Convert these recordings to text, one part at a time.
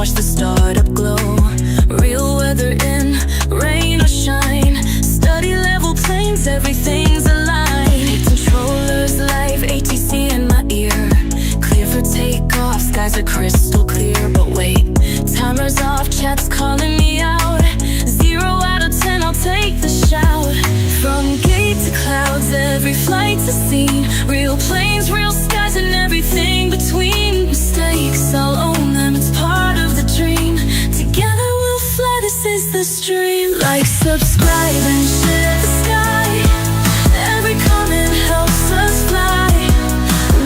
watch the startup glow. Real weather in, rain or shine. Study level planes, everything's aligned. Controllers live, ATC in my ear. Clear for takeoff, skies are crystal clear. But wait, timer's off, chat's calling me out. 0 out of 10, I'll take the shout. From gate to clouds, every flight's a scene. Real planes, real skies, and everything between. Mistakes, I'll own them, it's part of the dream. Together we'll fly, this is the stream. Like, subscribe, and share the sky. Every comment helps us fly.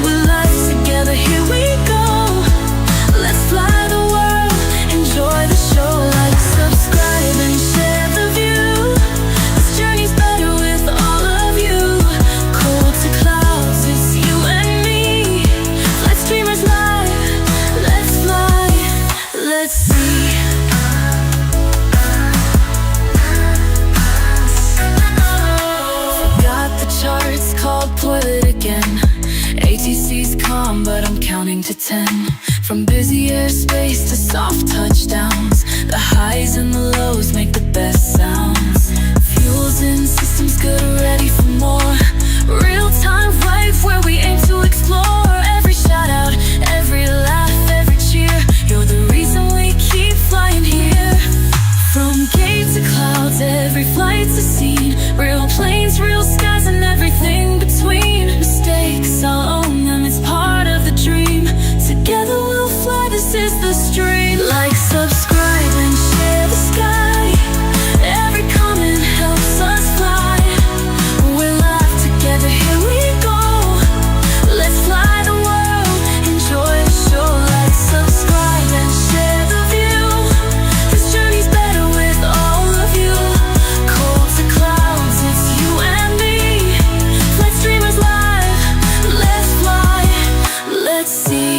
We're live together, here we go. Let's fly the world, enjoy the show. Like, subscribe, and share the view. This journey's better with all of you. Cold to clouds, it's you and me. Flight streamers live, let's fly, let's see. Got the charts called play it again. ATC's calm, but I'm counting to 10. From busy airspace to soft touchdowns, the highs and the lows make the best sounds. Fuels in, systems good, ready for more. Real-time vibe where we aim to explore. Every shout out, every laugh, every cheer. You're the reason we keep flying here. From gate to clouds, every flight's a scene. Real planes, real skies, and everything between. Mistakes, I'll own them, it's part of the dream. Together we'll fly, this is the stream. Like, subscribe, and share the sky. Every comment helps us fly. We're live together, here we go. Let's fly the world, enjoy the show. Like, subscribe, and share the view. This journey's better with all of you. Cold to clouds, it's you and me. Flight streamers live, let's fly, let's see.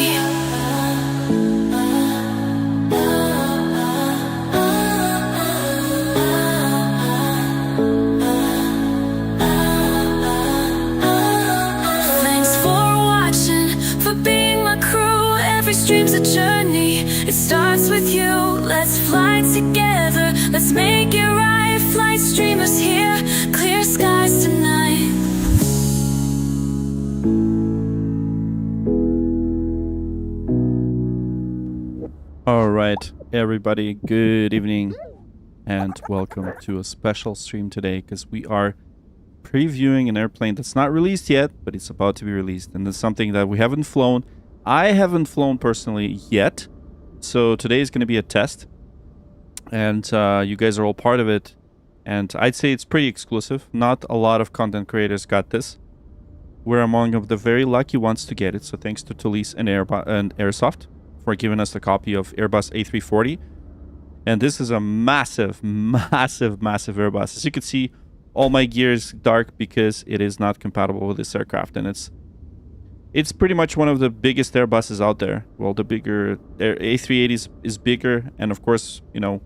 Thanks for watching, for being my crew. Every stream's a journey, it starts with you. Let's fly together, let's make it right. Flight streamers here, clear skies tonight. All right, everybody, good evening and welcome to a special stream today because we are previewing an airplane that's not released yet, but it's about to be released, and it's something that we haven't flown. I haven't flown personally yet, so today is going to be a test, and you guys are all part of it, and I'd say it's pretty exclusive. Not a lot of content creators got this. We're among of the very lucky ones to get it, so thanks to Toulouse and Aerosoft for giving us a copy of Airbus A340. And this is a massive, massive, massive Airbus. As you can see, all my gear is dark because it is not compatible with this aircraft, and it's pretty much one of the biggest Airbuses out there. Well, the bigger A380 is bigger, and of course, you know,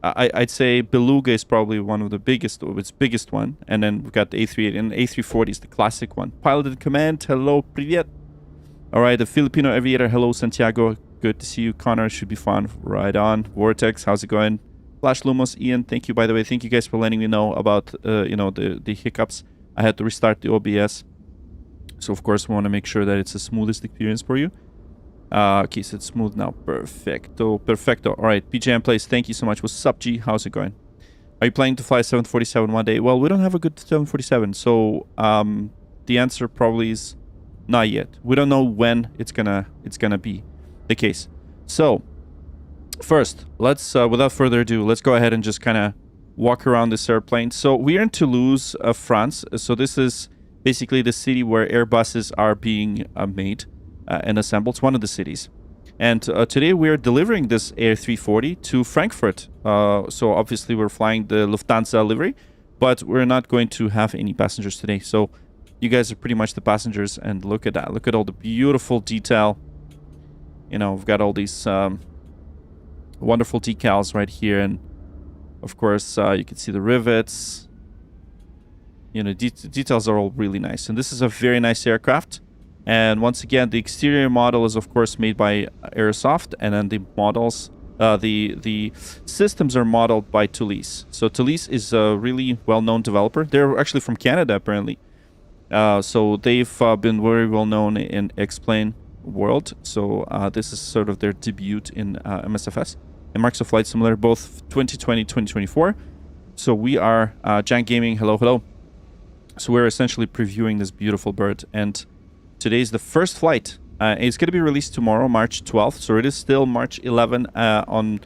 I'd say Beluga is probably one of the biggest, or its biggest one, and then we've got the A380, and the A340 is the classic one. Pilot in command, hello, привет. All right, the Filipino aviator, hello, Santiago. Good to see you. Connor, should be fun. Right on. Vortex, how's it going? Flash Lumos, Ian, thank you, by the way. Thank you guys for letting me know about, you know, the hiccups. I had to restart the OBS. So, of course, we want to make sure that it's the smoothest experience for you. Okay, so it's smooth now. Perfecto, perfecto. All right, PJM Place, thank you so much. What's up, G? How's it going? Are you planning to fly 747 one day? Well, we don't have a good 747, so the answer probably is not yet. We don't know when it's gonna be the case. So first, let's without further ado, let's go ahead and just kind of walk around this airplane. So we're in Toulouse, France. So this is basically the city where Airbuses are being made and assembled. It's one of the cities. And today we're delivering this A340 to Frankfurt. So obviously we're flying the Lufthansa livery, but we're not going to have any passengers today. So you guys are pretty much the passengers, and look at that. Look at all the beautiful detail. You know, we've got all these wonderful decals right here, and of course you can see the rivets. You know, details are all really nice, and this is a very nice aircraft. And once again, the exterior model is of course made by Aerosoft, and then the models, the systems are modeled by Toulouse. So Toulouse is a really well-known developer. They're actually from Canada apparently. So they've been very well known in X-Plane world. So this is sort of their debut in MSFS and Microsoft Flight Simulator, both 2020, 2024. So we are Jank Gaming. Hello, hello. So we're essentially previewing this beautiful bird, and today's the first flight. It's going to be released tomorrow, March 12th. So it is still March 11 on,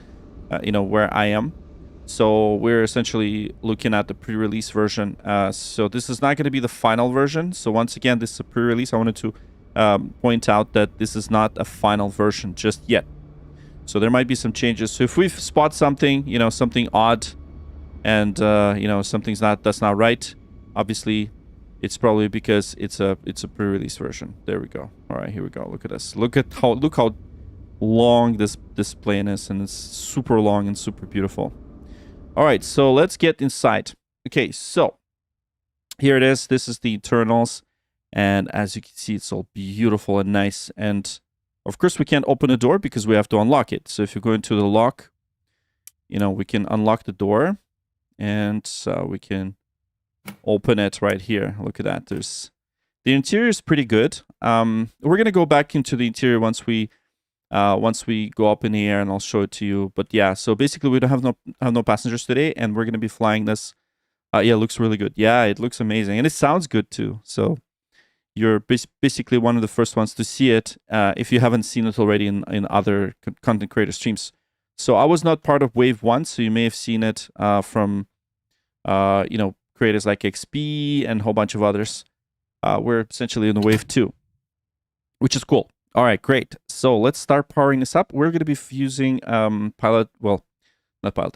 where I am. So we're essentially looking at the pre-release version. So this is not going to be the final version. So once again, this is a pre-release. I wanted to point out that this is not a final version just yet. So there might be some changes. So if we spot something, something odd, and something's that's not right, obviously it's probably because it's a pre-release version. There we go. All right, here we go. Look at this. Look how long this plane is, and it's super long and super beautiful. All right, so let's get inside. Okay, so here it is. This is the internals, and as you can see, it's all beautiful and nice. And of course, we can't open the door because we have to unlock it. So if you go into the lock, we can unlock the door, and we can open it right here. Look at that. The interior is pretty good. We're gonna go back into the interior once we go up in the air, and I'll show it to you. But yeah, so basically we don't have no passengers today, and we're gonna be flying this. Yeah, it looks really good. Yeah, it looks amazing, and it sounds good too. So you're basically one of the first ones to see it if you haven't seen it already in other content creator streams. So I was not part of Wave 1, so you may have seen it from creators like XP and a whole bunch of others. We're essentially in the Wave 2, which is cool. All right, great. So let's start powering this up. We're going to be using not Pilot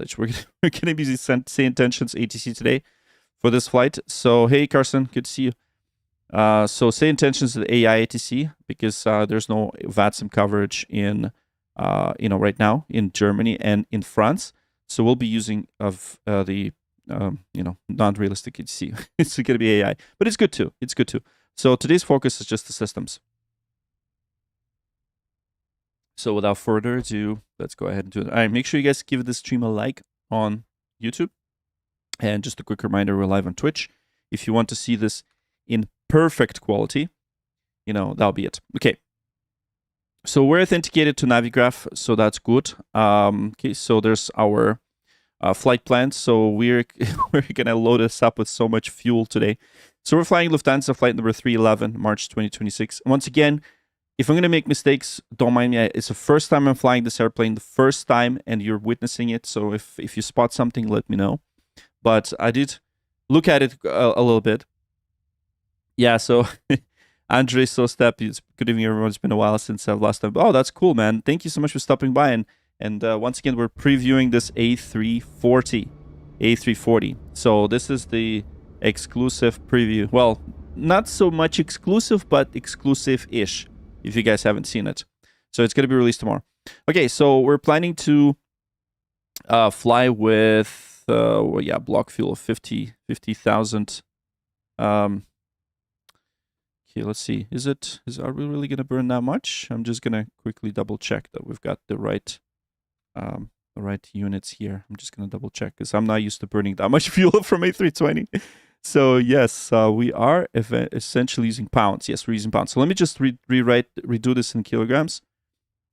Edge. We're going to be using Say Intentions ATC today for this flight. So hey, Carson, good to see you. So Say Intentions is the AI ATC because there's no VATSIM coverage in right now in Germany and in France. So we'll be using the non-realistic ATC. It's going to be AI, but it's good too. It's good too. So today's focus is just the systems. So without further ado, let's go ahead and do it. All right, make sure you guys give this stream a like on YouTube. And just a quick reminder, we're live on Twitch. If you want to see this in perfect quality, that'll be it. Okay. So we're authenticated to Navigraph, so that's good. Okay, so there's our flight plan. So we're gonna load us up with so much fuel today. So we're flying Lufthansa flight number 311, March 2026. Once again, if I'm going to make mistakes, don't mind me. It's the first time I'm flying this airplane, the first time, and you're witnessing it. So if you spot something, let me know. But I did look at it a little bit. Yeah, so Andre Sostep, good evening, everyone. It's been a while since I've last time. Oh, that's cool, man. Thank you so much for stopping by. And once again, we're previewing this A340. So this is the exclusive preview. Well, not so much exclusive, but exclusive-ish, if you guys haven't seen it. So it's going to be released tomorrow. Okay, so we're planning to fly with, block fuel of 50,000. Okay, let's see. Are we really going to burn that much? I'm just going to quickly double check that we've got the right units here. I'm just going to double check because I'm not used to burning that much fuel from A320. So yes, we are essentially using pounds. Yes, we're using pounds. So let me just redo this in kilograms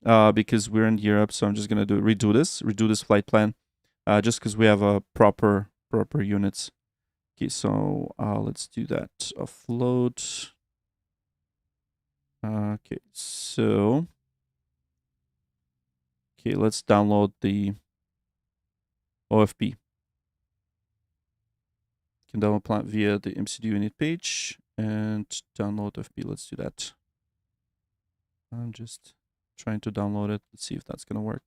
because we're in Europe. So I'm just going to redo this flight plan just because we have a proper units. Okay, so let's do that. Offload. Okay, so let's download the OFP. Can download plant via the MCD unit page and download FP. Let's do that. I'm just trying to download it. Let's see if that's gonna work.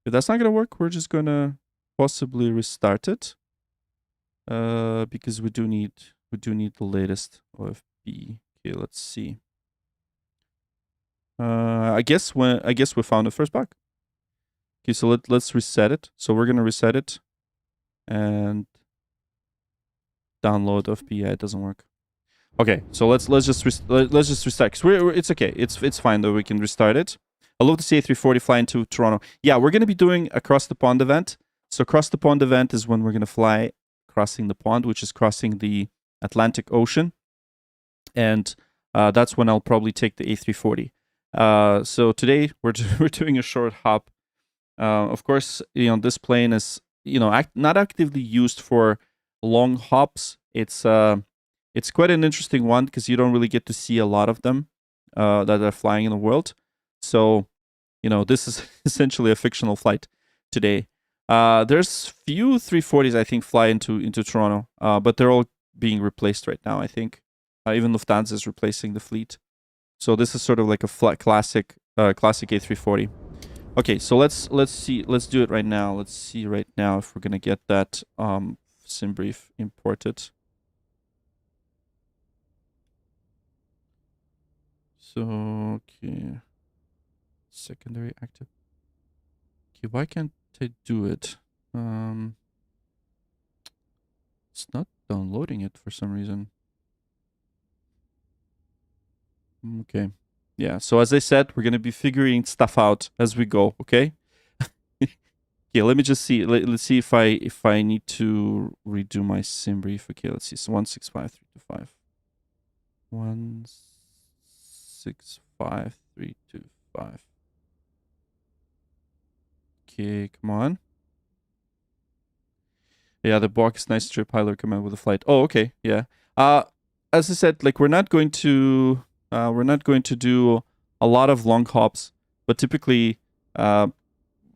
If that's not gonna work, we're just gonna possibly restart it. Because we do need the latest OFP. Okay, let's see. I guess we found the first bug. Okay, so let's reset it. So we're gonna reset it and download of PI. It doesn't work. Okay, so let's just restart. 'Cause it's okay. It's fine though. We can restart it. I love to see A340 flying to Toronto. Yeah, we're gonna be doing a cross the pond event. So across the pond event is when we're gonna fly crossing the pond, which is crossing the Atlantic Ocean, and that's when I'll probably take the A340. So today we're doing a short hop. Of course, this plane is not actively used for long hops. It's quite an interesting one because you don't really get to see a lot of them that are flying in the world. So, this is essentially a fictional flight today. There's few 340s I think fly into Toronto, but they're all being replaced right now. I think even Lufthansa is replacing the fleet. So this is sort of like a classic A340. Okay, so let's see. Let's do it right now. Let's see right now if we're gonna get that sim brief imported. So, okay. Secondary active. Okay, why can't I do it? It's not downloading it for some reason. Okay. Yeah, so as I said, we're going to be figuring stuff out as we go, okay? Okay, let me just see. Let's see if I need to redo my sim brief. Okay, let's see. So 165325. 165325. Okay, come on. Yeah, the box nice trip. Highly recommend with a flight. Oh, okay, yeah. As I said, like we're not going to do a lot of long hops, but typically,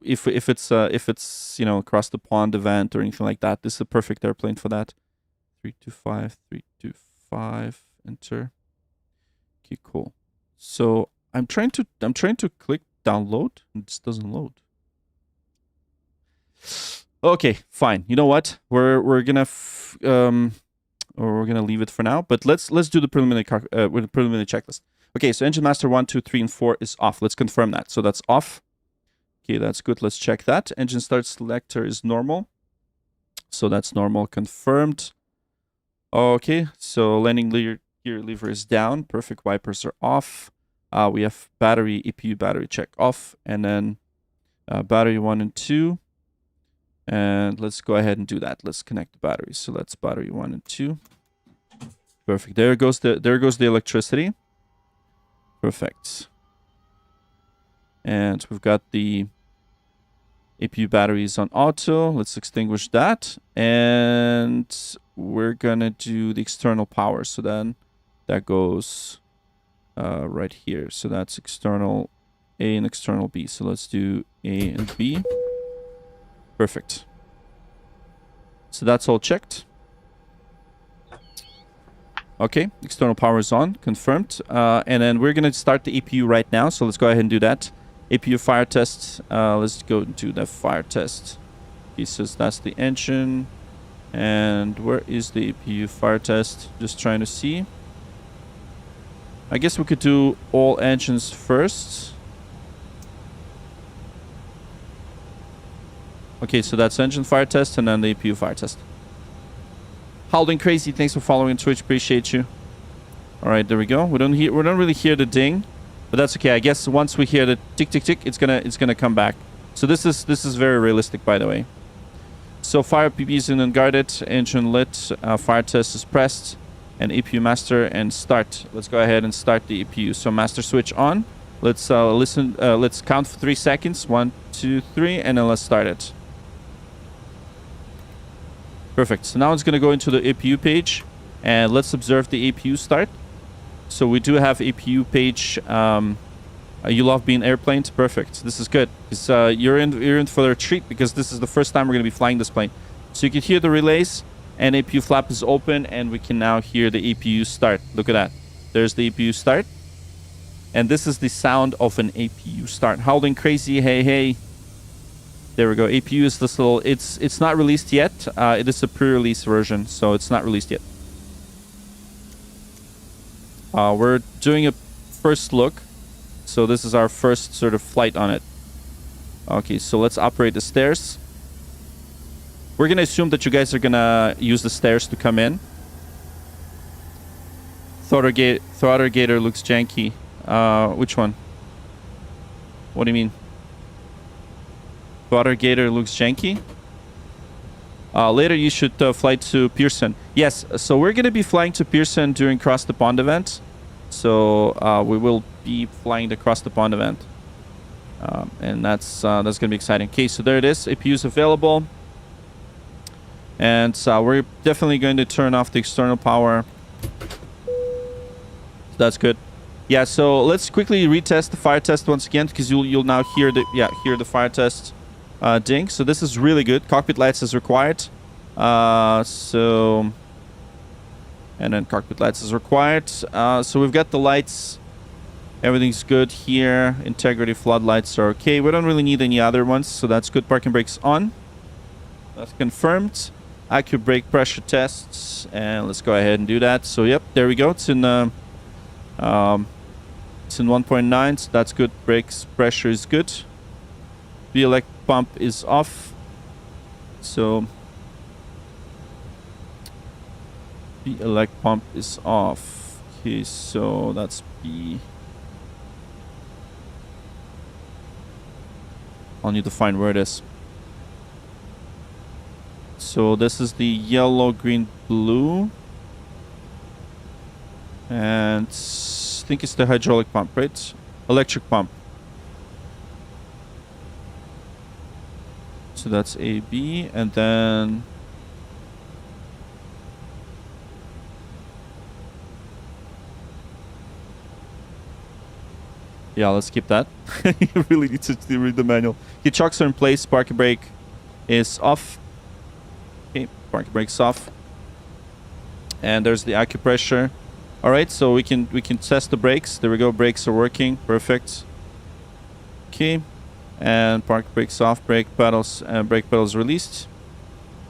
if it's across the pond event or anything like that, this is a perfect airplane for that. 325, enter. Okay, cool. So I'm trying to click download and it just doesn't load. Okay, fine. You know what? We're gonna leave it for now. But let's do the preliminary checklist. Okay, so engine master 1, 2, 3, and 4 is off. Let's confirm that. So that's off. Okay, that's good. Let's check that. Engine start selector is normal. So that's normal. Confirmed. Okay, so landing gear lever is down. Perfect. Wipers are off. We have battery, EPU battery check off, and then battery 1 and 2. And let's go ahead and do that. Let's connect the batteries. So that's battery 1 and 2. Perfect. There goes the electricity. Perfect. And we've got the APU batteries on auto. Let's extinguish that. And we're gonna do the external power. So then that goes right here. So that's external A and external B. So let's do A and B. Perfect. So that's all checked. Okay, external power is on, confirmed. And then we're going to start the APU right now. So let's go ahead and do that. APU fire test. Let's go into the fire test. Okay, so that's the engine. And where is the APU fire test? Just trying to see. I guess we could do all engines first. Okay, so that's engine fire test and then the APU fire test. Howling Crazy, thanks for following on Twitch. Appreciate you. All right, there we go. We don't really hear the ding, but that's okay. I guess once we hear the tick tick tick, it's gonna come back. So this is very realistic, by the way. So fire PB is in unguarded, engine lit, fire test is pressed, and APU master and start. Let's go ahead and start the APU. So master switch on. Let's listen. Let's count for 3 seconds. 1, 2, 3, and then let's start it. Perfect. So now it's going to go into the APU page, and let's observe the APU start. So we do have APU page. You love being airplanes. Perfect. This is good. You're in for a treat because this is the first time we're going to be flying this plane. So you can hear the relays, and APU flap is open, and we can now hear the APU start. Look at that. There's the APU start, and this is the sound of an APU start. Howling Crazy. Hey hey. There we go. APU is this little... It's not released yet. It is a pre-release version, so it's not released yet. We're doing a first look. So this is our first sort of flight on it. Okay, so let's operate the stairs. We're going to assume that you guys are going to use the stairs to come in. Throttle gator looks janky. Which one? What do you mean? Throttle gator looks janky? Later you should fly to Pearson. Yes, so we're going to be flying to Pearson during Cross the Pond event. So we will be flying the Cross the Pond event. And that's going to be exciting. Okay, so there it is. APU is available. And we're definitely going to turn off the external power. That's good. Yeah, so let's quickly retest the fire test once again, because you'll now hear the fire test ding. So this is really good. Cockpit lights is required. And then cockpit lights is required. So we've got the lights. Everything's good here. Integrity floodlights are okay. We don't really need any other ones, so that's good. Parking brakes on. That's confirmed. Accurate brake pressure tests, and let's go ahead and do that. So yep, there we go. It's in 1.9, so that's good. Brakes pressure is good. The elect pump is off. So the elect pump is off. Okay, so that's B. I'll need to find where it is. So this is the yellow, green, blue. And I think it's the hydraulic pump, right? Electric pump. So that's A, B, and then yeah, let's keep that. You really need to read the manual. Okay, chocks are in place. Parking brake is off. Okay, parking brake's off. And there's the acupressure. All right, so we can test the brakes. There we go. Brakes are working. Perfect. Okay, and parking brakes off. Brake pedals and brake pedals released.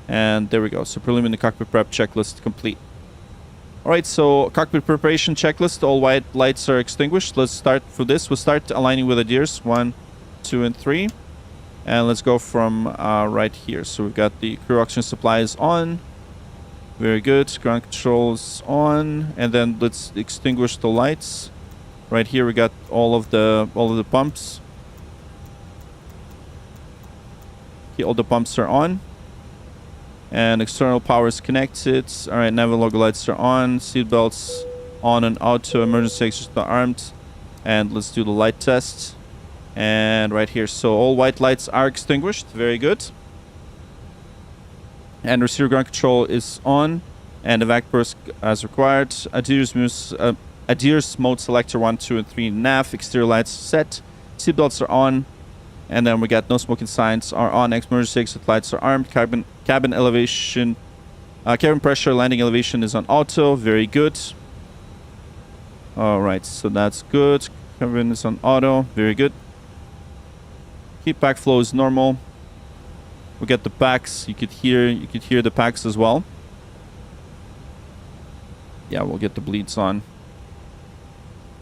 And there we go. So preliminary cockpit prep checklist complete. All right, so cockpit preparation checklist. All white lights are extinguished. Let's start for this. We'll start aligning with the gears 1, 2, and 3. And let's go from right here. So we've got the crew oxygen supply is on. Very good. Ground controls on. And then let's extinguish the lights. Right here we got all of the pumps. Okay, all the pumps are on. And external power is connected. All right, naval logo lights are on. Seat belts on and auto. Emergency exits are armed. And let's do the light test. And right here, so all white lights are extinguished. Very good. And receiver ground control is on. And evac burst as required. ADIRS mode selector 1, 2, and 3 nav. Exterior lights set. Seat belts are on. And then we got no smoking signs are on. Emergency exit lights are armed. Cabin elevation, cabin pressure, landing elevation is on auto. Very good. All right, so that's good. Cabin is on auto. Very good. Heat pack flow is normal. We got the packs. You could hear the packs as well. Yeah, we'll get the bleeds on.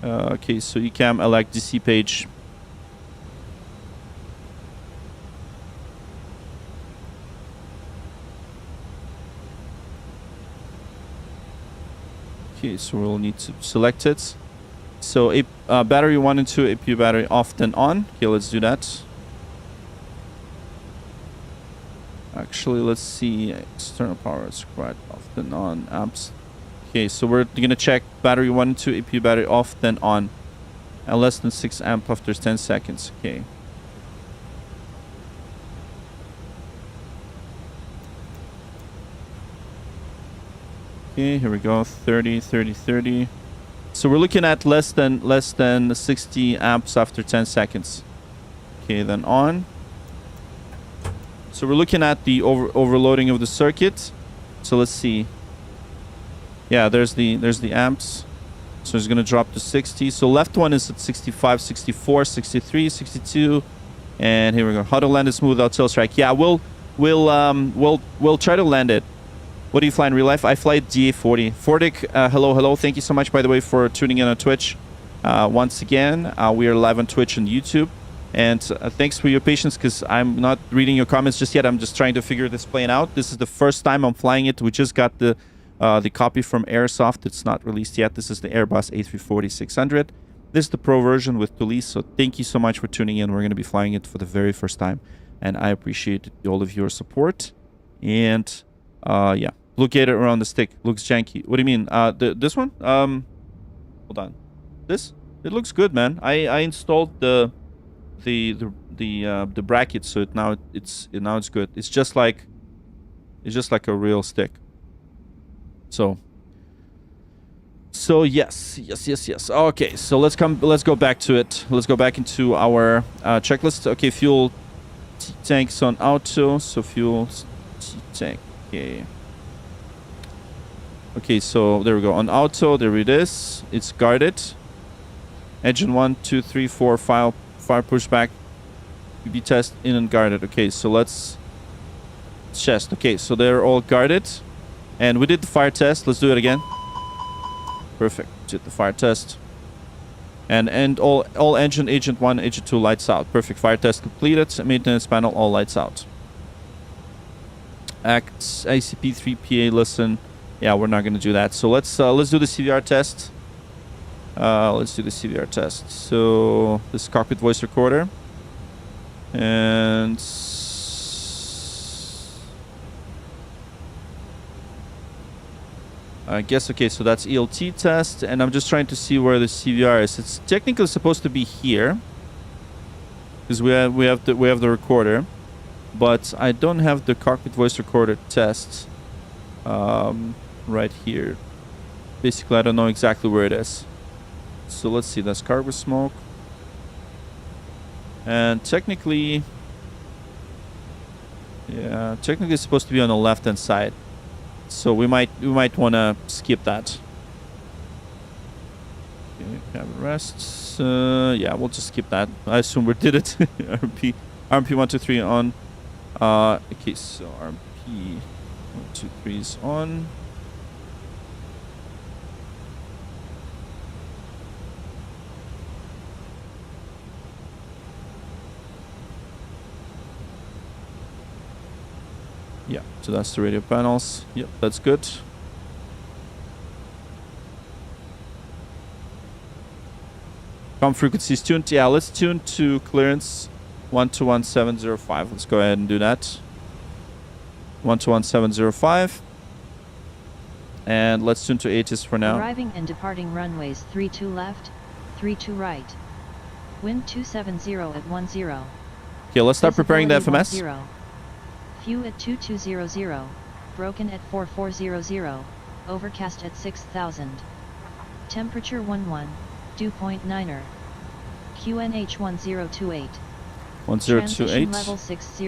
Okay, so ECAM elect DC page. Okay, so we'll need to select it. So battery 1 and 2, APU battery off then on. Okay, let's do that. Actually, let's see. External power is required off then on. Amps. Okay, so we're gonna check battery 1 and 2, APU battery off then on. At less than 6 amp after 10 seconds. Okay. Okay, here we go. 30, 30, 30. So we're looking at less than 60 amps after 10 seconds. Okay, then on. So we're looking at the overloading of the circuit. So let's see. Yeah, there's the amps. So it's going to drop to 60. So left one is at 65, 64, 63, 62. And here we go. How to land it smooth without tail strike. Yeah, we'll try to land it. What do you fly in real life? I fly DA40. Fordic, hello. Thank you so much, by the way, for tuning in on Twitch. Once again, we are live on Twitch and YouTube. And thanks for your patience, because I'm not reading your comments just yet. I'm just trying to figure this plane out. This is the first time I'm flying it. We just got the the copy from Aerosoft. It's not released yet. This is the Airbus A340-600. This is the Pro version with Toulouse. So thank you so much for tuning in. We're going to be flying it for the very first time. And I appreciate all of your support. And yeah, look at it around the stick. Looks janky. What do you mean? This one? Hold on. This? It looks good, man. I installed the bracket, so now it's good. It's just like a real stick. So yes. Okay, so let's go back to it. Let's go back into our checklist. Okay, fuel tanks on auto. So fuel tank. Okay, so there we go. On auto, there it is. It's guarded. Engine 1, 2, 3, 4, fire pushback. UB test in and guarded. Okay, so let's test. Okay, so they're all guarded. And we did the fire test. Let's do it again. Perfect. Did the fire test. And all engine, agent 1, agent 2 lights out. Perfect. Fire test completed. Maintenance panel, all lights out. Act ICP 3PA listen. Yeah, we're not going to do that. So let's do the CVR test. Let's do the CVR test. So this is cockpit voice recorder. And I guess, okay, so that's ELT test, and I'm just trying to see where the CVR is. It's technically supposed to be here, because we have the recorder, but I don't have the cockpit voice recorder test right here. Basically, I don't know exactly where it is. So let's see. That's cargo smoke, and technically, yeah, technically it's supposed to be on the left-hand side. So we might want to skip that. Okay, cabin rests. Yeah, we'll just skip that. I assume we did it. RMP 123 on. Okay, so RMP 123 is on. Yeah, so that's the radio panels. Yep, that's good. Com frequencies tuned. Yeah, let's tune to clearance 121705. Let's go ahead and do that. 121705. And let's tune to ATIS for now. Arriving and departing runways 32 left, 32 right. Wind 270 at 10. Okay, let's start preparing the FMS. 10. Few at 2200, broken at 4400, overcast at 6000. Temperature 11, dew point 9er. QNH 1028. 1028. Transition level 60.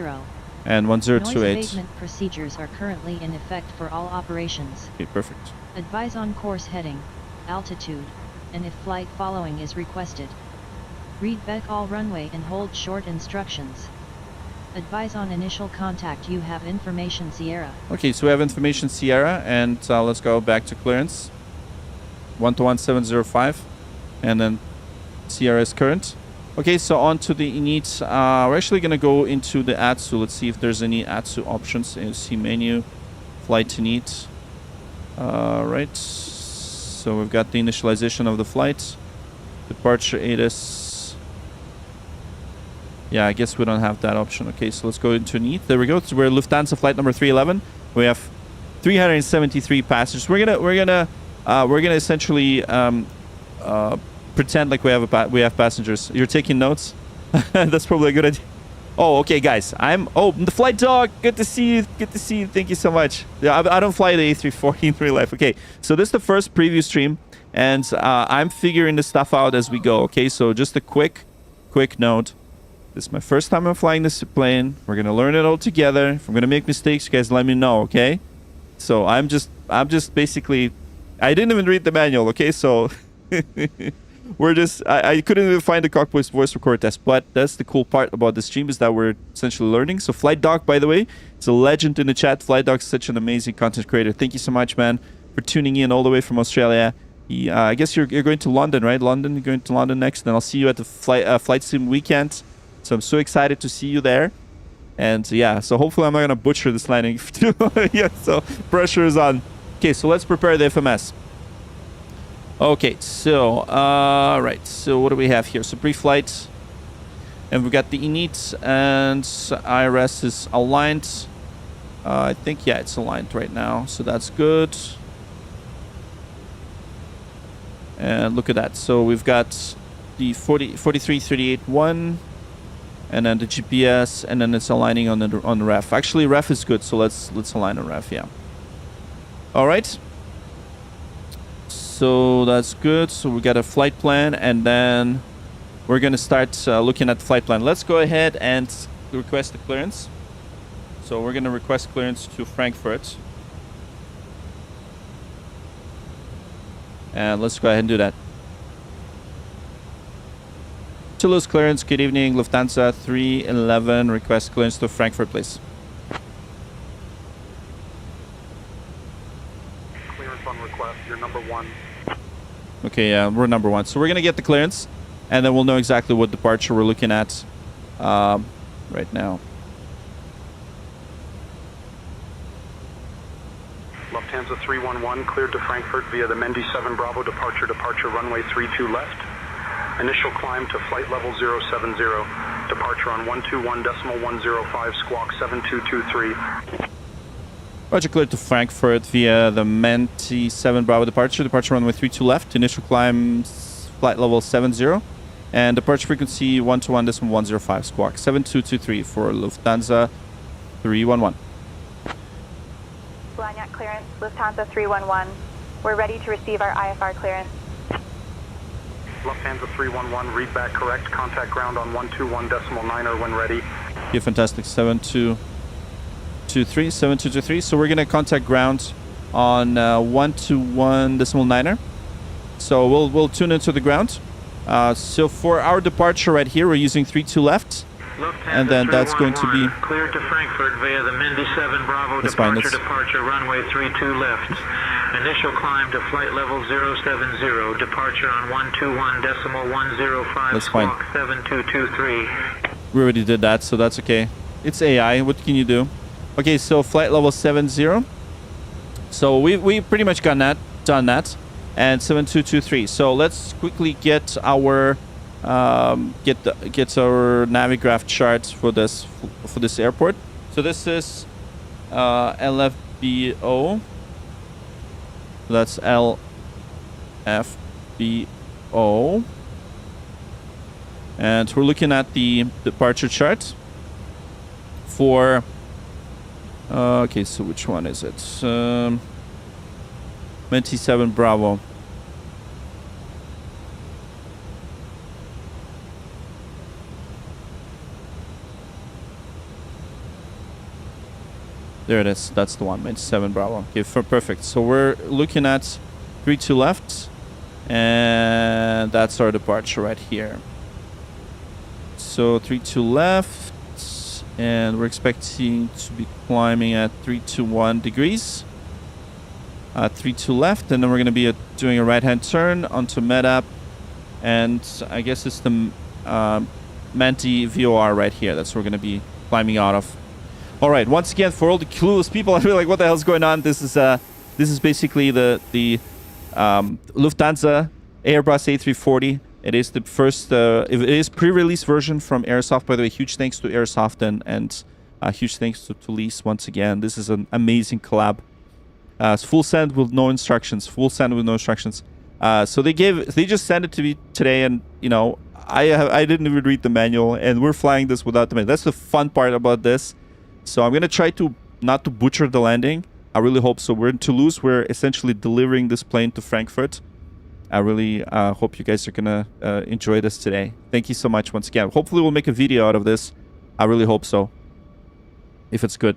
And 1028. Noise abatement procedures are currently in effect for all operations. Okay, perfect. Advise on course heading, altitude, and if flight following is requested. Read back all runway and hold short instructions. Advise on initial contact. You have information Sierra. Okay, so we have information Sierra, and let's go back to clearance. 121705, and then Sierra is current. Okay, so on to the init. We're actually going to go into the ATSU. Let's see if there's any ATSU options. See menu, flight init. Right, so we've got the initialization of the flight. Departure ATIS. Yeah, I guess we don't have that option. Okay, so let's go into NEAT. There we go. So we're Lufthansa flight number 311. We have 373 passengers. We're gonna essentially pretend like we have passengers. You're taking notes. That's probably a good idea. Oh, okay, guys. The flight dog. Good to see you. Good to see you. Thank you so much. Yeah, I don't fly the A340 in real life. Okay, so this is the first preview stream, and I'm figuring the stuff out as we go. Okay, so just a quick note. This is my first time I'm flying this plane. We're gonna learn it all together. If I'm gonna make mistakes, you guys let me know, okay? So I'm just basically, I didn't even read the manual, okay? So we're just, I couldn't even find the cockpit voice record test, but that's the cool part about the stream is that we're essentially learning. So Flight Dog, by the way, it's a legend in the chat. Flight Dog's such an amazing content creator. Thank you so much, man, for tuning in all the way from Australia. I guess you're going to London, right? You're going to London next, and I'll see you at the flight sim weekend. So I'm so excited to see you there. And yeah, so hopefully I'm not going to butcher this landing. Yeah, so pressure is on. Okay, so let's prepare the FMS. Okay, so, right. So what do we have here? So pre-flight. And we got the init and IRS is aligned. I think, yeah, it's aligned right now. So that's good. And look at that. So we've got the 4338-1 and then the GPS, and then it's aligning on the ref. Actually, ref is good, so let's align on ref, yeah. All right. So that's good. So we got a flight plan, and then we're going to start looking at the flight plan. Let's go ahead and request the clearance. So we're going to request clearance to Frankfurt. And let's go ahead and do that. Toulouse clearance, good evening. Lufthansa 311, request clearance to Frankfurt, please. Clearance on request, you're number 1. Okay, yeah, we're number 1. So we're going to get the clearance, and then we'll know exactly what departure we're looking at right now. Lufthansa 311, cleared to Frankfurt via the Mendy 7 Bravo departure runway 32 left. Initial climb to flight level 070. Departure on 121.105 squawk 7223. Roger, cleared to Frankfurt via the Mendy 7 Bravo departure runway 32 left. Initial climb flight level 70. And departure frequency 121.105 squawk 7223 for Lufthansa 311. Blagnac clearance, Lufthansa 311. We're ready to receive our IFR clearance. Lufthansa 311, read back correct. Contact ground on 121.9 when ready. Yeah, fantastic. 7223. So we're going to contact ground on 121.9. So we'll tune into the ground. So for our departure right here, we're using 32 left. And then that's going to be cleared to Frankfurt via the Mendy 7 Bravo departure runway 32 left. Initial climb to flight level 070. Departure on 121.105 squawk 7223. We already did that, so that's okay. It's AI. What can you do? Okay, so flight level 70. So we pretty much done that, and 7223. So let's quickly get our get our Navigraph chart for this airport. So this is LFBO. That's LFBO. And we're looking at the departure chart for okay, so which one is it? Mendy 7 Bravo. There it is. That's the one. Mendy 7 Bravo. Okay, perfect. So we're looking at 32 left, and that's our departure right here. So 32 left, and we're expecting to be climbing at 321 degrees. 32 left, and then we're going to be doing a right-hand turn onto MEDAP, and I guess it's the Mendy VOR right here. That's what we're going to be climbing out of. All right, once again, for all the clueless people, I feel like, what the hell's going on? This is basically the Lufthansa Airbus A340. It is the first, it is pre-release version from Aerosoft. By the way, huge thanks to Aerosoft and huge thanks to Toulouse once again. This is an amazing collab. It's full send with no instructions. So they just sent it to me today, and you know, I didn't even read the manual, and we're flying this without the manual. That's the fun part about this. So I'm gonna try to not to butcher the landing. I really hope so. We're in Toulouse. We're essentially delivering this plane to Frankfurt. I really hope you guys are gonna enjoy this today. Thank you so much once again. Hopefully we'll make a video out of this. I really hope so. If it's good.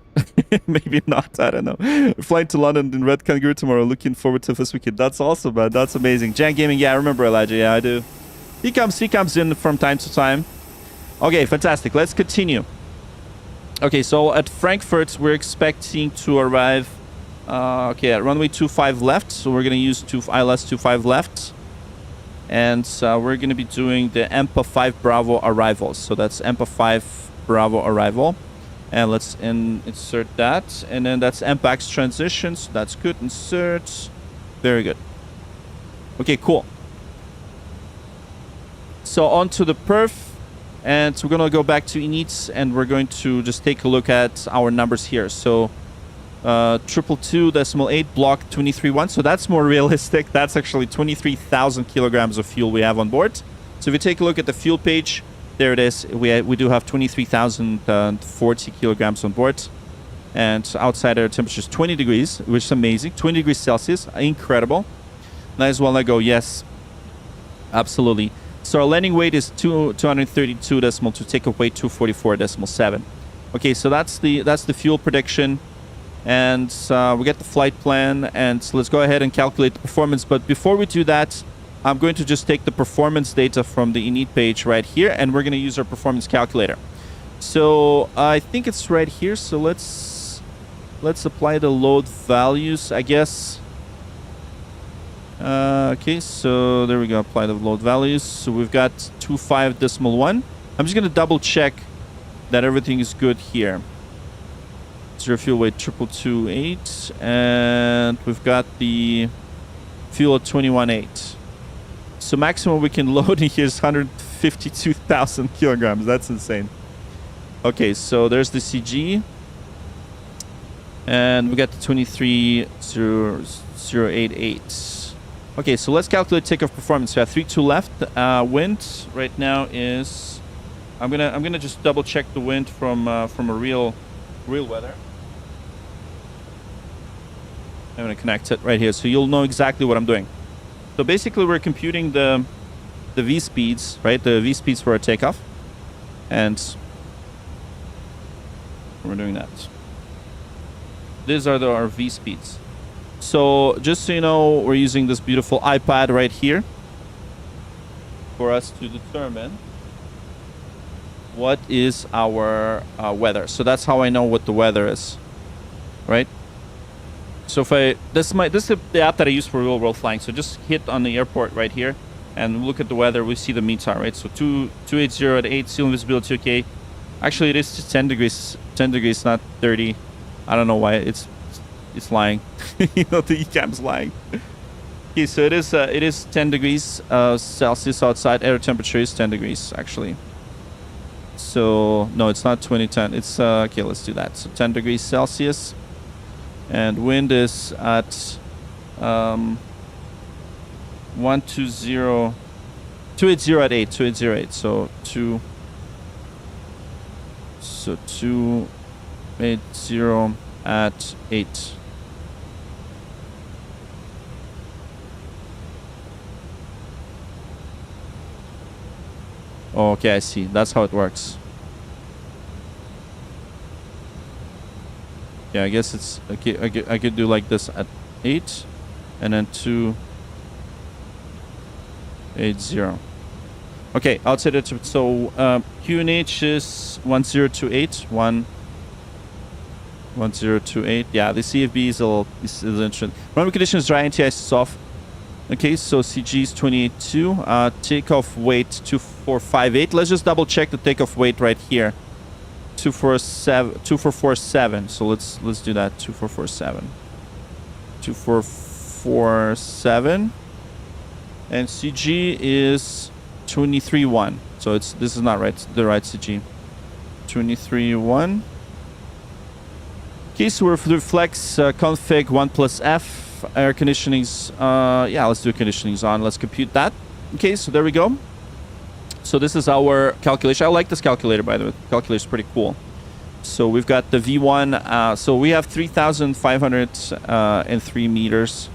Maybe not. I don't know. We're flying to London in Red Kangaroo tomorrow. Looking forward to this weekend. That's awesome, man. That's amazing. Jan Gaming. Yeah, I remember Elijah. Yeah, I do. He comes in from time to time. Okay, fantastic. Let's continue. Okay, so at Frankfurt, we're expecting to arrive at runway 25 left. So we're going to use ILS 25 left. And we're going to be doing the EMPA 5 Bravo arrival. So that's EMPA 5 Bravo arrival. And let's insert that. And then that's MPAX transitions. That's good. Insert. Very good. Okay, cool. So on to the perf. And so we're going to go back to inits, and we're going to just take a look at our numbers here. So 222.8 block 23.1. So that's more realistic. That's actually 23,000 kilograms of fuel we have on board. So if you take a look at the fuel page, there it is. We do have 23,040 kilograms on board. And outside air temperature is 20 degrees, which is amazing. 20 degrees Celsius. Incredible. Nice one. I go, yes. Absolutely. So our landing weight is 232.2, takeoff weight 244.7. Okay, so that's the fuel prediction, and we get the flight plan, and so let's go ahead and calculate the performance. But before we do that, I'm going to just take the performance data from the init page right here, and we're going to use our performance calculator. So I think it's right here. So let's apply the load values, I guess. Okay, so there we go. Apply the load values. So we've got 25.1. I'm just going to double check that everything is good here. Zero fuel weight 222.8, and we've got the fuel at 21.8. So maximum we can load in here is 152,000 kilograms. That's insane. Okay, so there's the CG, and we got the 23.088. Okay, so let's calculate takeoff performance. We have 3-2 left. Wind right now is. I'm gonna just double check the wind from a real weather. I'm gonna connect it right here, so you'll know exactly what I'm doing. So basically, we're computing the V speeds, right? The V speeds for our takeoff, and we're doing that. These are our V speeds. So just so you know, we're using this beautiful iPad right here for us to determine what is our weather. So that's how I know what the weather is, right? So if this is the app that I use for real world flying. So just hit on the airport right here and look at the weather. We see the METAR, right? So 280 at 8, seal visibility, okay. Actually, it is 10 degrees, not 30. I don't know why it's lying. You know, the ECAM's lying. Okay, so it is 10 degrees Celsius outside. Air temperature is 10 degrees actually. So no, it's not 2010. It's okay. Let's do that. So 10 degrees Celsius, and wind is at 280 at 8. 280 at 8. So 280 at 8. Oh, okay, I see. That's how it works. Yeah, I guess it's okay. I could do like this at 8, and then 280. Okay, outside it. So QNH is 1028. 1028. Yeah, the CFB is a little interesting. Runway conditions dry, anti-ice is off. Okay, so CG is 28.2. Takeoff weight 2458. Let's just double check the takeoff weight right here. 2447. So let's do that. 2447. 2447. And CG is 23.1. So this is not right. The right CG. 23.1. Okay, so we're through flex config 1+F. Air conditioning's yeah, let's do conditioning's on. Let's compute that. Okay, so there we go. So this is our calculation. I like this calculator, by the way. The calculator is pretty cool. So we've got the V1. So we have 3,503 meters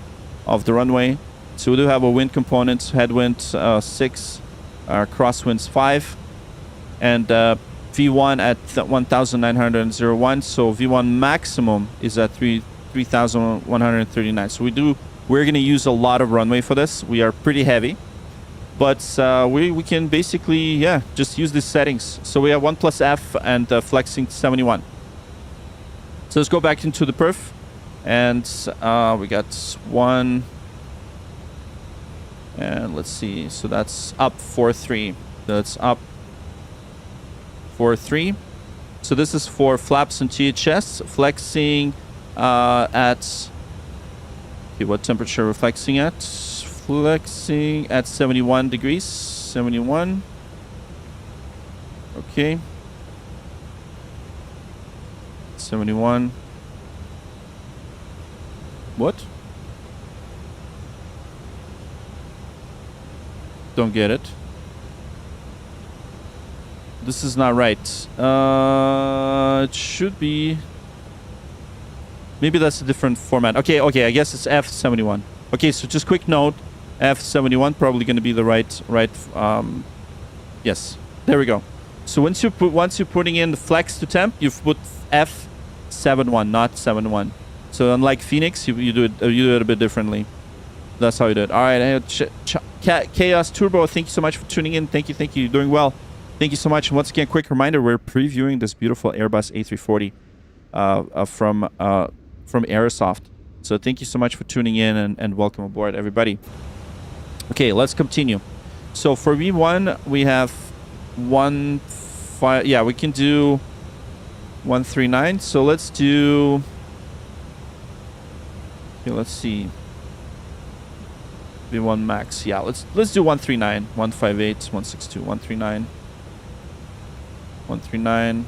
of the runway. So we do have a wind component, headwind 6, crosswinds 5, and V1 at 1,901. So V1 maximum is at 3,139. So we're going to use a lot of runway for this. We are pretty heavy, but we can basically, yeah, just use these settings. So we have 1+F and flexing 71. So let's go back into the perf, and we got 1, and let's see. So that's up 4.3. That's up 4.3. So this is for flaps and THS, flexing at... Okay, what temperature we're flexing at? Flexing at 71 degrees. 71. Okay. 71. What? Don't get it. This is not right. It should be... Maybe that's a different format. Okay, I guess it's F71. Okay, so just quick note. F71 probably going to be the right... yes. There we go. So once you're putting in the flex to temp, you've put F71, not 71. So unlike Phoenix, you do it a bit differently. That's how you do it. All right, Chaos Turbo, thank you so much for tuning in. Thank you. You're doing well. Thank you so much. And once again, quick reminder, we're previewing this beautiful Airbus A340 from Aerosoft. So thank you so much for tuning in and welcome aboard, everybody. Okay, let's continue. So for V1, we have 1.5. Yeah, we can do 139. So let's do... Okay, let's see. V1 max. Yeah, let's do 139, 158, 162, 139, 139,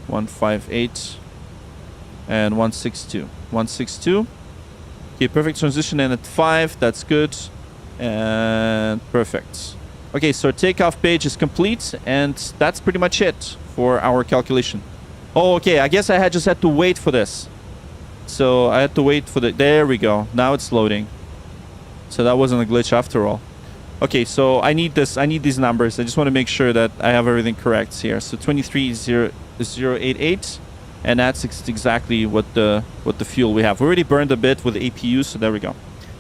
158, and 162. 162. Okay, perfect transition in at 5. That's good. And perfect. Okay, so our takeoff page is complete, and that's pretty much it for our calculation. Oh, okay, I guess I just had to wait for this. So I had to wait for the... There we go. Now it's loading. So that wasn't a glitch after all. Okay, so I need this. I need these numbers. I just want to make sure that I have everything correct here. So 23088, and that's exactly what the fuel we have. We already burned a bit with the APU, so there we go.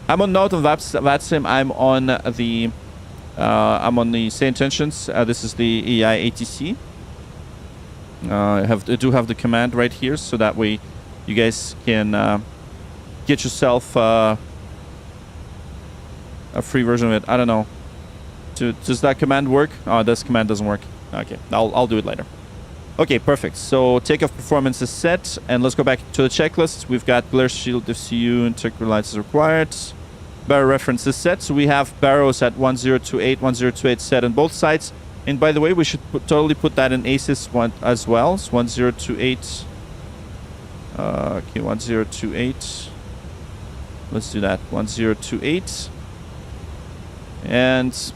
I'm on Note on VATSIM. I'm on the Say Intentions. This is the AI ATC. I do have the command right here, so that way you guys can get yourself a free version of it. I don't know. Does that command work? Oh, this command doesn't work. Okay, I'll do it later. Okay, perfect. So takeoff performance is set, and let's go back to the checklist. We've got glare shield, FCU, and check lights is required. Barrow reference is set, so we have barrows at 1028 set on both sides. And by the way, we should totally put that in ACES one as well. So 1028. Okay, 1028. Let's do that. 1028. And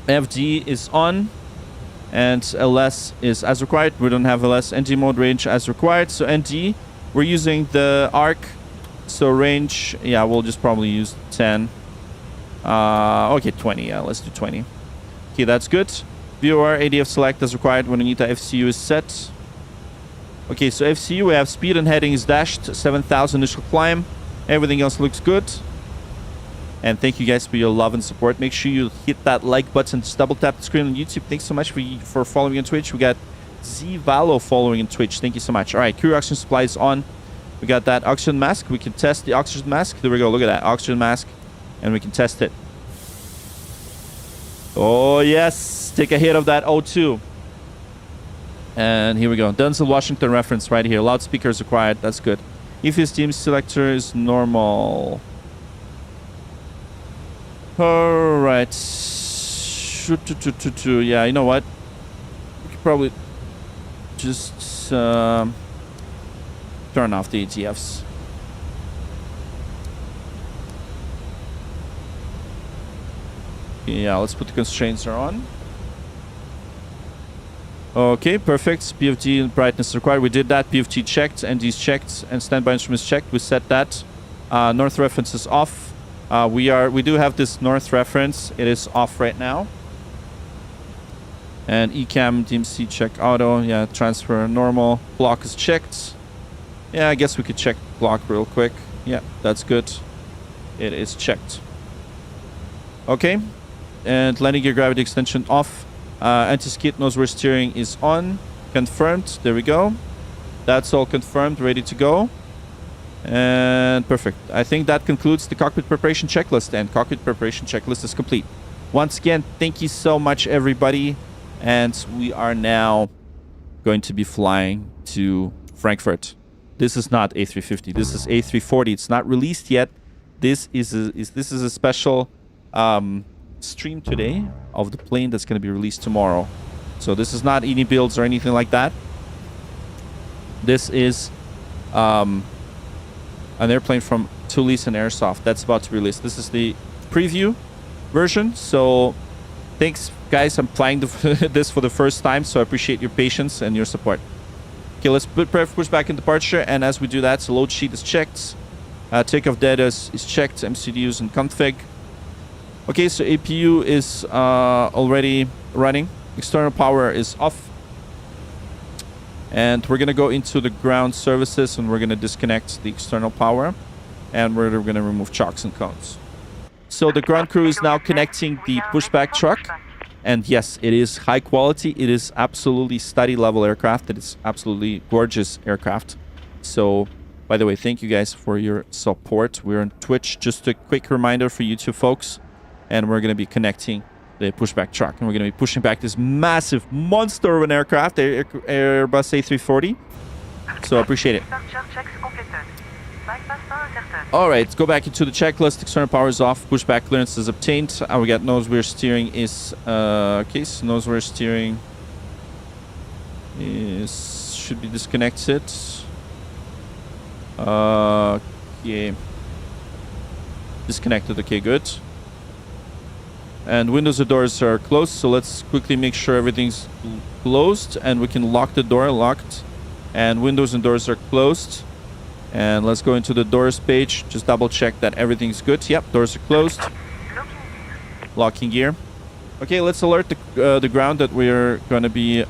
FD is on, and LS is as required. We don't have LS. ND mode range as required. So ND, we're using the ARC. So range, yeah, we'll just probably use 10. Okay, 20. Yeah, let's do 20. Okay, that's good. VOR ADF select as required when Anita FCU is set. Okay, so FCU, we have speed and heading is dashed. 7,000 initial climb. Everything else looks good. And thank you guys for your love and support. Make sure you hit that like button. Just double tap the screen on YouTube. Thanks so much for following on Twitch. We got Z-Valo following on Twitch. Thank you so much. All right, crew oxygen supply is on. We got that oxygen mask. We can test the oxygen mask. There we go. Look at that oxygen mask. And we can test it. Oh, yes. Take a hit of that O2. And here we go. Denzel Washington reference right here. Loudspeakers required. That's good. If his team selector is normal. All right. Yeah, you know what? We could probably just turn off the EDDFs. Yeah, let's put the constraints on. Okay, perfect. PFD brightness required. We did that. PFT checked, ND's checked, and standby instruments checked. We set that. North reference is off. We do have this north reference. It is off right now. And ECAM, DMC check auto. Yeah, transfer normal. Block is checked. Yeah, I guess we could check block real quick. Yeah, that's good. It is checked. Okay. And landing gear gravity extension off. Anti-skid nose rear steering is on. Confirmed. There we go. That's all confirmed. Ready to go. And perfect. I think that concludes the cockpit preparation checklist, and cockpit preparation checklist is complete. Once again, thank you so much, everybody. And we are now going to be flying to Frankfurt. This is not A350. This is A340. It's not released yet. This is a special stream today of the plane that's going to be released tomorrow. So this is not any builds or anything like that. This is an airplane from Toulouse and Aerosoft that's about to be released. This is the preview version. So thanks, guys. I'm flying this for the first time, so I appreciate your patience and your support. Okay, let's prepare for pushback and departure. And as we do that, the load sheet is checked. Takeoff data is checked. MCDUs and config. Okay, so APU is already running. External power is off. And we're going to go into the ground services and we're going to disconnect the external power. And we're going to remove chocks and cones. So the ground crew is now connecting the pushback truck. And yes, it is high quality. It is absolutely study level aircraft. It is absolutely gorgeous aircraft. So, by the way, thank you guys for your support. We're on Twitch. Just a quick reminder for you two folks. And we're going to be connecting the pushback truck. And we're going to be pushing back this massive monster of an aircraft, Airbus A340. So I appreciate it. All right, let's go back into the checklist. External power is off. Pushback clearance is obtained. We got nose rear steering is case. Nose rear steering is should be disconnected. Okay. Disconnected. Okay, good. And windows and doors are closed, so let's quickly make sure everything's closed and we can lock the door. Locked. And windows and doors are closed. And let's go into the doors page. Just double check that everything's good. Yep, doors are closed. Locking gear. Okay, let's alert the ground that we're going to be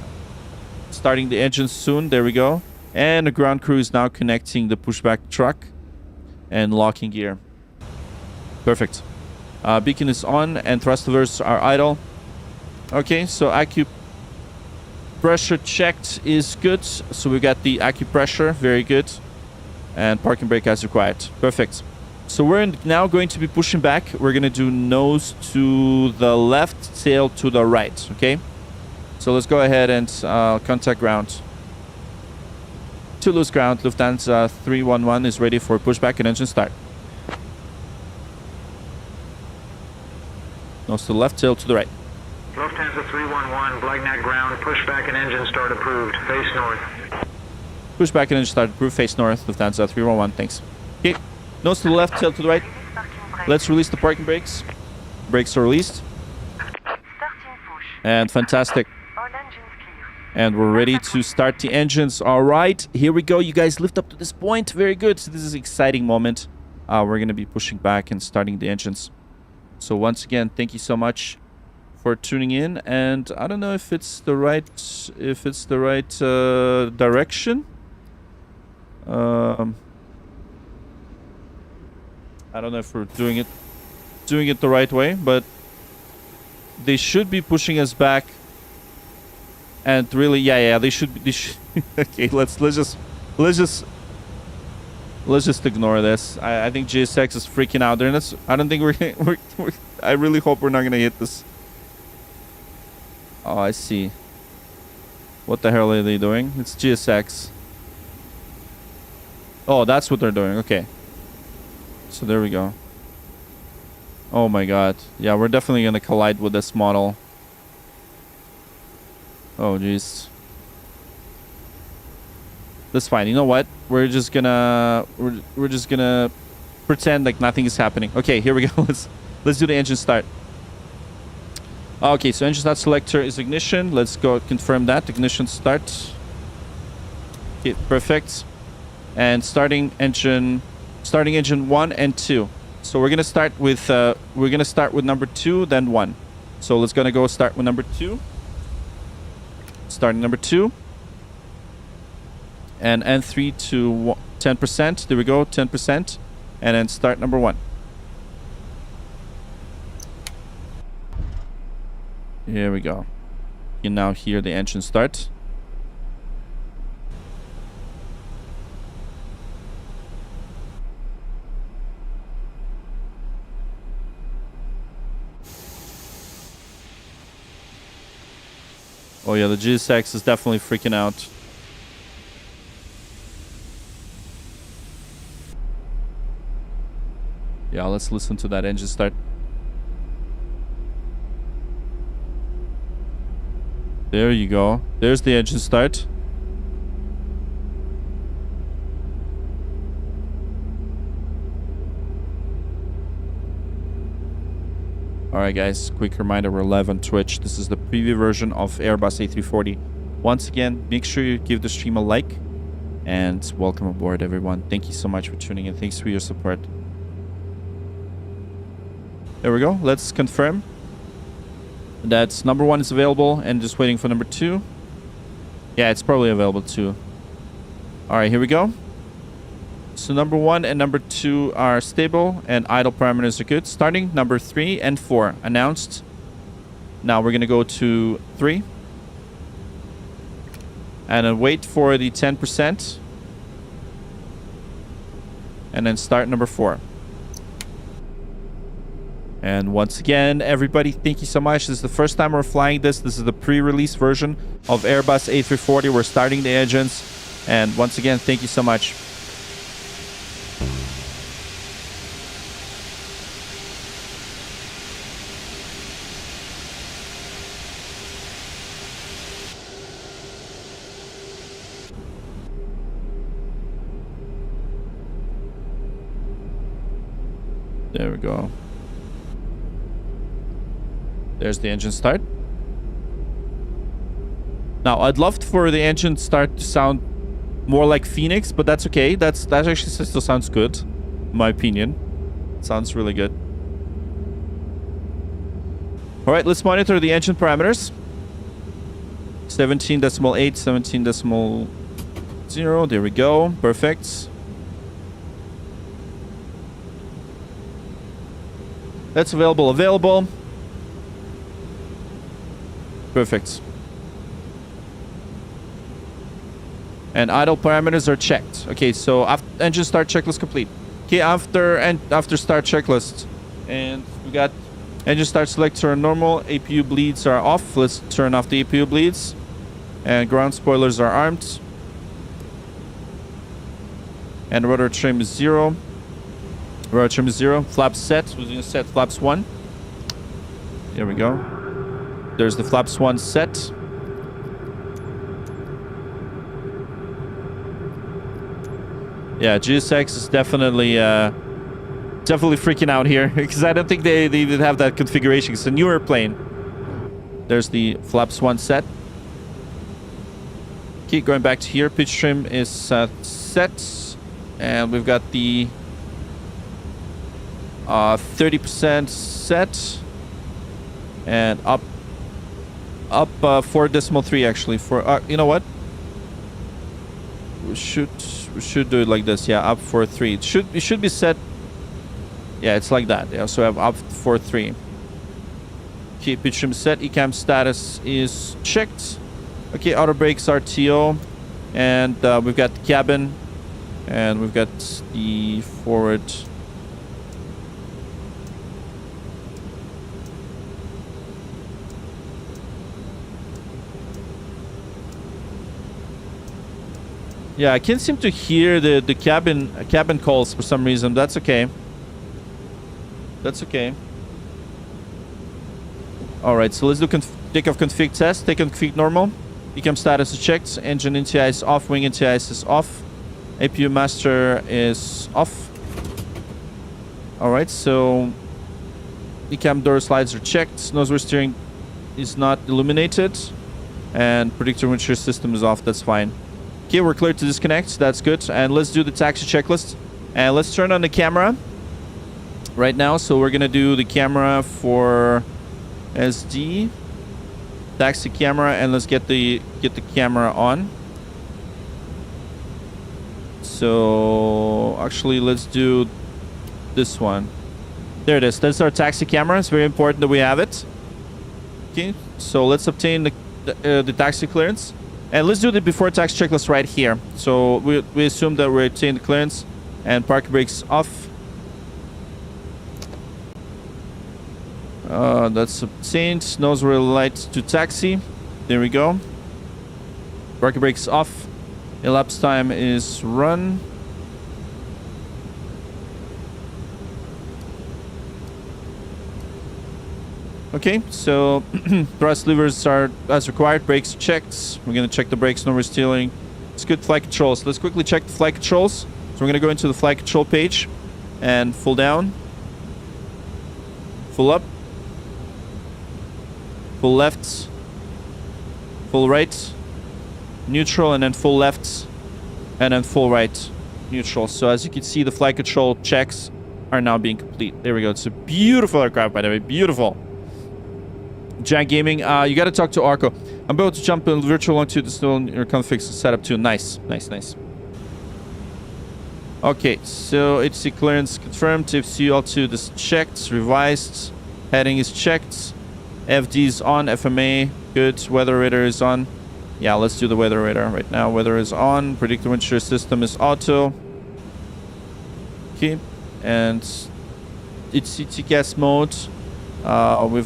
starting the engines soon. There we go. And the ground crew is now connecting the pushback truck and locking gear. Perfect. Beacon is on and thrust levers are idle. Okay, so acupressure checked is good. So we got the acupressure. Very good. And parking brake as required. Perfect. So we're now going to be pushing back. We're going to do nose to the left, tail to the right. Okay. So let's go ahead and contact ground. Toulouse ground. Lufthansa 311 is ready for pushback and engine start. Nose to the left, tail to the right. Lufthansa 311, Blagnac ground, pushback and engine start approved. Face north. Pushback and engine start approved. Face north. Lufthansa 311. Thanks. Okay. Nose to the left, tail to the right. Let's release the parking brakes. Brakes are released. And fantastic. And we're ready to start the engines. All right. Here we go. You guys lift up to this point. Very good. So this is an exciting moment. We're going to be pushing back and starting the engines. So once again, thank you so much for tuning in. And I don't know if it's the right direction. I don't know if we're doing it the right way, but they should be pushing us back. And really, yeah, they should. Okay, let's just ignore this. I think GSX is freaking out there, and I don't think we're I really hope we're not gonna hit this. Oh, I see. What the hell are they doing? It's GSX. Oh, that's what they're doing. Okay. So there we go. Oh my god. Yeah, we're definitely gonna collide with this model. Oh jeez. That's fine. You know what? We're just gonna pretend like nothing is happening. Okay, here we go. Let's do the engine start. Okay, so engine start selector is ignition. Let's go confirm that. Ignition start. Okay, perfect. And starting engine 1 and 2. So we're gonna start with number 2, then 1. So let's go start with number 2. Starting number 2. And N3 to 10%. There we go, 10%. And then start number 1. Here we go. You now hear the engine start. Oh yeah, the GSX is definitely freaking out. Yeah, let's listen to that engine start. There you go. There's the engine start. Alright guys, quick reminder, we're live on Twitch. This is the preview version of Airbus A340. Once again, make sure you give the stream a like. And welcome aboard everyone. Thank you so much for tuning in. Thanks for your support. There we go. Let's confirm that number 1 is available and just waiting for number 2. Yeah, it's probably available too. Alright, here we go. So number 1 and number 2 are stable and idle parameters are good. Starting number 3 and 4 announced. Now we're going to go to 3. And then wait for the 10%. And then start number 4. And once again, everybody, thank you so much. This is the first time we're flying this. This is the pre-release version of Airbus A340. We're starting the engines. And once again, thank you so much. There we go. There's the engine start. Now, I'd love for the engine start to sound more like Phoenix, but that's okay. That actually still sounds good, in my opinion. Sounds really good. All right, let's monitor the engine parameters. 17.8, 17.0. There we go. Perfect. That's available. Perfect. And idle parameters are checked. Okay, so after engine start checklist complete. Okay, after start checklist, and we got engine start selector on normal, APU bleeds are off. Let's turn off the APU bleeds, and ground spoilers are armed, and rotor trim is 0. Rotor trim is 0. Flaps set. We're gonna set flaps 1. There we go. There's the flaps 1 set. Yeah, GSX is definitely freaking out here because I don't think they even have that configuration. It's a newer plane. There's the flaps 1 set. Keep going back to here. Pitch trim is set, and we've got the 30% set, and up 4.3 actually. For you know what? We should do it like this. Yeah, up 4.3. It should be set. Yeah, it's like that. Yeah, so I have up 4.3. Keep pitch trim set. ECAM status is checked. Okay, auto brakes RTO, and we've got the cabin, and we've got the forward. Yeah, I can't seem to hear the cabin calls for some reason. That's okay. That's okay. All right, so let's do takeoff config test. Takeoff config normal. ECAM status is checked. Engine NTI is off. Wing NTI is off. APU master is off. All right, so ECAM door slides are checked. Nose steering is not illuminated, and predictor windshield system is off. That's fine. Okay, we're clear to disconnect. That's good. And let's do the taxi checklist. And let's turn on the camera right now. So we're gonna do the camera for SD, taxi camera, and let's get the camera on. So actually, let's do this one. There it is. That's our taxi camera. It's very important that we have it. Okay, so let's obtain the taxi clearance. And let's do the before taxi checklist right here. So we assume that we're obtaining the clearance, and park brakes off. That's obtained. Nose wheel light to taxi. There we go. Rocket brakes off. Elapsed time is run. Okay, so thrust levers are as required. Brakes checked. We're gonna check the brakes, no restealing. It's good flight controls. Let's quickly check the flight controls. So we're gonna go into the flight control page and full down, full up, full left, full right, neutral, and then full left, and then full right, neutral. So as you can see, the flight control checks are now being complete. There we go. It's a beautiful aircraft, by the way. Beautiful. Jack Gaming, you got to talk to Arco. I'm about to jump in virtual longitude. It's still in your config setup too. Nice, nice, nice. Okay, so HC clearance confirmed. FC altitude is checked, revised. Heading is checked. FD is on. FMA good. Weather radar is on. Yeah, let's do the weather radar right now. Weather is on. Predictor wind shear system is auto. Okay, and it's CTCAS mode. We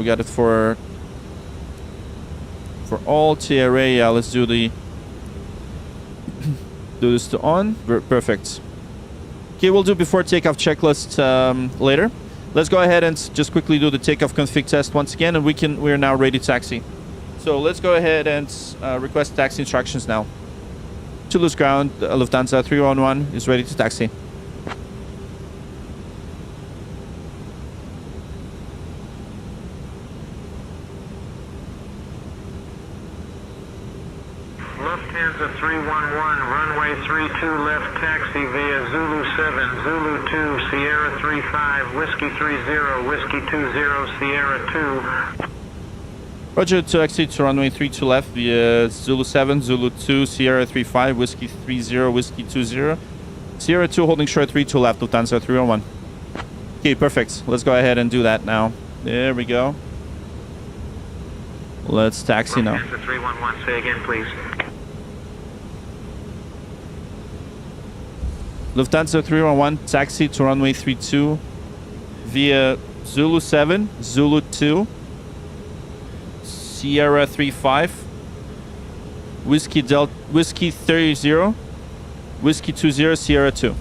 got it for all TRA. Yeah, let's do the do this to on. Perfect. Okay, we'll do before takeoff checklist later. Let's go ahead and just quickly do the takeoff config test once again, and we're now ready to taxi. So let's go ahead and request taxi instructions now. Toulouse ground, Lufthansa 311 is ready to taxi. Lufthansa 311, runway 32 left, taxi via Zulu 7, Zulu 2, Sierra 35, Whiskey 30, Whiskey 20, Sierra 2. Roger, to exit to runway 32 left via Zulu 7, Zulu 2, Sierra 35, Whiskey 30, Whiskey 20. Sierra 2 holding short 32 left, Lufthansa 301. Okay, perfect. Let's go ahead and do that now. There we go. Let's taxi now. Lufthansa 311, say again, please. Lufthansa 311, taxi to runway 32 via Zulu 7, Zulu 2, Sierra 35, Whiskey 30, Whiskey 20, Sierra 2.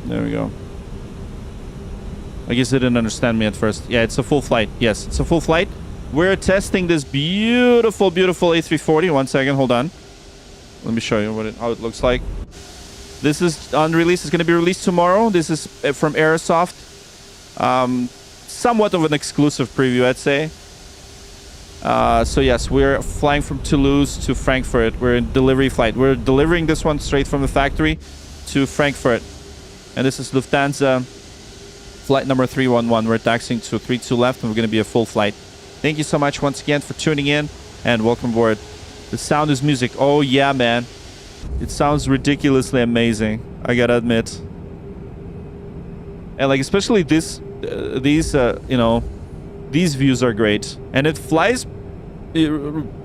There we go. I guess they didn't understand me at first. Yeah, it's a full flight. Yes, it's a full flight. We're testing this beautiful, beautiful A340. 1 second, hold on. Let me show you how it looks like. This is unreleased. It's going to be released tomorrow. This is from Aerosoft. Somewhat of an exclusive preview, I'd say. So yes, we're flying from Toulouse to Frankfurt. We're in delivery flight. We're delivering this one straight from the factory to Frankfurt. And this is Lufthansa flight number 311. We're taxiing to 32 left, and we're going to be a full flight. Thank you so much once again for tuning in, and welcome aboard. The sound is music. Oh yeah, man. It sounds ridiculously amazing, I gotta admit. And like, especially these you know, these views are great, and it flies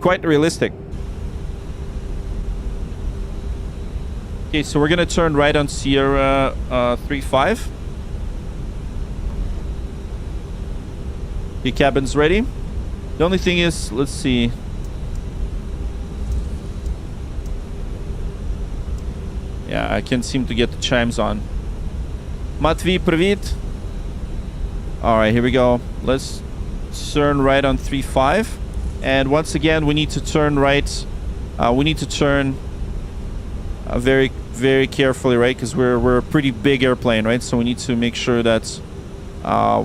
quite realistic. Okay, so we're gonna turn right on Sierra 35. The cabin's ready. The only thing is, let's see. Yeah, I can't seem to get the chimes on. Matvey, привет. Alright, here we go. Let's turn right on 35. And once again, we need to turn right. We need to turn very, very carefully, right? Because we're a pretty big airplane, right? So we need to make sure that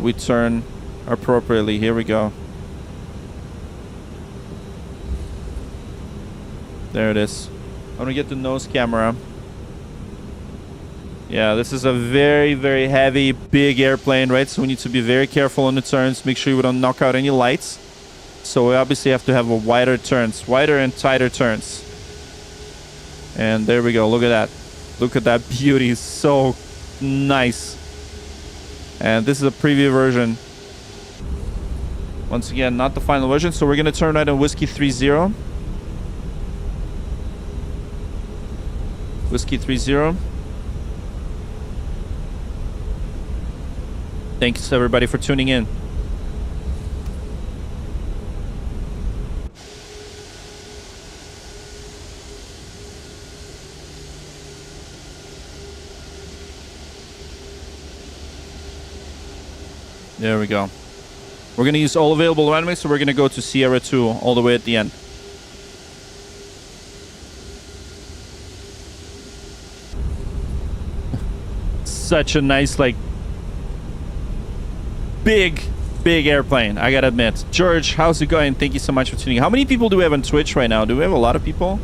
we turn appropriately. Here we go. There it is. I'm gonna get the nose camera. Yeah, this is a very, very heavy, big airplane, right? So we need to be very careful on the turns. Make sure we don't knock out any lights. So we obviously have to have a wider turns, wider and tighter turns. And there we go. Look at that. Look at that beauty. It's so nice. And this is a preview version. Once again, not the final version. So we're going to turn right on Whiskey 30. Whiskey 30. Thanks everybody for tuning in. There we go. We're going to use all available runways, so we're going to go to Sierra 2 all the way at the end. Such a nice, like, big airplane, I gotta admit. George, how's it going? Thank you so much for tuning in. How many people do we have on Twitch right now? Do we have a lot of people?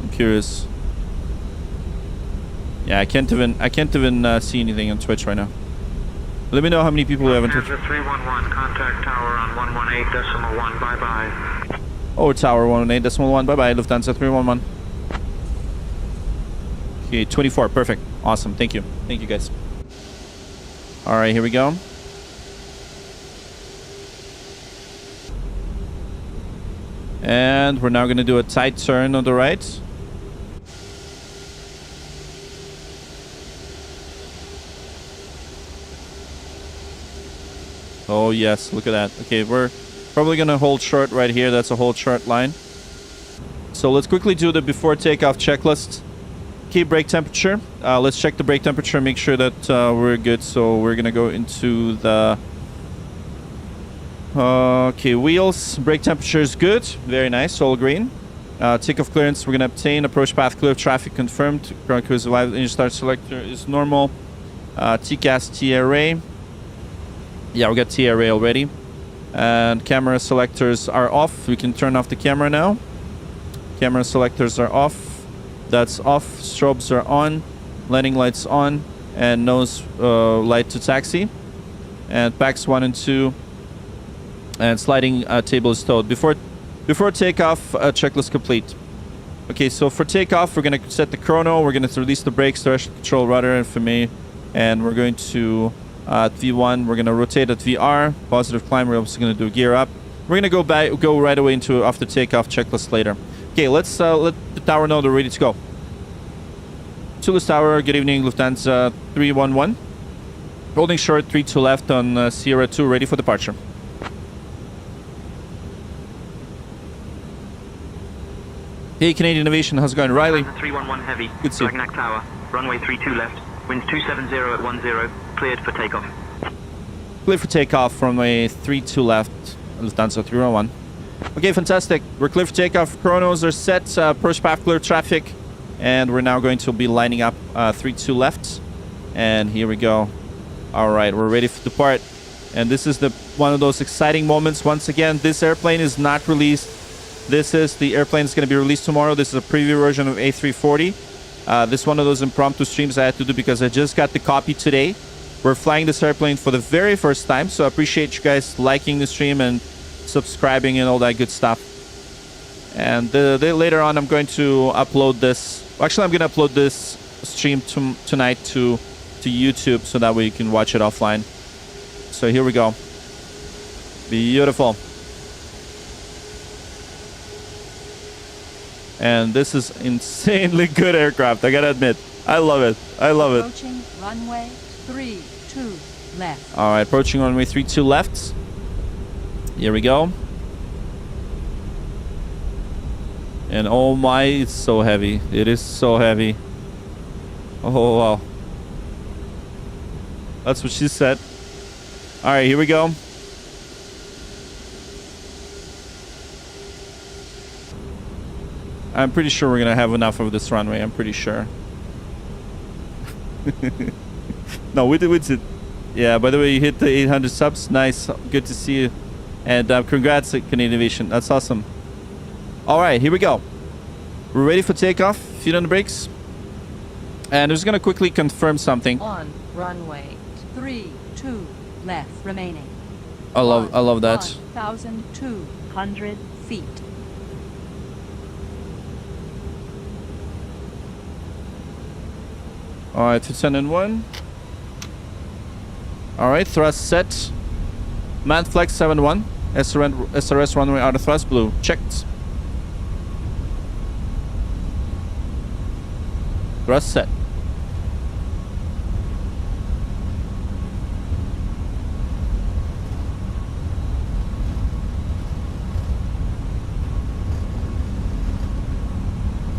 I'm curious. Yeah, I can't even see anything on Twitch right now. Let me know how many people we have on Twitch. 311, contact tower on 118.1, bye-bye. Oh, tower 118.1, bye-bye, Lufthansa 311. Okay, 24, perfect. Awesome, thank you. Thank you, guys. All right, here we go. And we're now going to do a tight turn on the right. Oh, yes. Look at that. Okay, we're probably going to hold short right here. That's a hold short line. So let's quickly do the before takeoff checklist. Okay, brake temperature. Let's check the brake temperature, make sure that we're good. So we're going to go into the... okay, wheels. Brake temperature is good. Very nice. All green. Takeoff clearance, we're going to obtain. Approach path clear. Traffic confirmed. Ground cruise alive. Engine start selector is normal. TCAS TRA. Yeah, we got TRA already. And camera selectors are off. We can turn off the camera now. Camera selectors are off. That's off. Strobes are on. Landing lights on. And nose light to taxi. And packs 1 and 2. And sliding table is stowed. Before takeoff, checklist complete. Okay, so for takeoff, we're going to set the chrono. We're going to release the brakes, direction control, rudder, and for me. And we're going to... at V1, we're going to rotate at VR. Positive climb, we're also going to do gear up. We're going to go right away into after takeoff checklist later. Okay, let's let the tower know they're ready to go. Toulouse Tower, good evening, Lufthansa 311. Holding short, 32 left on Sierra 2, ready for departure. Hey, Canadian Aviation, how's it going? Riley? 311 heavy. Good to see you. Dragnac Tower, runway 32 left. Winds 270 at 10, cleared for takeoff. Clear for takeoff, runway 32 left, Lufthansa 311. Okay, fantastic. We're clear for takeoff. Chronos are set. Approach path clear traffic. And we're now going to be lining up 32 left. And here we go. All right, we're ready to depart. And this is one of those exciting moments. Once again, this airplane is not released. This is the airplane that's going to be released tomorrow. This is a preview version of A340. This is one of those impromptu streams I had to do because I just got the copy today. We're flying this airplane for the very first time, so I appreciate you guys liking the stream and subscribing and all that good stuff. And later on, I'm going to upload this. Actually, I'm going to upload this stream tonight to YouTube so that way you can watch it offline. So here we go. Beautiful. And this is insanely good aircraft, I gotta admit. I love it. I love it. Approaching runway 32 left. All right, approaching runway 32 left. Here we go. And oh my, it's so heavy. It is so heavy. Oh, wow. That's what she said. All right, here we go. I'm pretty sure we're going to have enough of this runway. I'm pretty sure. No, we did. Yeah, by the way, you hit the 800 subs. Nice. Good to see you. And congrats, Canadian Aviation. That's awesome. All right, here we go. We're ready for takeoff. Feet on the brakes. And I'm just going to quickly confirm something. On runway 32 left remaining. I love that. 1,200 feet. All right, 210 and 1. All right, thrust set. Man flex 71. SRS runway out of thrust blue. Checked. Thrust set.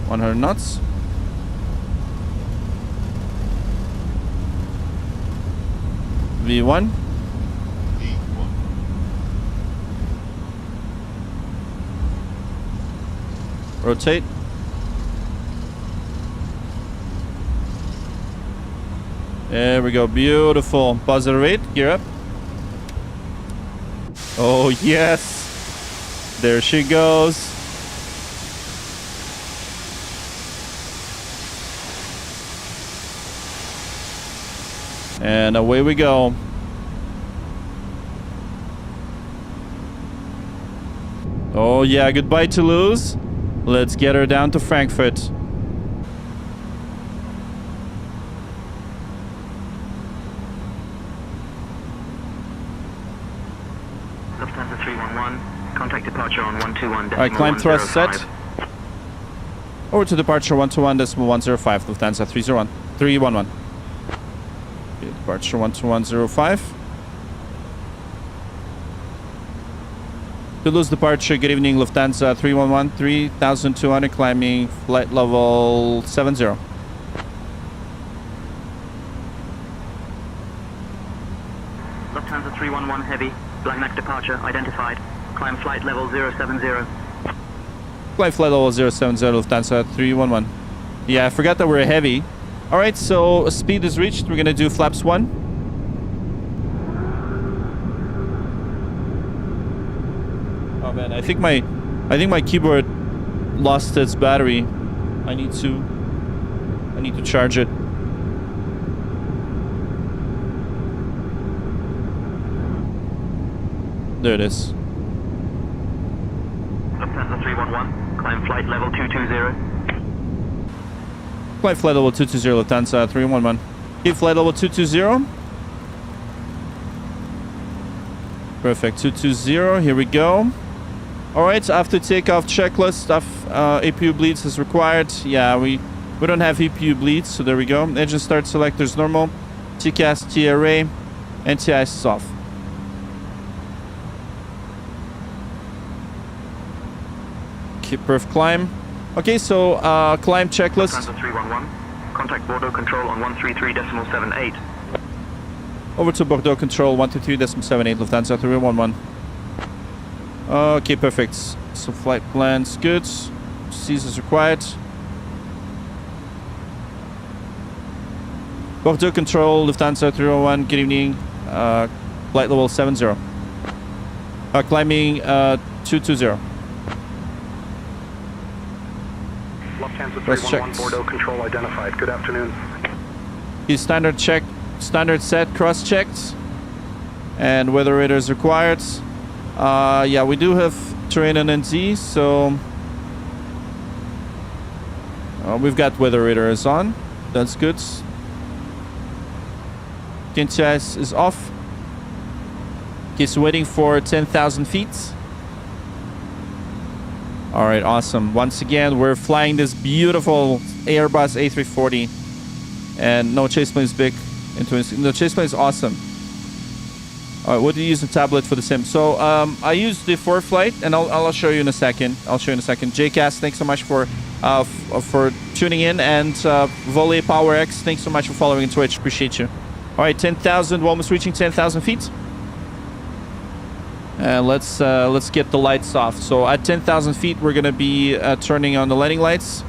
.100 knots. V1. Rotate. There we go. Beautiful. Positive rate. Gear up. Oh, yes. There she goes. And away we go. Oh, yeah. Goodbye, Toulouse. Let's get her down to Frankfurt. Lufthansa 311, contact departure on 121. Alright, climb thrust set. Over to departure 121.105, Lufthansa 311. Okay, departure 121.05. Toulouse departure, good evening, Lufthansa 311, 3200, climbing flight level 70. Lufthansa 311 heavy, black neck departure identified. Climb flight level 070. Flight level 070, Lufthansa 311. Yeah, I forgot that we're heavy. Alright, so speed is reached. We're gonna do flaps 1. Oh man, I think my keyboard lost its battery. I need to charge it. There it is. Lufthansa 311, climb flight level 220. Flight flight level 220, Lufthansa 311. Keep flight level 220. Perfect, 220, here we go. Alright, after takeoff checklist of APU bleeds is required. Yeah, we don't have APU bleeds, so there we go. Engine start selectors normal. TCAS, TRA, NTIS is off. Keep perf climb. Okay, so climb checklist. Lufthansa 311, contact Bordeaux control on 133.78. Over to Bordeaux control 123.78, Lufthansa 311. Okay, perfect. So flight plans good. Cease is required. Bordeaux control, Lufthansa 301, good evening. Flight level 70. Climbing 220. Lufthansa Let's 311, check. Bordeaux control identified. Good afternoon. Is standard check, standard set, cross checked. And weather radar is required. Yeah, we do have terrain on NZ, so we've got weather radars on. That's good. NTIS is off. Okay, so waiting for 10,000 feet. All right, awesome. Once again, we're flying this beautiful Airbus A340, and no chase plane is big. No chase plane is awesome. All right, what do you use a tablet for the sim? So I use the ForeFlight, and I'll show you in a second. JCast, thanks so much for tuning in, and Volley Power X, thanks so much for following on Twitch. Appreciate you. All right, 10,000. We're almost reaching 10,000 feet. Let's get the lights off. So at 10,000 feet, we're gonna be turning on the landing lights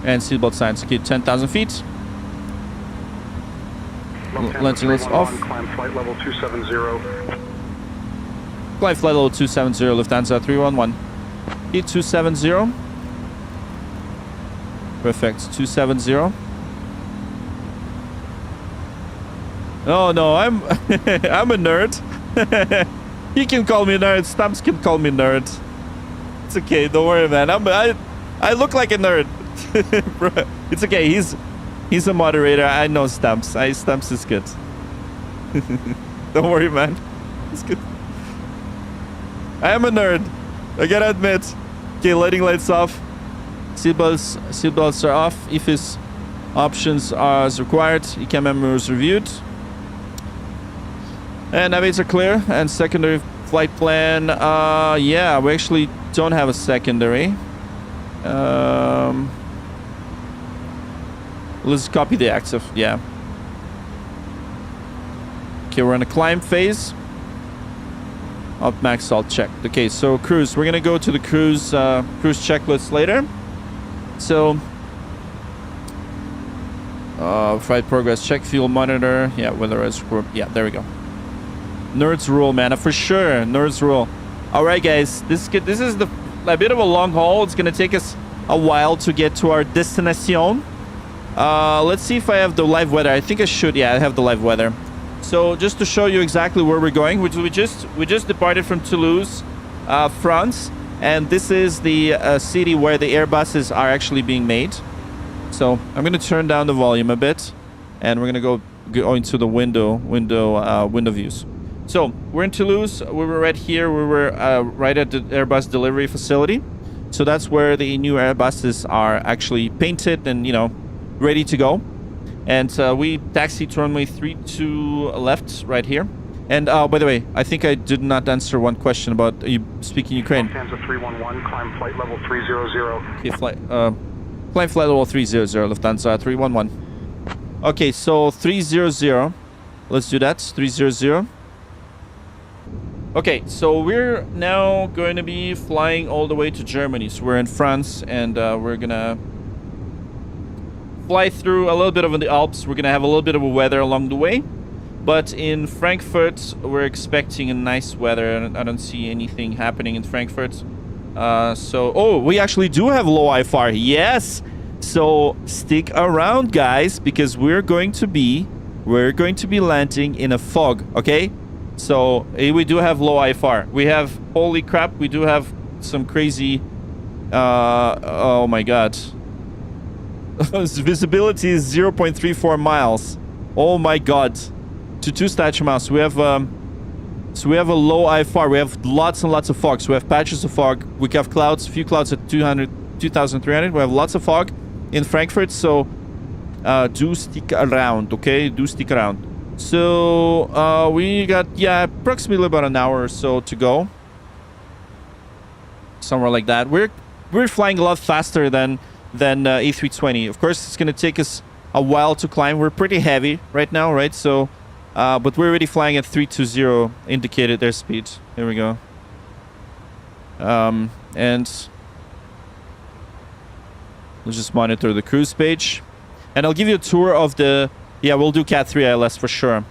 and seatbelt signs. Okay, 10,000 feet. Landing lights off. Climb flight level 270. Flight level 270, Lufthansa 311. Okay, 270. Perfect, 270. Oh no, I'm I'm a nerd. He can call me nerd. Stumps can call me nerd. It's okay. Don't worry, man. I look like a nerd. Bro, it's okay. He's a moderator. I know Stumps. Stumps is good. Don't worry, man. It's good. I am a nerd. I gotta admit. Okay, lighting lights off. Seatbelts are off. EFIS options are as required. ECAM members reviewed. And navigates are clear. And secondary flight plan. Yeah, we actually don't have a secondary. Let's copy the active. Yeah. Okay, we're in a climb phase. Up max all checked. Okay, so cruise. We're gonna go to the cruise checklist later. So flight progress check, fuel monitor. Yeah, weather is. Yeah, there we go. Nerds rule, man. For sure, nerds rule. All right, guys. This is a bit of a long haul. It's gonna take us a while to get to our destination. Let's see if I have the live weather. I think I should. Yeah, I have the live weather. So just to show you exactly where we're going, which we just departed from Toulouse, France, and this is the city where the Airbuses are actually being made. So I'm gonna turn down the volume a bit, and we're gonna go into the window views. So we're in Toulouse. We were right here. We were right at the Airbus delivery facility. So that's where the new Airbuses are actually painted and ready to go. And we taxied to runway 32 left right here. And by the way, I think I did not answer one question about you speaking Ukraine. Lufthansa 311, climb flight level 300. Okay, climb flight level 300, Lufthansa 311. Okay, so 300. Let's do that, 300. Okay, so we're now going to be flying all the way to Germany. So we're in France, and we're gonna fly through a little bit of the Alps. We're gonna have a little bit of a weather along the way, but in Frankfurt we're expecting a nice weather. I don't see anything happening in Frankfurt. We actually do have low IFR. Yes, so stick around, guys, because we're going to be landing in a fog. Okay, so we do have low IFR. We have, holy crap, we do have some crazy oh my god. Visibility is 0.34 miles. Oh my god. To 2 station miles. We have a low IFR. We have lots and lots of fog. So we have patches of fog. We have clouds, a few clouds at 2,300. We have lots of fog in Frankfurt. So do stick around, okay? Do stick around. So we got approximately about an hour or so to go. Somewhere like that. We're flying a lot faster than A320. Of course, it's going to take us a while to climb. We're pretty heavy right now, right? So, but we're already flying at 320 indicated airspeed. Here we go. And let's just monitor the cruise page. And I'll give you a tour of the... Yeah, we'll do Cat 3 ILS for sure.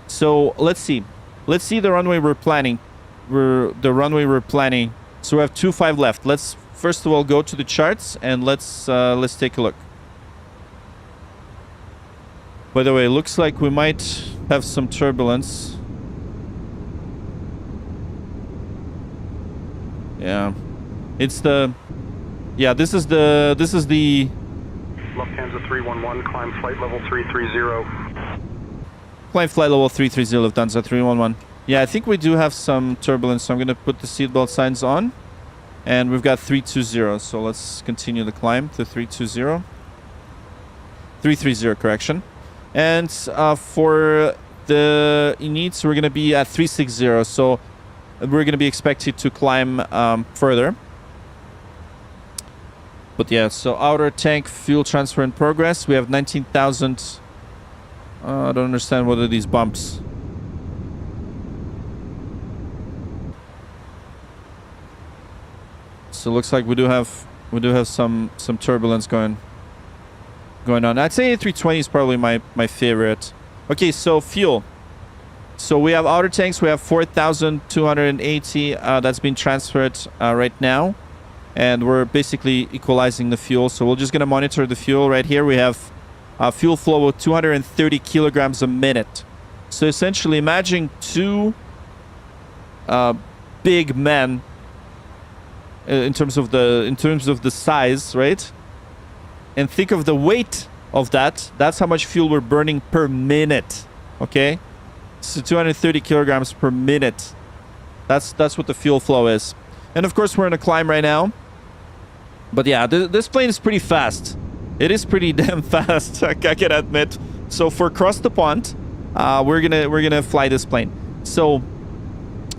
So, let's see. Let's see the runway we're planning. So we have 25 left. Let's first of all go to the charts and let's take a look. By the way, it looks like we might have some turbulence. Yeah. It's the... Yeah, this is the... Lufthansa 311, climb flight level 330. Climb flight level 330, Lufthansa 311. Yeah, I think we do have some turbulence, so I'm going to put the seatbelt signs on. And we've got 320, so let's continue the climb to 320. 330, correction. And for the needs, we're going to be at 360, so we're going to be expected to climb further. But yeah, so outer tank fuel transfer in progress. We have 19,000. I don't understand what are these bumps. So it looks like we do have some turbulence going on. I'd say A320 is probably my favorite. Okay, so fuel. So we have outer tanks. We have 4,280 that's been transferred right now. And we're basically equalizing the fuel. So we're just going to monitor the fuel right here. We have fuel flow of 230 kilograms a minute. So essentially imagine two big men in terms of the size, right? And think of the weight of that. That's how much fuel we're burning per minute. Okay? So 230 kilograms per minute. That's what the fuel flow is. And of course, we're in a climb right now. But yeah, this plane is pretty fast. It is pretty damn fast, I can admit. So for cross the pond, we're gonna fly this plane. So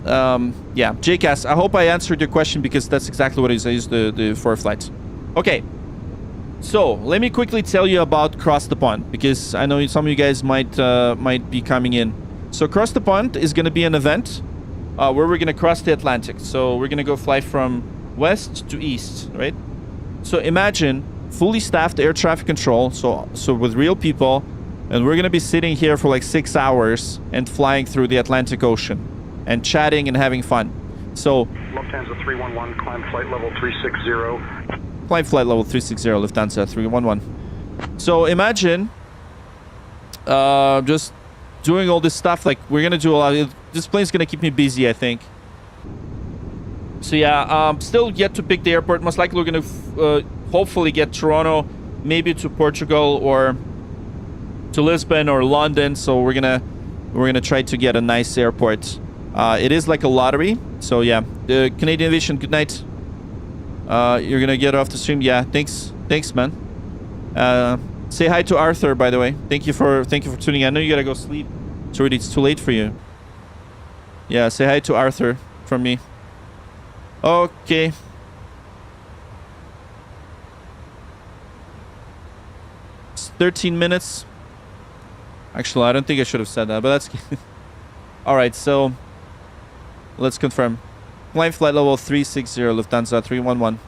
yeah, JCast, I hope I answered your question because that's exactly what it is. I use the 4 flights. Okay. So let me quickly tell you about Cross the Pond because I know some of you guys might be coming in. So Cross the Pond is going to be an event where we're going to cross the Atlantic. So we're going to go fly from west to east, right? So imagine fully staffed air traffic control, so with real people, and we're going to be sitting here for like 6 hours and flying through the Atlantic Ocean and chatting and having fun. So Lufthansa 311, climb flight level 360. Climb flight level 360, Lufthansa 311. So imagine just doing all this stuff. Like, we're going to do a lot. This plane's going to keep me busy, I think. So yeah, still yet to pick the airport. Most likely we're going to hopefully get Toronto, maybe to Portugal or to Lisbon or London. So we're gonna try to get a nice airport. It is like a lottery. So yeah, the Canadian Aviation, good night. You're gonna get off the stream. Yeah, thanks man. Say hi to Arthur, by the way. Thank you for tuning in. I know you gotta go sleep. It's too late for you. Yeah, say hi to Arthur from me. Okay. It's 13 minutes. Actually, I don't think I should have said that, but that's all right. So let's confirm. Climb flight level 360, Lufthansa 311.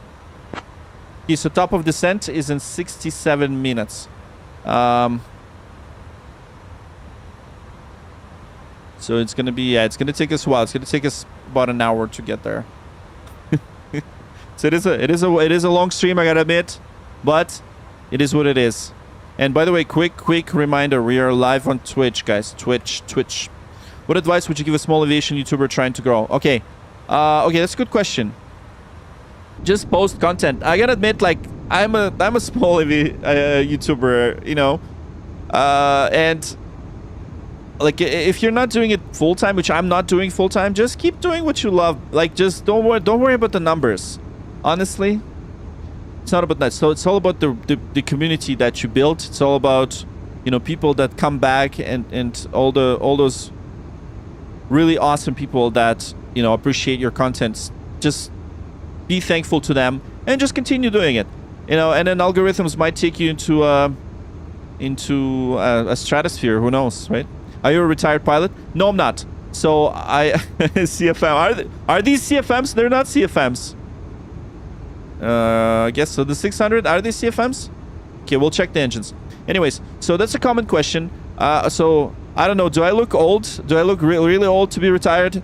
Okay, so top of descent is in 67 minutes. So it's gonna be, yeah, it's gonna take us a while. It's gonna take us about an hour to get there. So it is a long stream, I gotta admit, but it is what it is. And by the way, quick reminder, we are live on Twitch, guys. Twitch. What advice would you give a small aviation YouTuber trying to grow? Okay. Okay, that's a good question. Just post content. I gotta admit, like, I'm a small YouTuber, you know, and like, if you're not doing it full time, which I'm not doing full time, just keep doing what you love. Like, just don't worry about the numbers. Honestly, it's not about that. So it's all about the community that you built. It's all about, you know, people that come back and all those really awesome people that, you know, appreciate your content. Just be thankful to them and just continue doing it, you know. And then algorithms might take you into a stratosphere. Who knows, right? Are you a retired pilot? No, I'm not. So I CFM. Are these CFMs? They're not CFMs. I guess so. The 600, are they CFMs? Okay, we'll check the engines. Anyways, so that's a common question. So I don't know. Do I look old? Do I look really old to be retired?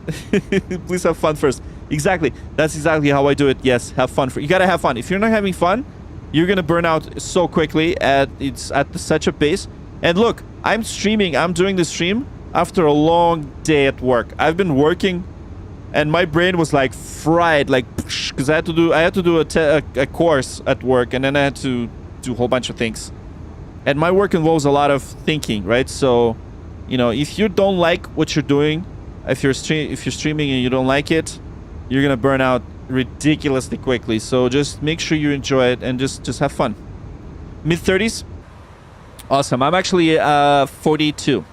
Please have fun first. Exactly. That's exactly how I do it. Yes, have fun. You gotta have fun. If you're not having fun, you're gonna burn out so quickly. It's at such a pace. And look, I'm streaming. I'm doing the stream after a long day at work. I've been working, and my brain was like fried, like, because I had to do a course at work, and then I had to do a whole bunch of things. And my work involves a lot of thinking, right? So, you know, if you don't like what you're doing, if you're streaming and you don't like it, you're gonna burn out ridiculously quickly. So just make sure you enjoy it and just have fun. Mid-30s, awesome. I'm actually 42.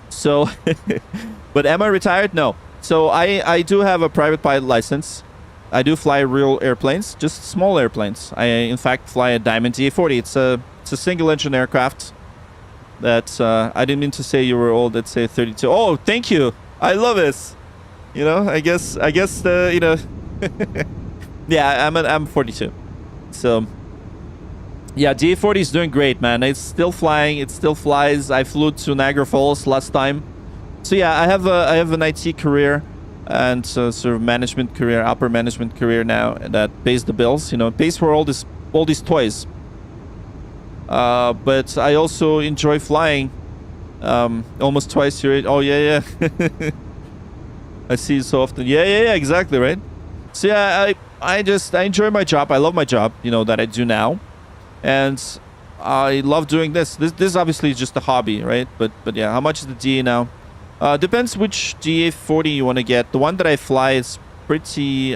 So, but am I retired? No. So I do have a private pilot license. I do fly real airplanes, just small airplanes. I in fact fly a Diamond DA40. It's a single engine aircraft. That I didn't mean to say you were old. Let's say 32. Oh, thank you. I love this. You know, I guess you know. Yeah, I'm 42. So yeah, DA40 is doing great, man. It's still flying. It still flies. I flew to Niagara Falls last time. So yeah, I have an IT career and sort of management career, upper management career now that pays the bills. You know, pays for all these toys. But I also enjoy flying. Almost twice your age. Oh yeah. I see you so often. Yeah, exactly, right? So yeah, I enjoy my job. I love my job, you know, that I do now. And I love doing this. This obviously is just a hobby, right? But yeah, how much is the DA now? Depends which GA40 you want to get. The one that I fly is pretty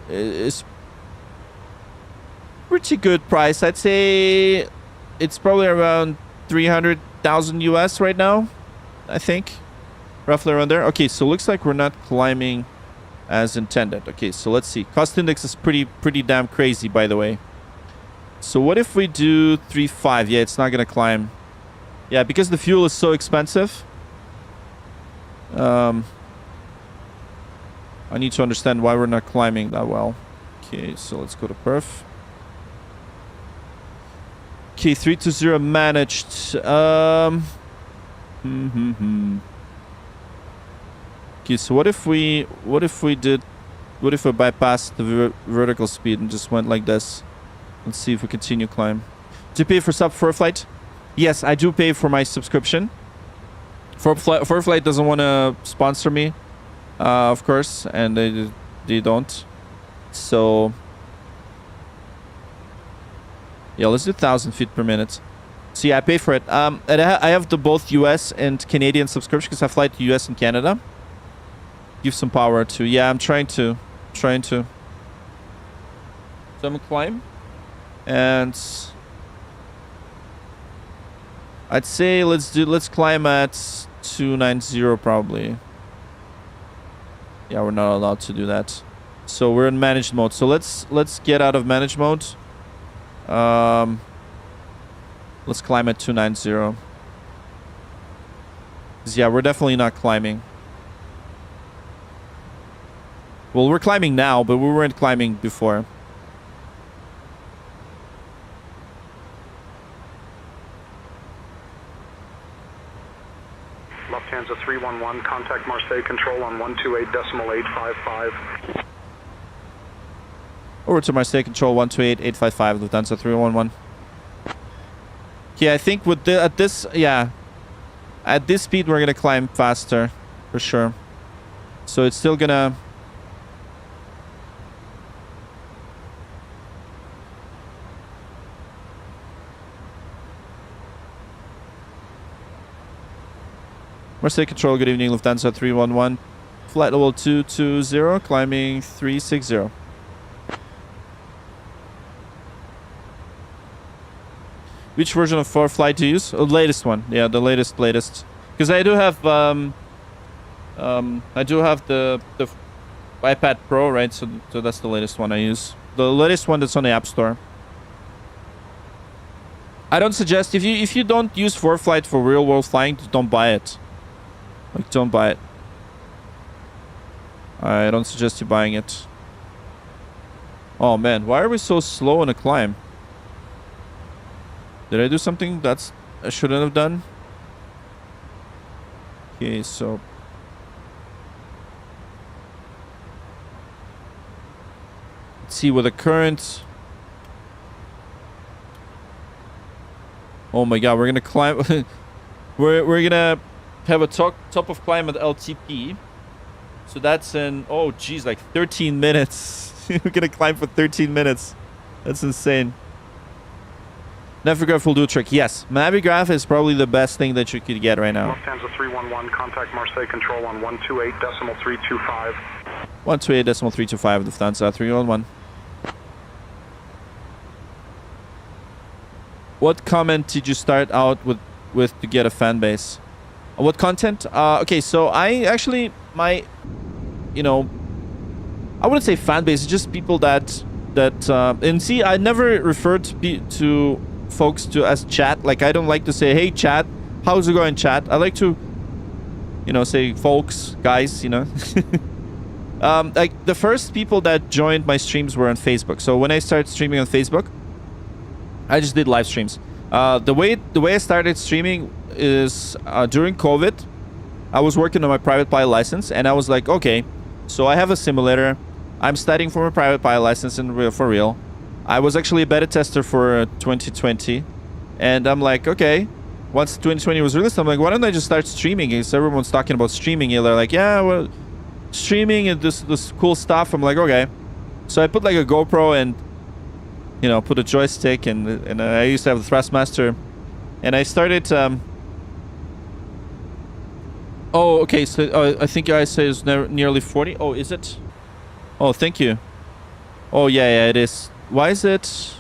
is pretty good price. I'd say it's probably around 300,000 US right now, I think, roughly around there. Okay, so looks like we're not climbing as intended. Okay, so let's see. Cost index is pretty damn crazy, by the way. So what if we do 3.5? Yeah, it's not gonna climb. Yeah, because the fuel is so expensive. I need to understand why we're not climbing that well. Okay, so let's go to perf. Okay, 320 managed. Okay, so what if we bypassed the vertical speed and just went like this? Let's see if we continue climb. Do you pay for sub for a flight? Yes, I do pay for my subscription. For flight doesn't want to sponsor me, of course, and they don't. So yeah, let's do 1,000 feet per minute. So yeah, I pay for it. And I have the both US and Canadian subscription because I fly to US and Canada. Give some power to. Yeah, I'm trying to. So I'm gonna climb, and I'd say let's climb at 290 probably. Yeah, we're not allowed to do that. So we're in managed mode. So let's get out of managed mode. Let's climb at 290. Yeah, we're definitely not climbing. Well, we're climbing now, but we weren't climbing before. Lufthansa 311, contact Marseille Control on 128.855. Over to Marseille Control 128.855, Lufthansa 311. Yeah, I think with at this speed we're gonna climb faster, for sure. So it's still gonna. Marseille Control, good evening, Lufthansa 311. Flight level 220, climbing 360. Which version of FlighT do you use? Oh, the latest one. Yeah, the latest. Because I do have the iPad Pro, right? So that's the latest one I use. The latest one that's on the App Store. I don't suggest if you don't use FlighT for real world flying, don't buy it. Like, don't buy it. I don't suggest you buying it. Oh man, why are we so slow in a climb? Did I do something that's I shouldn't have done? Okay, so let's see with the current. Oh my god, we're gonna climb. we're gonna have a top of climb at LTP. So that's in, oh geez, like 13 minutes. We're gonna climb for 13 minutes. That's insane. Navigraph will do a trick. Yes, Navigraph is probably the best thing that you could get right now. Lufthansa 311, contact Marseille Control on 128.325. 128.325, Lufthansa 311. What comment did you start out with to get a fan base? What content? Okay, so I actually, I wouldn't say fan base, it's just people that and see, I never referred to folks as chat. Like, I don't like to say, hey chat, how's it going, chat? I like to, say folks, guys, like the first people that joined my streams were on Facebook. So when I started streaming on Facebook, I just did live streams. The way I started streaming is during COVID. I was working on my private pilot license, and I was like, okay, so I have a simulator. I'm studying for my private pilot license for real. I was actually a beta tester for 2020, and I'm like, okay, once 2020 was released, I'm like, why don't I just start streaming? Because everyone's talking about streaming, and they're like, yeah, well, streaming and this cool stuff. I'm like, okay. So I put like a GoPro and put a joystick, and I used to have the Thrustmaster, and I started Oh, okay. So I think I say it's nearly 40. Oh, is it? Oh, thank you. Oh, yeah, it is. Why is it?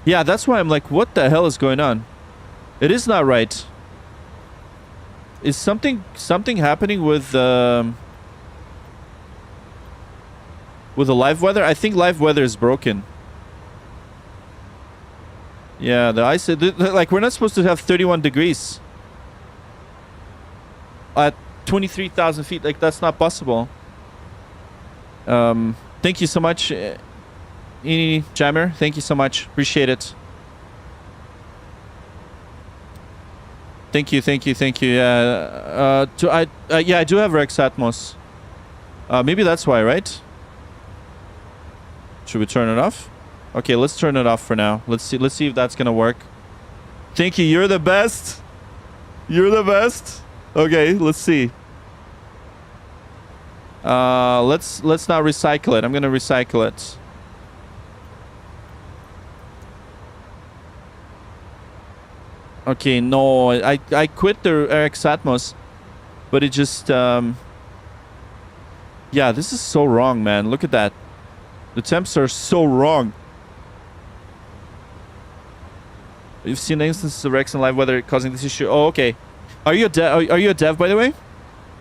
Yeah, that's why I'm like, what the hell is going on? It is not right. Is something happening with the live weather? I think live weather is broken. Yeah, the ice. Like, we're not supposed to have 31 degrees at 23,000 feet. Like, that's not possible. Thank you so much, Ini Jammer. Thank you so much. Appreciate it. Thank you. Yeah. I do have Rex Atmos. Maybe that's why, right? Should we turn it off? Okay, let's turn it off for now. Let's see if that's gonna work. Thank you. You're the best. You're the best. Okay, let's see. Let's not recycle it. I'm gonna recycle it. Okay, no, I quit the RX Atmos, but it just yeah, this is so wrong, man. Look at that. The temps are so wrong. You've seen instances of Rex and live weather causing this issue. Oh, okay. Are you a dev, by the way?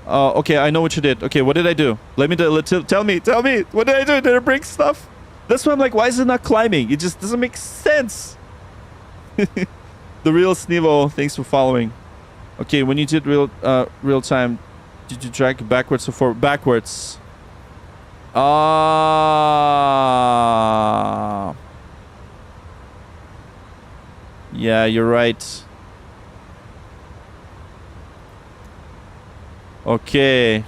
Okay, I know what you did. Okay, what did I do? Let me tell me. What did I do? Did I break stuff? That's why I'm like, why is it not climbing? It just doesn't make sense. The real Snevo, thanks for following. Okay, when you did real time, did you drag backwards or forward? Backwards. Yeah, you're right. Okay.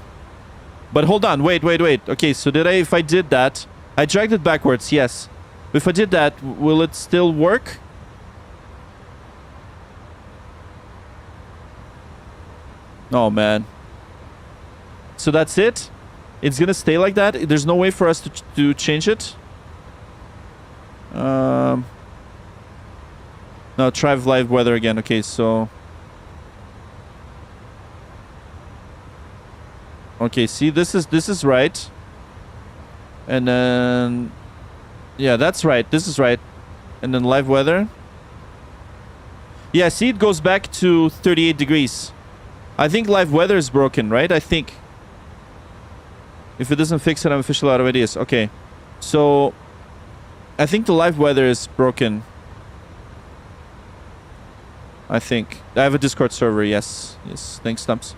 But hold on, wait. Okay, so if I did that, I dragged it backwards, yes. If I did that, will it still work? Oh, man. So that's it? It's gonna stay like that? There's no way for us to change it? No, try live weather again. Okay, so... Okay, see, this is right. And then... Yeah, that's right. This is right. And then live weather. Yeah, see, it goes back to 38 degrees. I think live weather is broken, right? I think. If it doesn't fix it, I'm officially out of ideas. Okay. So, I think the live weather is broken. I think. I have a Discord server, yes. Yes, thanks, Stumps.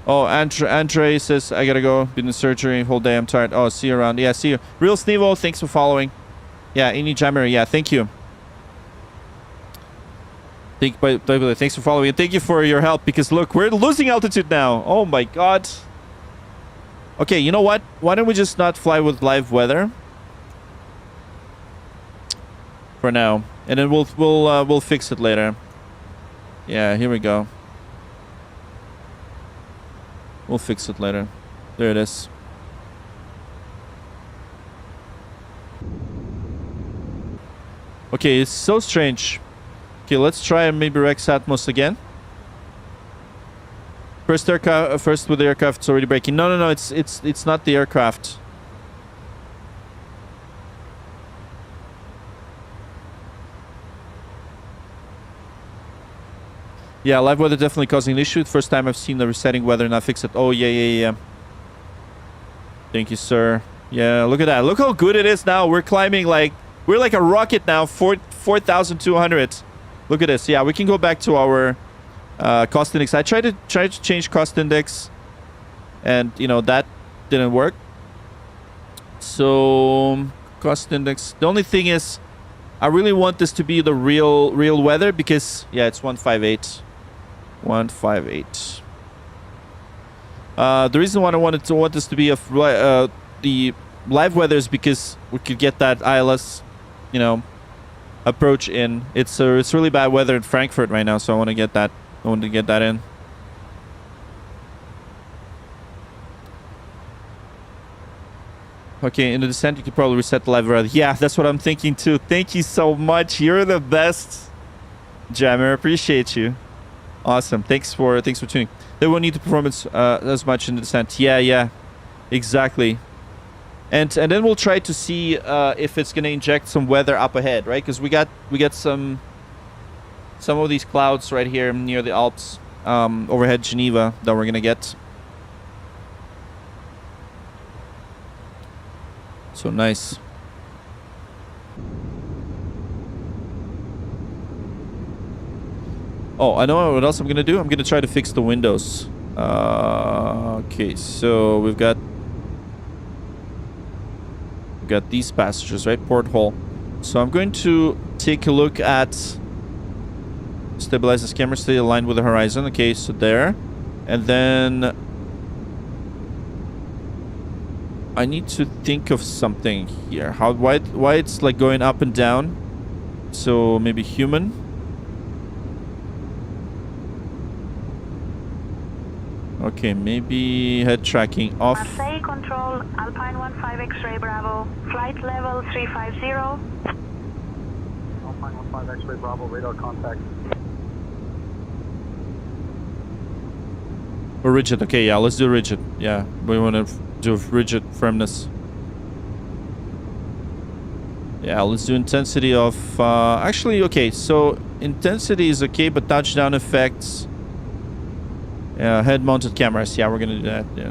Oh, Andre says, I gotta go. Been in surgery whole day. I'm tired. Oh, see you around. Yeah, see you. Real Snevo, thanks for following. Yeah, Ini Jammer. Yeah, thank you. Thanks for following. And thank you for your help, because look, we're losing altitude now. Oh my god. Okay, you know what? Why don't we just not fly with live weather for now, and then we'll fix it later. Yeah, here we go. We'll fix it later. There it is. Okay, it's so strange. Okay, let's try maybe Rex Atmos again. First with the aircraft, it's already breaking. No, it's not the aircraft. Yeah, live weather definitely causing an issue. First time I've seen the resetting weather not fix it. Oh, yeah. Thank you, sir. Yeah, look at that. Look how good it is now. We're climbing like... We're like a rocket now. 4,200. Look at this. Yeah, we can go back to our cost index. I tried to change cost index, and, you know, that didn't work. So, cost index. The only thing is, I really want this to be the real weather, because, yeah, it's 158. 158. The reason why I want this to be the live weather is because we could get that ILS, you know, approach in. It's really bad weather in Frankfurt right now, so I want to get that. I want to get that in. Okay, in the descent, you could probably reset the live weather. Yeah, that's what I'm thinking too. Thank you so much. You're the best, Jammer. Appreciate you. Awesome. Thanks for tuning. They won't need the performance as much in the descent. Yeah, exactly. And then we'll try to see if it's gonna inject some weather up ahead, right? Because we got some of these clouds right here near the Alps, overhead Geneva, that we're gonna get. So nice. Oh, I know what else I'm gonna do. I'm gonna try to fix the windows. Okay, so we've got these passengers, right? Porthole. So I'm going to take a look at stabilize this camera, stay aligned with the horizon. Okay, so there, and then I need to think of something here. Why it's like going up and down? So maybe human. Okay, maybe head tracking off. Marseille Control, Alpine 15 X-ray Bravo, flight level 350. Alpine 15 X-ray Bravo, radar contact. Or rigid. Okay, yeah, let's do rigid. Yeah, we want to do rigid firmness. Yeah, let's do intensity of... actually, okay, so intensity is okay, but touchdown effects... head-mounted cameras. Yeah, we're gonna do that. Yeah.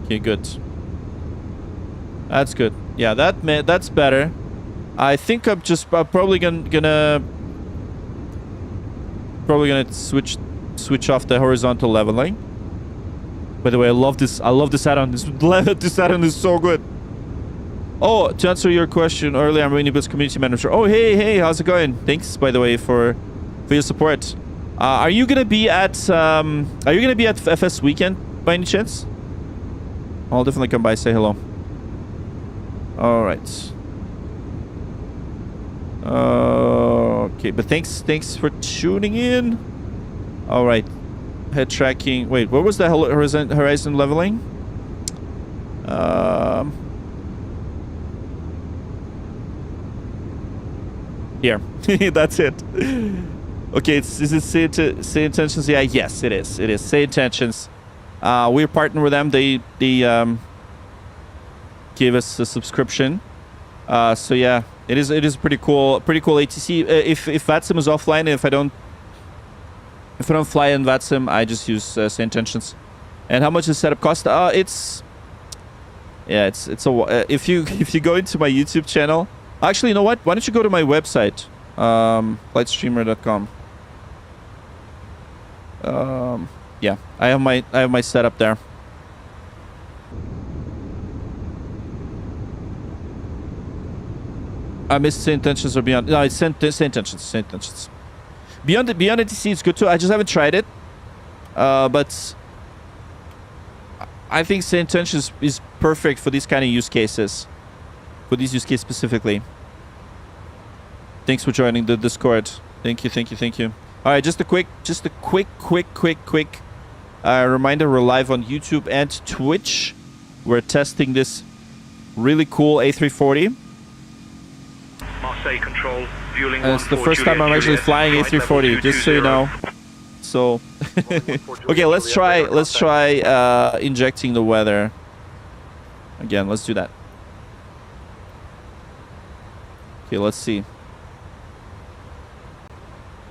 Okay, good. That's good. Yeah, that's better. I think I'm probably gonna switch off the horizontal leveling. By the way, I love this add-on. This add-on is so good. Oh, to answer your question earlier, I'm Minibus community manager. Oh, hey, how's it going? Thanks, by the way, for your support. Are you gonna be at FS weekend by any chance? I'll definitely come by, say hello. All right. Okay, but thanks for tuning in. All right, head tracking. Wait, what was the horizon leveling? Here, that's it. Okay, is it say intentions? Yeah, yes, it is. It is say intentions. We're partnered with them. They gave us a subscription. So yeah, it is pretty cool ATC. If VATSIM is offline, if I don't fly in VATSIM, I just use say intentions. And how much does setup cost? It's if you go into my YouTube channel. Actually, you know what? Why don't you go to my website, flightstreamer.com. Yeah, I have my setup there. I missed say intentions or beyond. No, it's say intentions. Beyond ATC, it's good too. I just haven't tried it, but I think say intentions is perfect for these kind of use cases. For these use cases specifically. Thanks for joining the Discord. Thank you. All right, just a quick reminder. We're live on YouTube and Twitch. We're testing this really cool A340. Marseille Control, fueling and it's the first time I'm actually flying A340, just so you know. So, okay, let's try injecting the weather. Again, let's do that. Okay, let's see.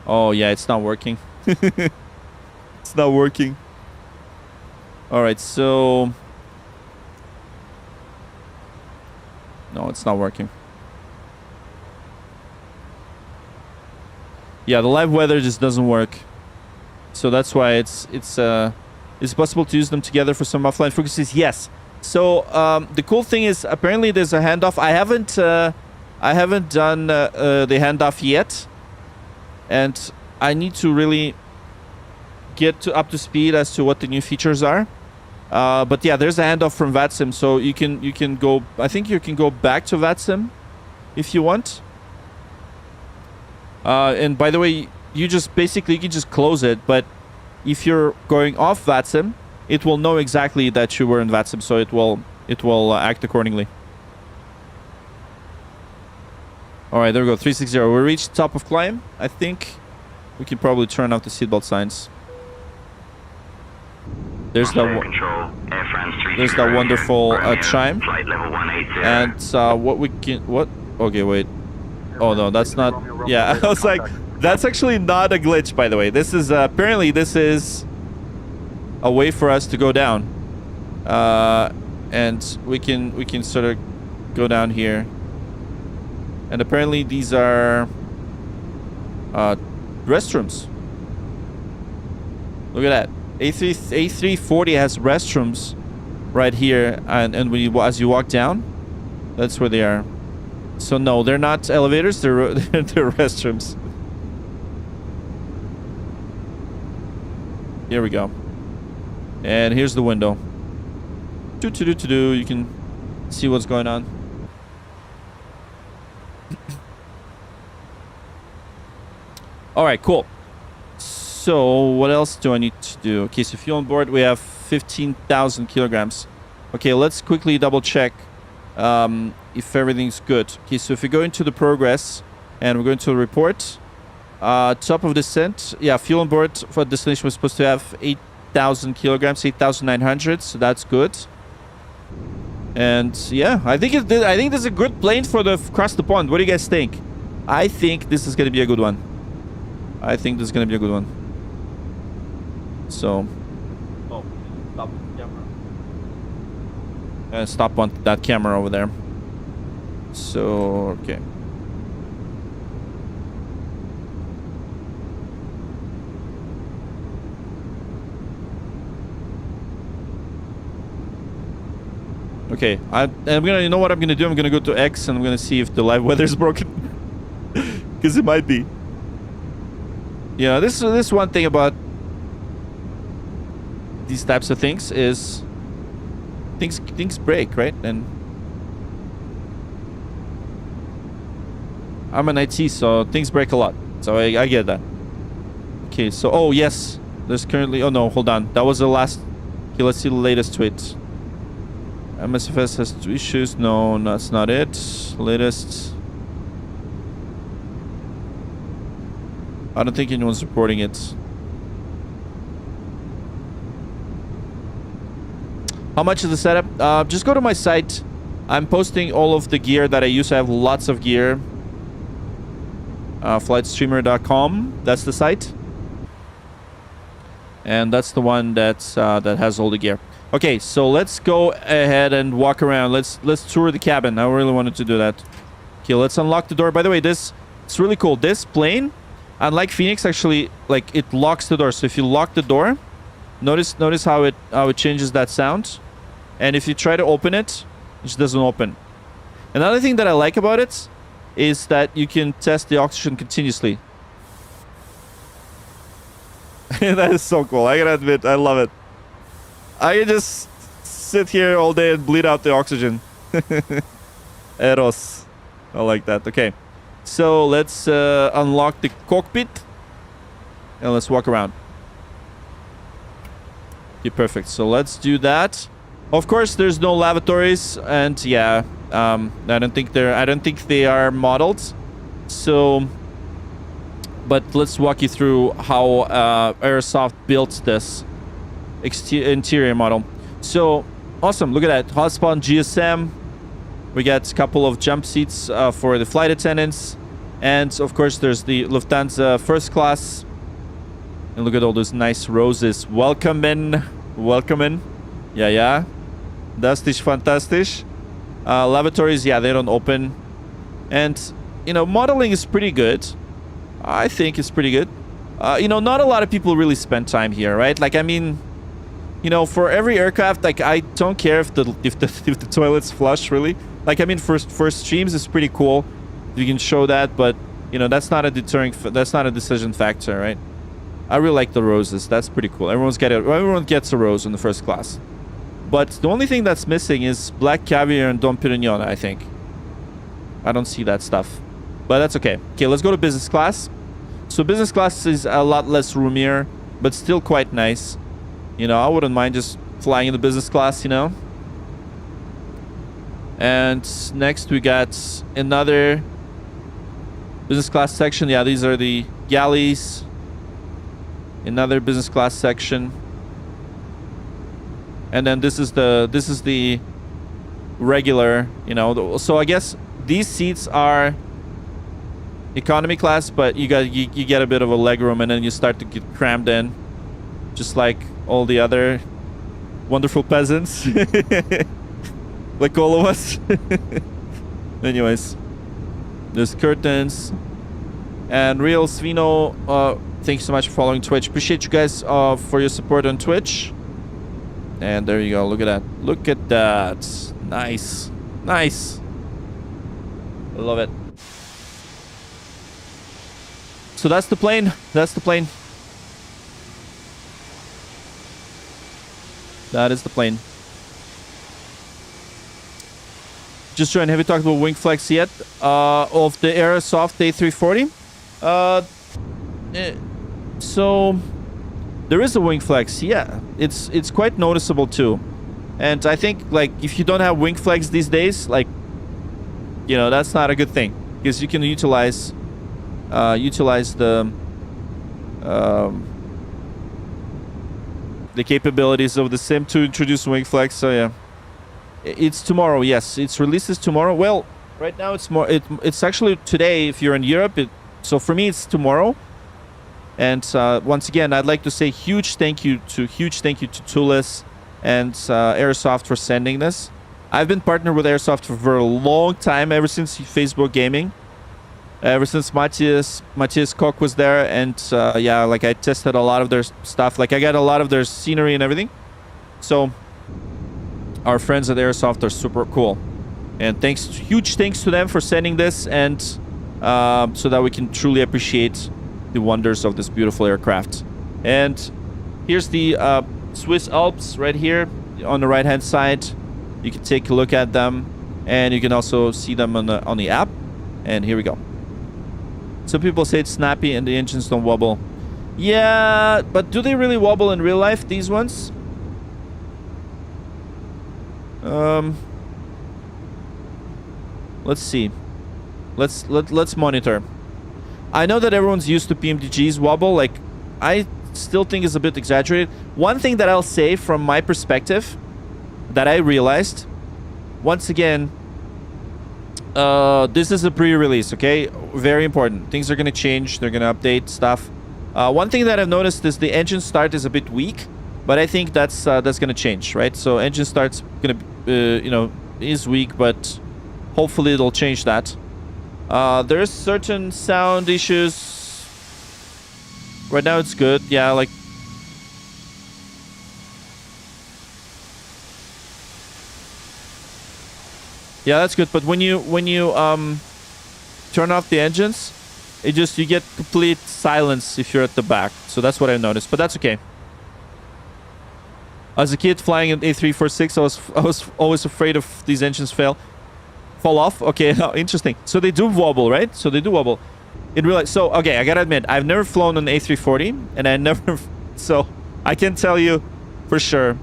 Oh, yeah, it's not working. It's not working. All right, so... No, it's not working. Yeah, the live weather just doesn't work. So that's why it's possible to use them together for some offline frequencies. Yes. So the cool thing is apparently there's a handoff. I haven't done the handoff yet, and I need to really get up to speed as to what the new features are. But yeah, there's a handoff from VATSIM, so you can go. I think you can go back to VATSIM if you want. And by the way, you can just close it. But if you're going off VATSIM, it will know exactly that you were in VATSIM, so it will act accordingly. All right, there we go. 360. We reached top of climb. I think we can probably turn off the seatbelt signs. There's that. Control, Air France 330 There's that wonderful chime. Flight level 180. And what we can. What? Okay, wait. Oh no, that's not. Yeah, I was like, that's actually not a glitch, by the way. This is apparently this is a way for us to go down, and we can sort of go down here. And apparently these are restrooms. Look at that. A340 has restrooms right here, and when you, as you walk down, that's where they are. So no, they're not elevators. They're they're restrooms. Here we go. And here's the window. You can see what's going on. All right, cool. So what else do I need to do? Okay, so fuel on board, we have 15,000 kilograms. Okay, let's quickly double check if everything's good. Okay, so if we go into the progress and we're going to the report, top of descent, yeah, fuel on board for destination was supposed to have 8,000 kilograms, 8,900, so that's good. And yeah, I think this is a good plane for the cross the pond. What do you guys think? I think this is going to be a good one. I think this is going to be a good one. So, oh, stop the camera. Stop on that camera over there. So, okay. Okay, I'm gonna, you know what I'm gonna do? I'm gonna go to X and I'm gonna see if the live weather is broken. Because it might be. Yeah, this one thing about these types of things is things break, right? And I'm an IT, so things break a lot. So I get that. Okay, so oh yes, there's currently, oh no, hold on, that was the last. Okay, let's see the latest tweet. MSFS has 2 issues. No, that's not it. Latest. I don't think anyone's reporting it. How much is the setup? Just go to my site. I'm posting all of the gear that I use. I have lots of gear. Flightstreamer.com. That's the site. And that's the one that's that has all the gear. Okay, so let's go ahead and walk around. Let's tour the cabin. I really wanted to do that. Okay, let's unlock the door. By the way, it's really cool. This plane, unlike Phoenix, actually, like, it locks the door. So if you lock the door, notice how it changes that sound. And if you try to open it, it just doesn't open. Another thing that I like about it is that you can test the oxygen continuously. That is so cool. I gotta admit, I love it. I can just sit here all day and bleed out the oxygen. Eros. I like that. Okay. So let's unlock the cockpit. And let's walk around. Okay, perfect. So let's do that. Of course, there's no lavatories. And yeah, I don't think they are modeled. So, but let's walk you through how Aerosoft built this interior model. So awesome, look at that. Hotspot GSM. We got a couple of jump seats for the flight attendants, and of course there's the Lufthansa first class. And look at all those nice roses. Welcome in. Yeah, das ist fantastisch. Lavatories, yeah, they don't open. And you know, modeling is pretty good. I think it's pretty good. You know, not a lot of people really spend time here, right? Like, I mean, you know, for every aircraft, like, I don't care if the toilet's flush, really. Like, I mean, for streams, it's pretty cool. You can show that, but you know, that's not a decision factor, right? I really like the roses. That's pretty cool. Everyone gets a rose in the first class. But the only thing that's missing is black caviar and Dom Perignon, I think. I don't see that stuff, but that's okay. Okay, let's go to business class. So business class is a lot less roomier, but still quite nice. You know, I wouldn't mind just flying in the business class, you know. And next we got another Business class section. Yeah, these are the galleys. Another business class section. And then this is the regular, you know. So I guess these seats are economy class, but you get a bit of a leg room, and then you start to get crammed in, just like all the other wonderful peasants, like all of us. Anyways, there's curtains. And Real Svino, thank you so much for following Twitch. Appreciate you guys for your support on Twitch. And there you go. Look at that. Look at that. Nice. Nice. I love it. So that's the plane. That's the plane. That is the plane. Just joined. Have you talked about wing flex yet? Of the Aerosoft A340? So there is a wing flex. Yeah, it's quite noticeable too. And I think, like, if you don't have wing flex these days, like, you know, that's not a good thing, because you can utilize the capabilities of the sim to introduce wing flex. So yeah, it's tomorrow. Yes, it's releases tomorrow. Well, right now it's actually today if you're in Europe. So for me it's tomorrow. And once again, I'd like to say huge thank you to Toulouse and Aerosoft for sending this. I've been partnered with Aerosoft for a long time, ever since Facebook Gaming. Ever since Matthias Koch was there, and yeah, like I tested a lot of their stuff. Like I got a lot of their scenery and everything. So our friends at Aerosoft are super cool, and huge thanks to them for sending this, and so that we can truly appreciate the wonders of this beautiful aircraft. And here's the Swiss Alps right here on the right hand side. You can take a look at them, and you can also see them on the app. And here we go. Some people say it's snappy and the engines don't wobble. Yeah, but do they really wobble in real life, these ones? Let's see. Let's monitor. I know that everyone's used to PMDG's wobble. Like, I still think it's a bit exaggerated. One thing that I'll say from my perspective that I realized, once again, this is a pre-release, okay? Very important. Things are going to change. They're going to update stuff. One thing that I've noticed is the engine start is a bit weak, but I think that's going to change, right? So engine start's going to, you know, is weak, but hopefully it'll change that. There's certain sound issues. Right now it's good. Yeah, like... Yeah, that's good. But when you turn off the engines, you get complete silence if you're at the back. So that's what I noticed. But that's okay. As a kid flying an A340-6, I was always afraid of these engines fall off. Okay, interesting. So they do wobble, right? So they do wobble. In real life. So okay, I gotta admit, I've never flown an A340, and I never. So I can tell you for sure.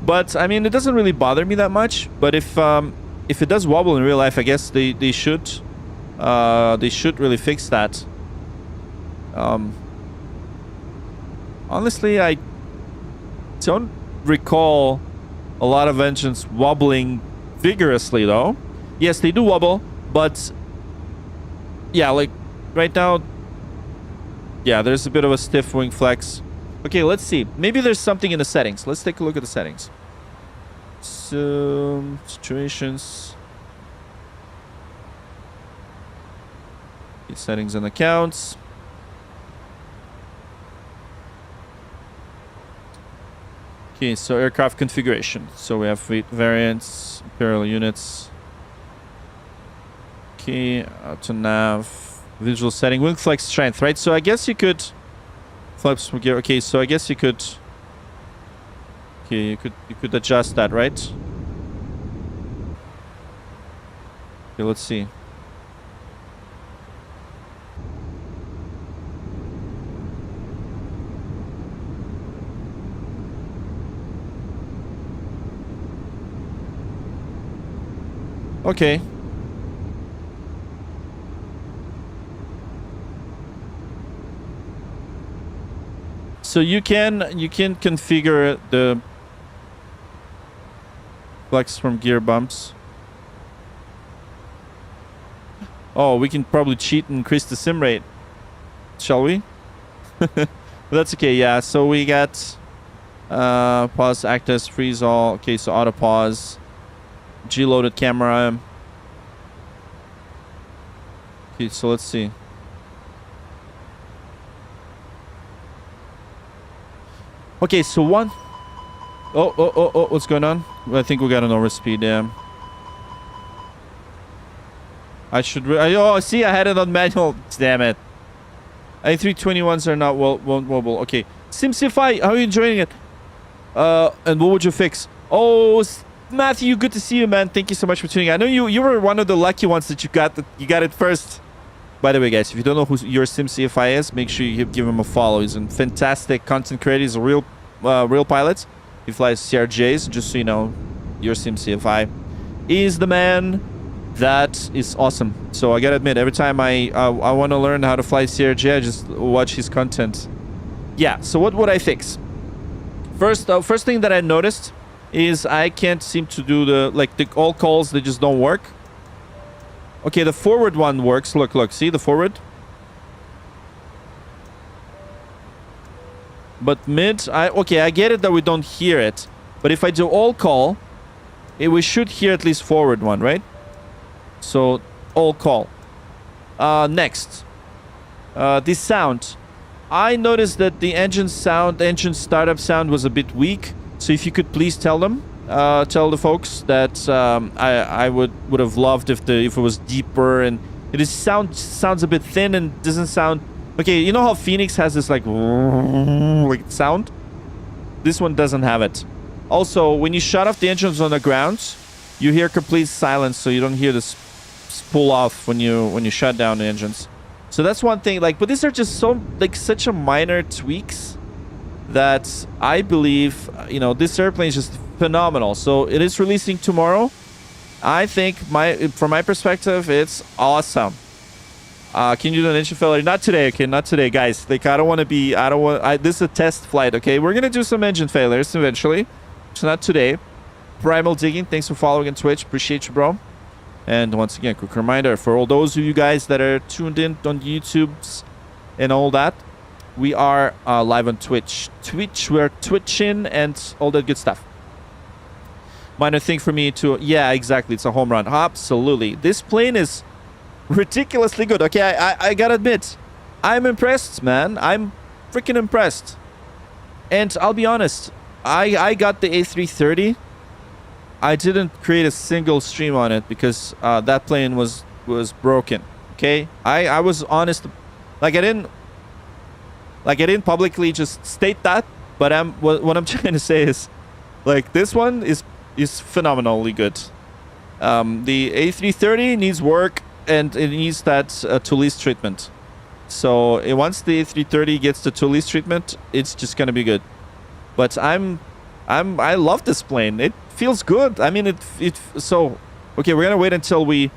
But I mean, it doesn't really bother me that much. But if it does wobble in real life, I guess they should really fix that. Honestly, I don't recall a lot of engines wobbling vigorously, though. Yes, they do wobble, but yeah, like right now, yeah, there's a bit of a stiff wing flex. Okay, let's see. Maybe there's something in the settings. Let's take a look at the settings. So, situations. Settings and accounts. Okay, so aircraft configuration. So we have fleet variants, imperial units. Okay, auto nav, visual setting, wing flex strength, right? So I guess you could flaps gear. Okay, so I guess you could. Okay, you could adjust that, right? Okay, let's see. Okay. So you can configure the flex from gear bumps. Oh, we can probably cheat and increase the sim rate. Shall we? But that's okay, yeah. So we got pause, act as freeze all. Okay, so auto pause. G-loaded camera. Okay, so let's see. Okay, so one. Oh, what's going on? I think we got an overspeed, yeah. I should. Oh, see, I had it on manual. Damn it. A321s are not mobile. Okay. SimCFI, how are you enjoying it? And what would you fix? Oh, Matthew, good to see you, man. Thank you so much for tuning in. I know you were one of the lucky ones that you got it first. By the way, guys, if you don't know who your SimCFI is, make sure you give him a follow. He's a fantastic content creator. He's a real pilot. He flies CRJs. Just so you know, your SimCFI is the man. That is awesome. So I gotta admit, every time I want to learn how to fly CRJ, I just watch his content. Yeah. So what would I fix? First thing that I noticed is I can't seem to do the all calls. They just don't work. Okay, the forward one works. Look. See the forward? But mid, I get it that we don't hear it. But if I do all call, we should hear at least forward one, right? So, all call. Next. The sound. I noticed that the engine startup sound was a bit weak. So if you could please tell the folks that I would have loved if it was deeper, and it sounds a bit thin and doesn't sound. Okay, you know how Phoenix has this like sound? This one doesn't have it. Also, when you shut off the engines on the ground, you hear complete silence, so you don't hear this pull off when you shut down the engines. So that's one thing. But these are just such a minor tweaks that I believe this airplane is just phenomenal. So it is releasing tomorrow. I think from my perspective, it's awesome. Can you do an engine failure? Not today, okay? Not today, guys. This is a test flight, okay? We're gonna do some engine failures eventually. So not today. Primal Digging, thanks for following on Twitch. Appreciate you, bro. And once again, quick reminder for all those of you guys that are tuned in on YouTube's and all that, we are live on Twitch. We're twitching and all that good stuff. Minor thing for me to... Yeah, exactly. It's a home run. Absolutely. This plane is ridiculously good. Okay, I gotta admit, I'm impressed, man. I'm freaking impressed. And I'll be honest, I got the A330. I didn't create a single stream on it because that plane was broken. Okay, I was honest. I didn't publicly just state that, but what I'm trying to say is, this one is phenomenally good. The A330 needs work and it needs that Toulouse treatment. So once the A330 gets the Toulouse treatment, it's just gonna be good. But I love this plane. It feels good. I mean, so okay, we're gonna wait until we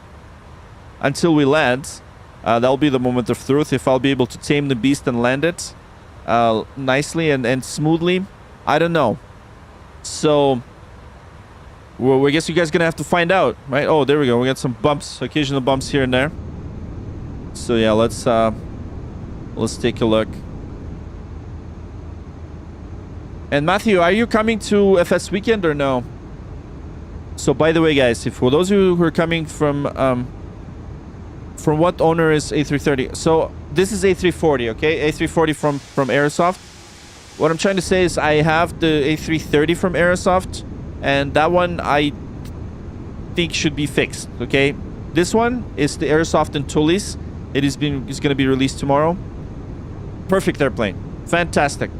land. That'll be the moment of truth. If I'll be able to tame the beast and land it nicely and smoothly, I don't know. So I guess you guys gonna have to find out, right? Oh, there we go. We got some bumps, occasional bumps here and there. So yeah, let's take a look. And Matthew, are you coming to FS weekend or no? So by the way, guys, for those of you who are coming from what owner is A330? So this is A340, okay? A340 from Aerosoft. What I'm trying to say is I have the A330 from Aerosoft, and that one I think should be fixed, okay? This one is the Aerosoft in Toulouse. It's going to be released tomorrow. Perfect airplane. Fantastic.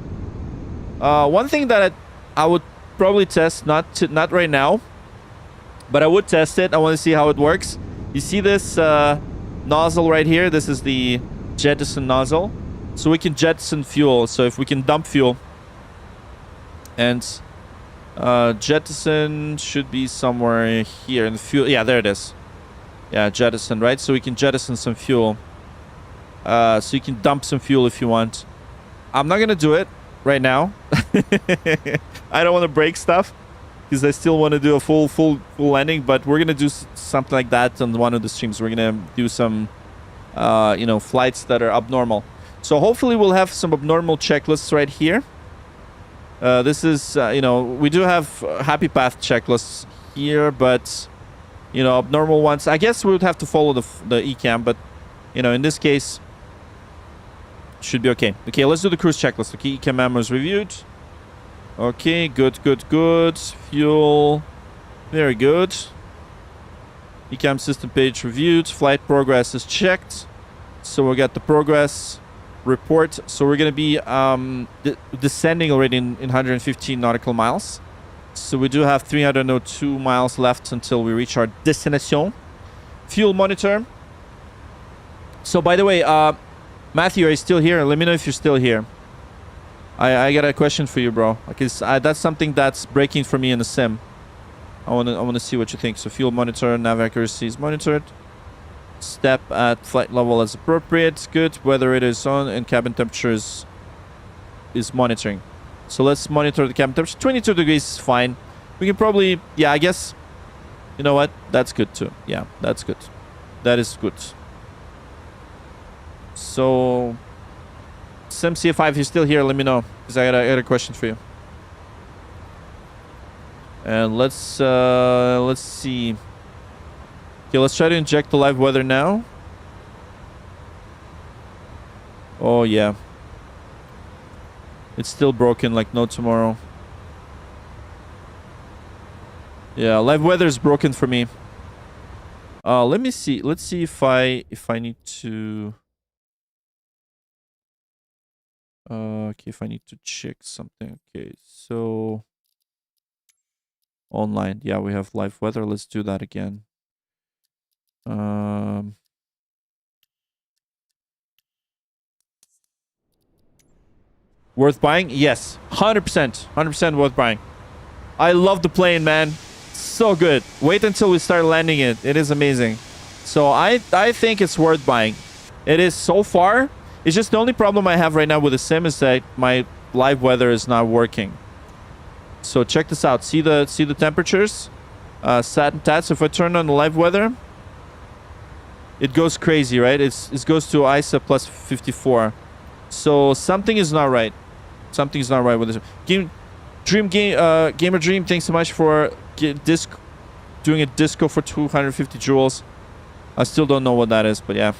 One thing that I would probably test, not right now, but I would test it. I want to see how it works. You see this nozzle right here? This is the jettison nozzle. So we can jettison fuel. So if we can dump fuel, and jettison should be somewhere here in the fuel. Yeah, there it is. Yeah, jettison, right? So we can jettison some fuel. So you can dump some fuel if you want. I'm not gonna do it. right now. I don't want to break stuff because I still want to do a full landing, but we're gonna do something like that on one of the streams. We're gonna do some you know, flights that are abnormal. So hopefully we'll have some abnormal checklists right here. This is you know, we do have happy path checklists here, but you know, abnormal ones, I guess we would have to follow the ECAM, but you know, in this case should be okay. Okay, let's do the cruise checklist. Okay, ECAM memos reviewed. Okay, good. Fuel, very good. ECAM system page reviewed. Flight progress is checked. So we got the progress report. So we're going to be descending already in 115 nautical miles. So we do have 302 miles left until we reach our destination. Fuel monitor. So by the way, Matthew, are you still here? Let me know if you're still here. I got a question for you, bro. Because that's something that's breaking for me in the sim. I wanna see what you think. So fuel monitor, nav accuracy is monitored. Step at flight level as appropriate. Good. Weather it is on, and cabin temperature is monitoring. So let's monitor the cabin temperature. 22 degrees is fine. We can probably, yeah, I guess. You know what? That's good too. Yeah, that's good. That is good. So SimCA5, if you're still here, let me know, because I got a question for you. And let's see. Okay, let's try to inject the live weather now. Oh yeah, it's still broken like no tomorrow. Yeah, live weather is broken for me. Let me see. Let's see if I need to. Okay, if I need to check something. Okay, so online. Yeah, we have live weather. Let's do that again. Worth buying? Yes, 100%. 100% worth buying. I love the plane, man. So good. Wait until we start landing it. It is amazing. So I think it's worth buying. It is so far. It's just the only problem I have right now with the sim is that my live weather is not working. So check this out. See the temperatures? Sat and tats. If I turn on the live weather, it goes crazy, right? It goes to ISA plus 54. So something is not right. Something is not right with this. Gamer Dream, thanks so much for doing a disco for 250 joules. I still don't know what that is, but yeah.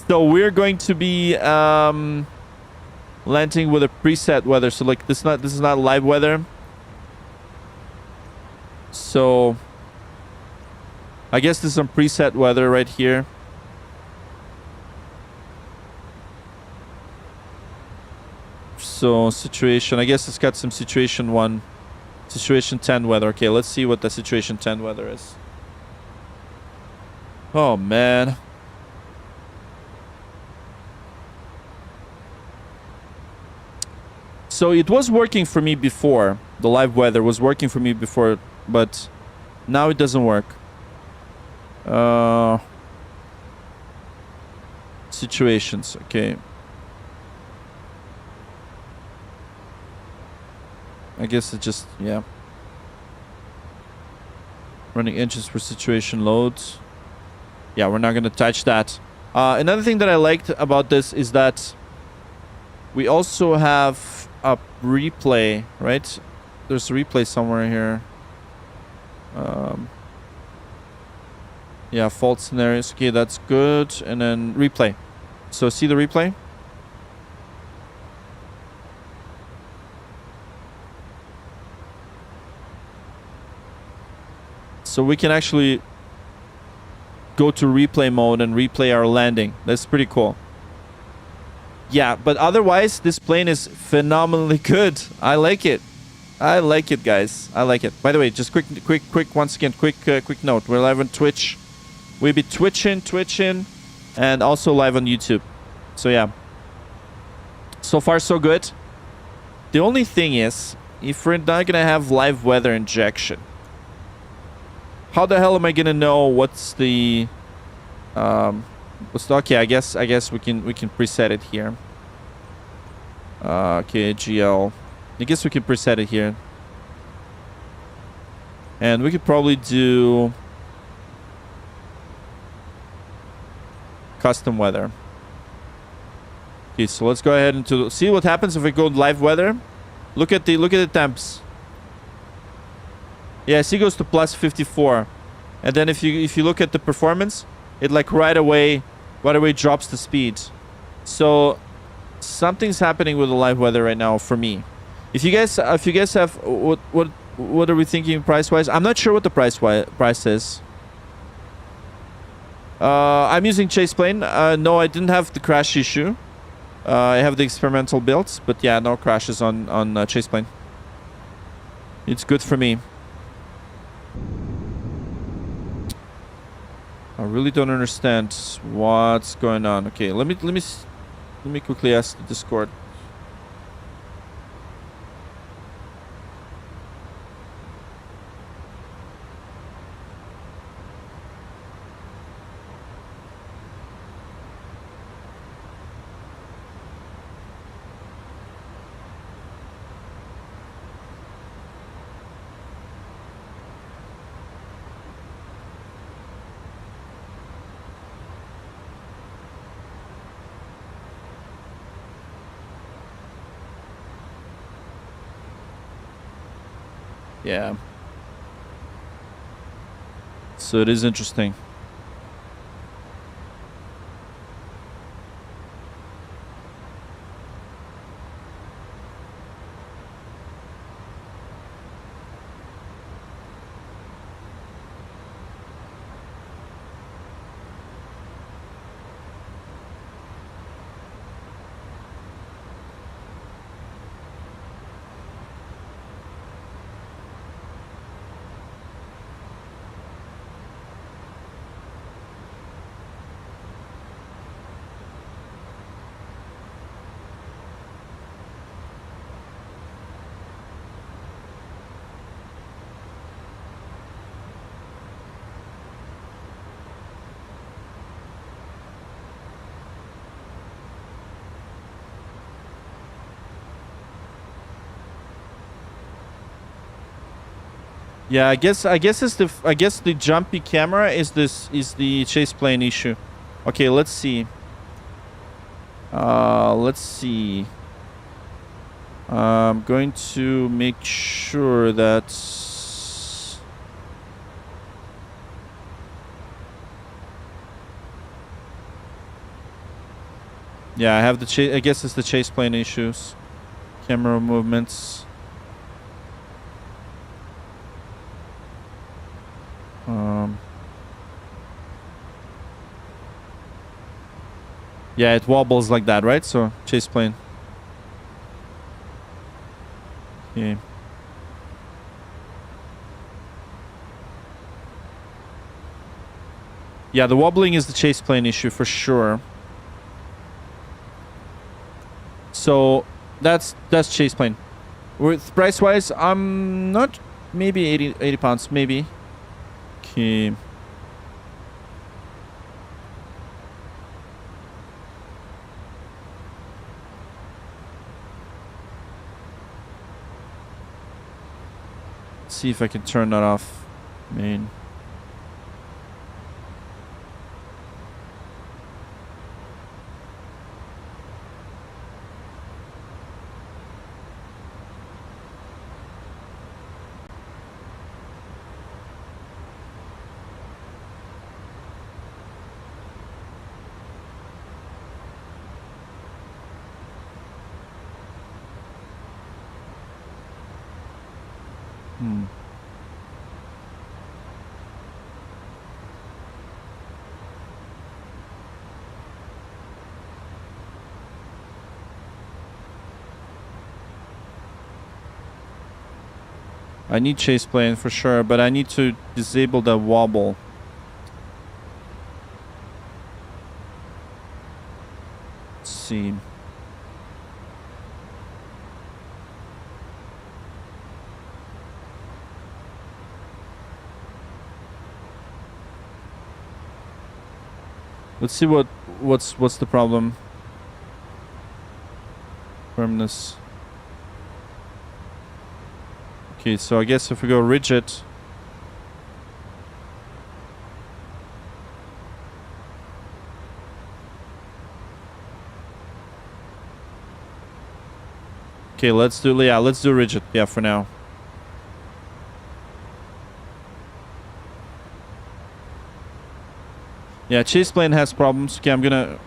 So we're going to be landing with a preset weather. So like this is not live weather. So I guess there's some preset weather right here. So situation, I guess it's got some situation 1, situation 10 weather. Okay, let's see what the situation 10 weather is. Oh man. So it was working for me before. The live weather was working for me before, but now it doesn't work. Situations, okay. I guess it just, yeah. Running engines for situation loads. Yeah, we're not going to touch that. Another thing that I liked about this is that we also have a replay, right? There's a replay somewhere here. Yeah, fault scenarios. Okay, that's good. And then replay. So see the replay? So we can actually go to replay mode and replay our landing. That's pretty cool. Yeah, but otherwise, this plane is phenomenally good. I like it. I like it, guys. I like it. By the way, just quick, once again, quick note. We're live on Twitch. We'll be twitching, and also live on YouTube. So yeah. So far, so good. The only thing is, if we're not gonna have live weather injection, how the hell am I gonna know what's the okay, I guess we can preset it here. Okay, GL. I guess we can preset it here. And we could probably do custom weather. Okay, so let's go ahead and see what happens if we go live weather. Look at the temps. Yeah, see, goes to plus 54. And then if you look at the performance, it like right away drops the speed. So something's happening with the live weather right now for me. If you guys have what are we thinking price wise? I'm not sure what the price is. I'm using Chase plane. No, I didn't have the crash issue. I have the experimental builds, but yeah, no crashes on Chase plane. It's good for me. I really don't understand what's going on. Okay, let me quickly ask the Discord. Yeah. So it is interesting. Yeah, I guess the jumpy camera is the chase plane issue. Okay, let's see. Let's see. I'm going to make sure that yeah, I have the chase. I guess it's the chase plane issues. Camera movements. Yeah, it wobbles like that, right? So, chase plane. Okay. Yeah, the wobbling is the chase plane issue for sure. So, that's chase plane. With price-wise, I'm not... Maybe 80 pounds, maybe. Okay. See if I can turn that off. Main. I need chase plane for sure, but I need to disable the wobble. Let's see. Let's see what's the problem. Firmness. Okay, so I guess if we go rigid. Okay, let's do rigid. Yeah, for now. Yeah, chase plane has problems. Okay, I'm gonna...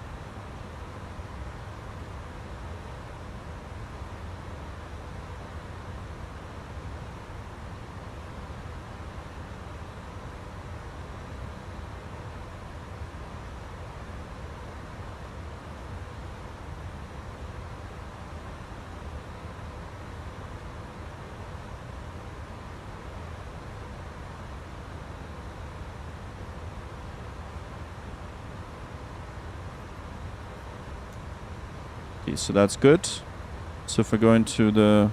Okay, so that's good. So if we go into the...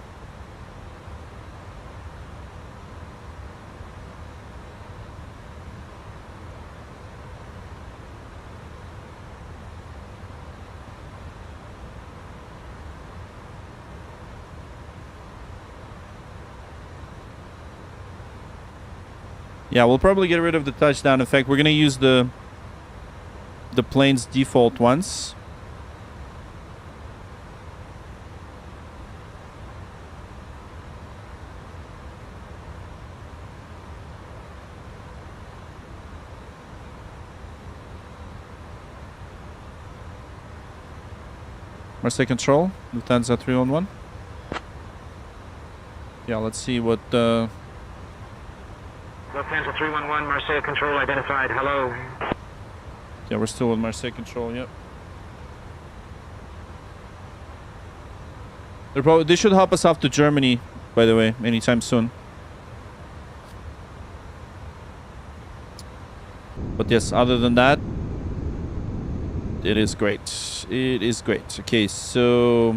Yeah, we'll probably get rid of the touchdown effect. We're gonna use the plane's default ones. Marseille control, Lufthansa 311. Yeah, let's see what Lufthansa 311, Marseille control identified. Hello. Yeah, we're still with Marseille control, yep. They should help us off to Germany, by the way, anytime soon. But yes, other than that, it is great. It is great. Okay, so...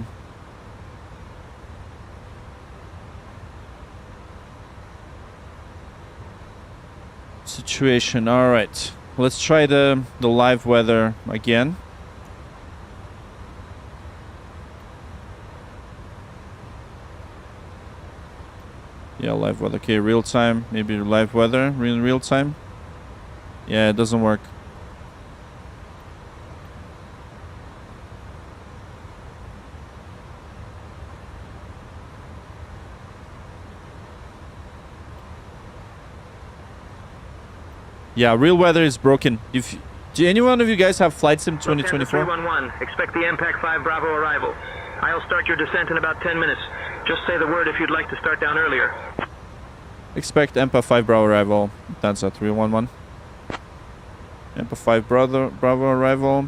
Situation, alright. Let's try the live weather again. Yeah, live weather. Okay, real time. Maybe live weather in real time. Yeah, it doesn't work. Yeah, real weather is broken. Do any one of you guys have Flight Sim 2024? 311, expect the MPAC 5 Bravo arrival. I'll start your descent in about 10 minutes. Just say the word if you'd like to start down earlier. Expect MPAC 5 Bravo arrival. That's a 311. MPAC 5 Bravo arrival.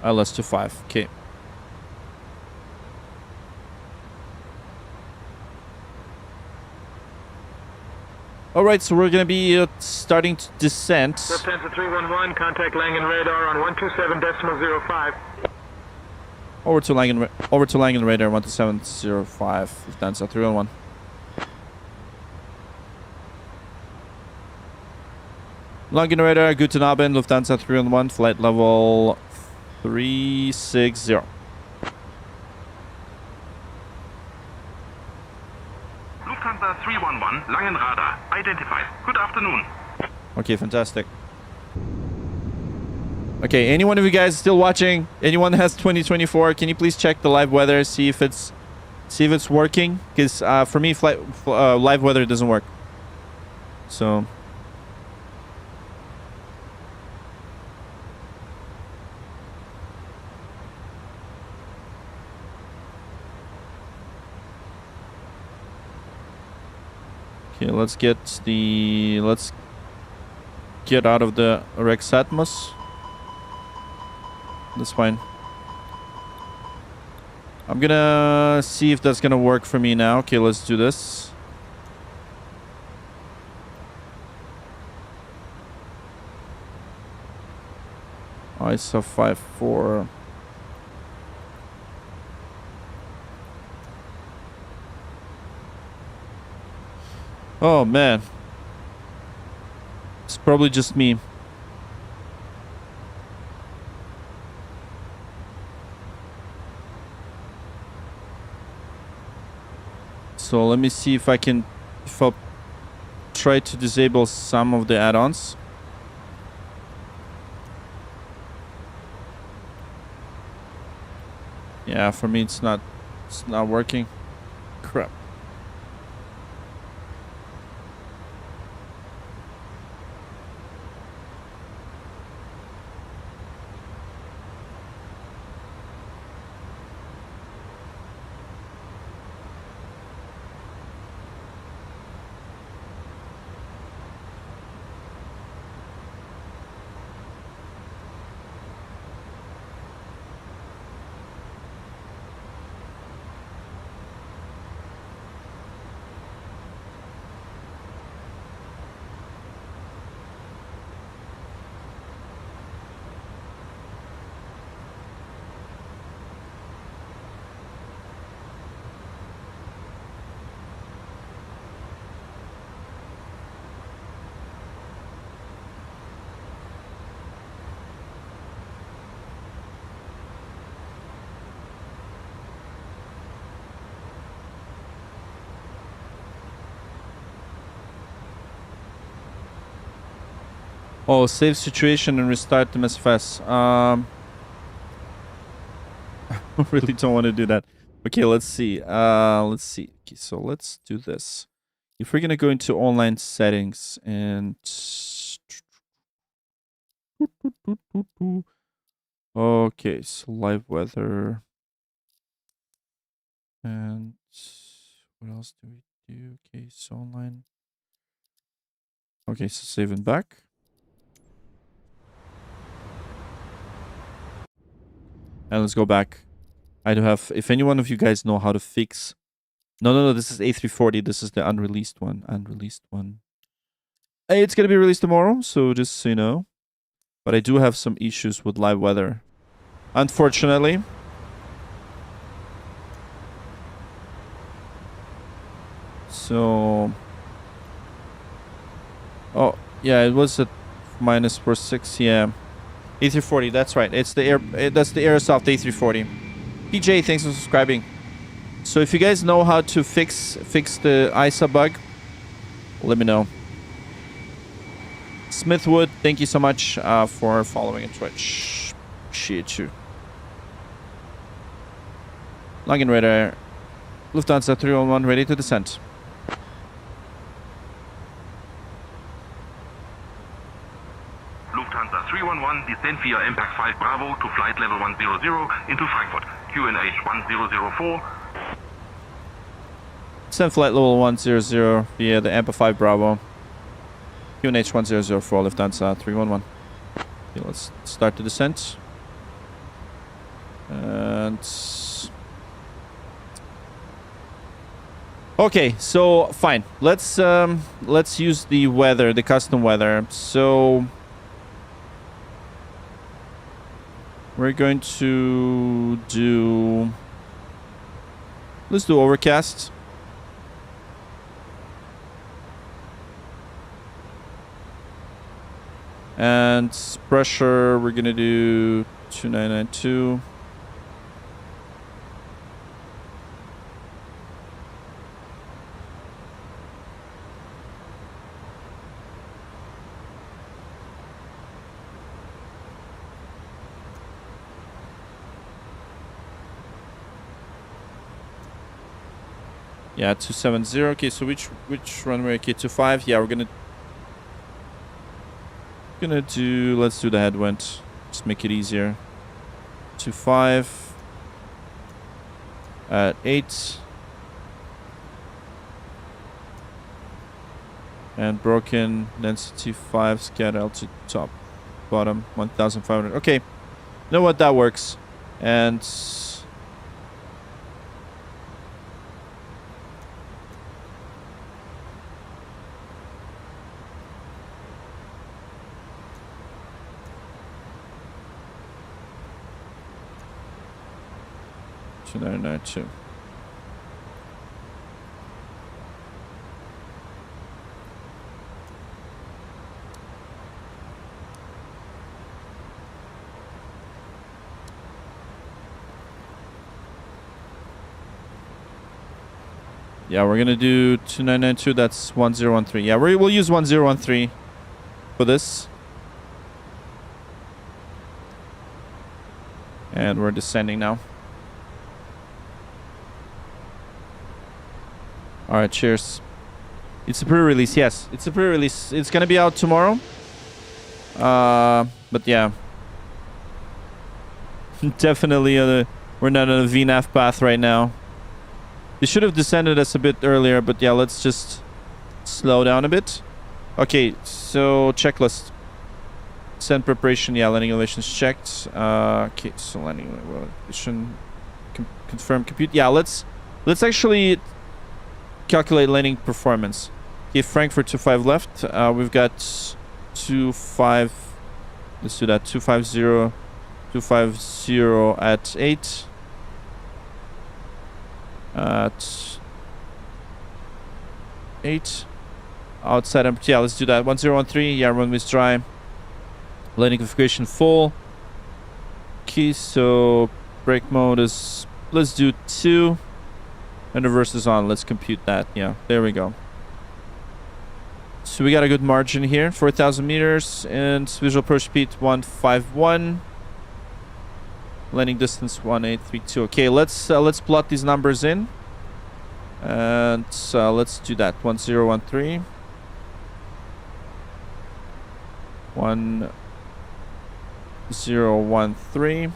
LS25. Okay. Alright, so we're gonna be starting to descent. Lufthansa 311, contact Langen radar on 127.05. Over to Langen radar 127.05. Lufthansa 311. Langen radar, guten Abend, Lufthansa 311, flight level 360. Lufthansa 311, Langen radar, identified. Good afternoon. Okay, fantastic. Okay, any one of you guys still watching? Anyone has 2024? Can you please check the live weather, see if it's working? Because for me, live weather doesn't work. So. Okay, let's get out of the Rex Atmos. That's fine. I'm gonna see if that's gonna work for me now. Okay, let's do this. ISO 5.4. Oh man, it's probably just me. So let me see if I can, if I'll try to disable some of the add-ons. Yeah, for me it's not working. Crap. Oh, save situation and restart the MSFS. I really don't want to do that. Okay, let's see. Let's see. Okay, so let's do this. If we're gonna go into online settings and okay, so live weather and what else do we do? Okay, so online. Okay, so save and back. And let's go back. I do have, if any one of you guys know how to fix... No, this is A340. This is the unreleased one. Unreleased one. Hey, it's going to be released tomorrow, so just so you know. But I do have some issues with live weather. Unfortunately. So... Oh, yeah, it was at -46, yeah. A340, that's right. It's the that's the Aerosoft A340. PJ, thanks for subscribing. So if you guys know how to fix the ISA bug, let me know. Smithwood, thank you so much for following on Twitch. Appreciate you. Login radar. Lufthansa 311 ready to descend. Lufthansa 311, descend via Impact 5 Bravo to flight level 100 into Frankfurt. QNH 1004. Descend flight level 100 via the Impact 5 Bravo. QNH 1004, Lufthansa 311. Okay, let's start the descent. And... Okay, so fine. Let's use the weather, the custom weather. So... We're going to do... Let's do overcast. And pressure, we're going to do 2992. Yeah, 270. Okay, so which runway? Okay, 25. Yeah, we're gonna do. Let's do the headwind. Just make it easier. 25 at 8. And broken density 5. Scatter altitude top, bottom 1,500. Okay, you know what? That works. And 2992. Yeah, we're gonna do 2992. That's 1013. Yeah, we'll use 1013 for this. And we're descending now. All right, cheers. It's a pre-release, yes. It's a pre-release. It's gonna be out tomorrow. But yeah. Definitely we're not on a VNAV path right now. They should have descended us a bit earlier, but yeah, let's just slow down a bit. Okay, so checklist. Descent preparation, yeah, landing elevations checked. Okay, so landing elevation, confirm compute. Yeah, let's actually calculate landing performance. Okay, Frankfurt 25 left. We've got 25. Let's do that. 250 at 8. At 8. Outside empty. Yeah, let's do that. 1013. Yeah, runway's dry. Landing configuration full. Okay, so brake mode is, let's do 2. And reverse is on. Let's compute that. Yeah, there we go. So we got a good margin here. 4,000 meters and visual approach speed 151. Landing distance 1832. Okay, let's plot these numbers in. And let's do that. 1013. 1013.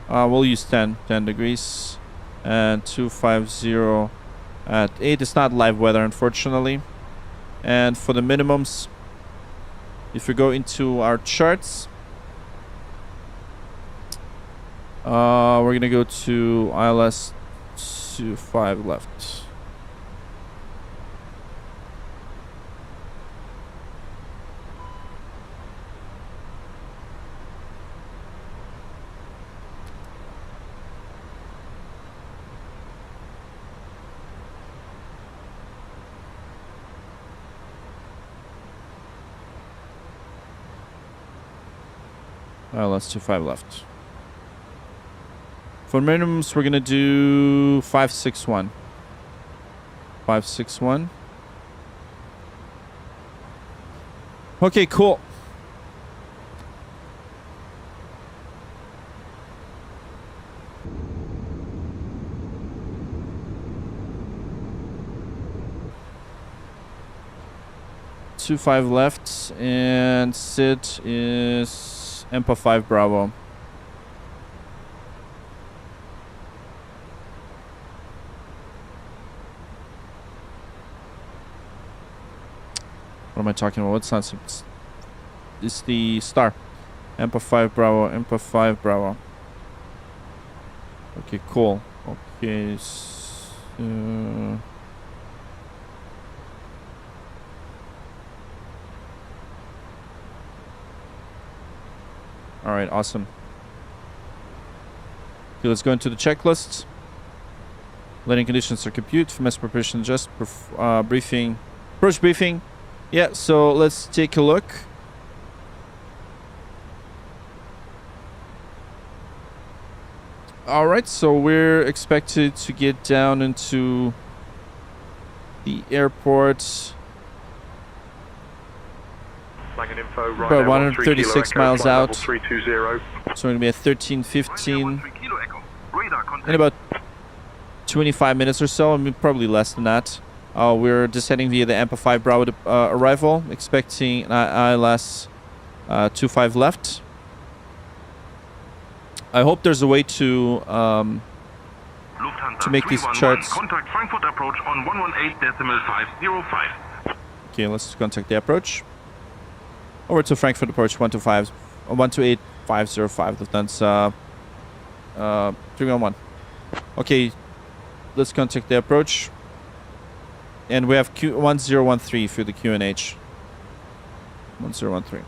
We'll use 10 degrees. And 250 at 8. It's not live weather, unfortunately. And for the minimums, if we go into our charts, we're gonna go to ILS 25 left. ILS 25 left. For minimums, we're gonna do 561. 561. Okay, cool. Two 5 left, and SID is EMPA 5 Bravo. What am I talking about? What's not? It's the star. EMPA 5 Bravo. EMPA 5 Bravo. Okay, cool. Okay. All right, awesome. Okay, let's go into the checklist. Landing conditions are compute. FMS preparation, just briefing. Approach briefing. Yeah, so let's take a look. All right, so we're expected to get down into the airport. About 136 miles out. So we're going to be at 13:15 in about 25 minutes or so. I mean, probably less than that. We're descending via the EMPA 5 Bravo arrival, expecting ILS 25 left. I hope there's a way to make these charts. Contact Frankfurt approach on 118.505. Okay, let's contact the approach. Over to Frankfurt approach 128.505. Lufthansa 311. Okay, let's contact the approach. And we have Q1013 for the QNH. 1013.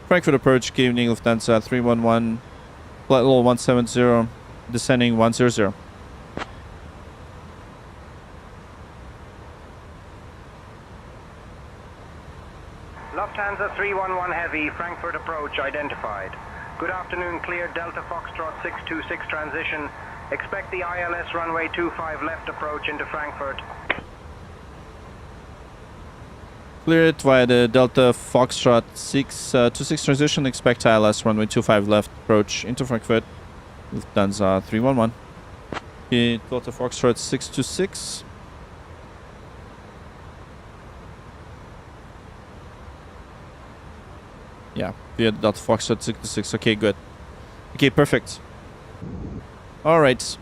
Frankfurt approach, good evening, Lufthansa 311, flight level 170, descending 100. Lufthansa 311 Heavy, Frankfurt approach identified. Good afternoon, clear Delta Foxtrot 626 transition, Expect the ILS runway 25 left approach into Frankfurt. Clear it via the Delta Foxtrot 626 transition. Expect ILS runway 25 left approach into Frankfurt. Lufthansa 311. Okay, Delta Foxtrot 626. Yeah, via Delta Foxtrot 626. Okay, good. Okay, perfect. All right.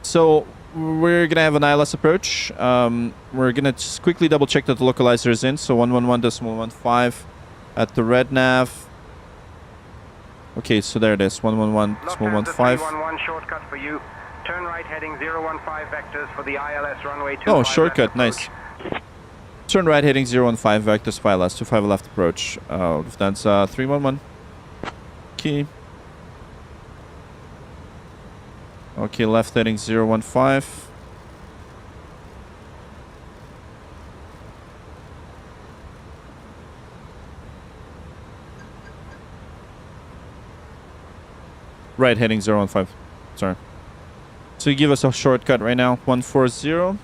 So we're gonna have an ILS approach. We're gonna just quickly double check that the localizer is in. So 111.15 at the red nav. Okay, so there it is. 111.15. 311 shortcut for you. Turn right heading 015 vectors for the ILS runway 25 Oh, shortcut, left nice. approach. Turn right heading 015 vectors for ILS 25 left approach. Lufthansa 311. Okay. Okay, left heading 015. Right heading 015. Sorry. So you give us a shortcut right now. 140.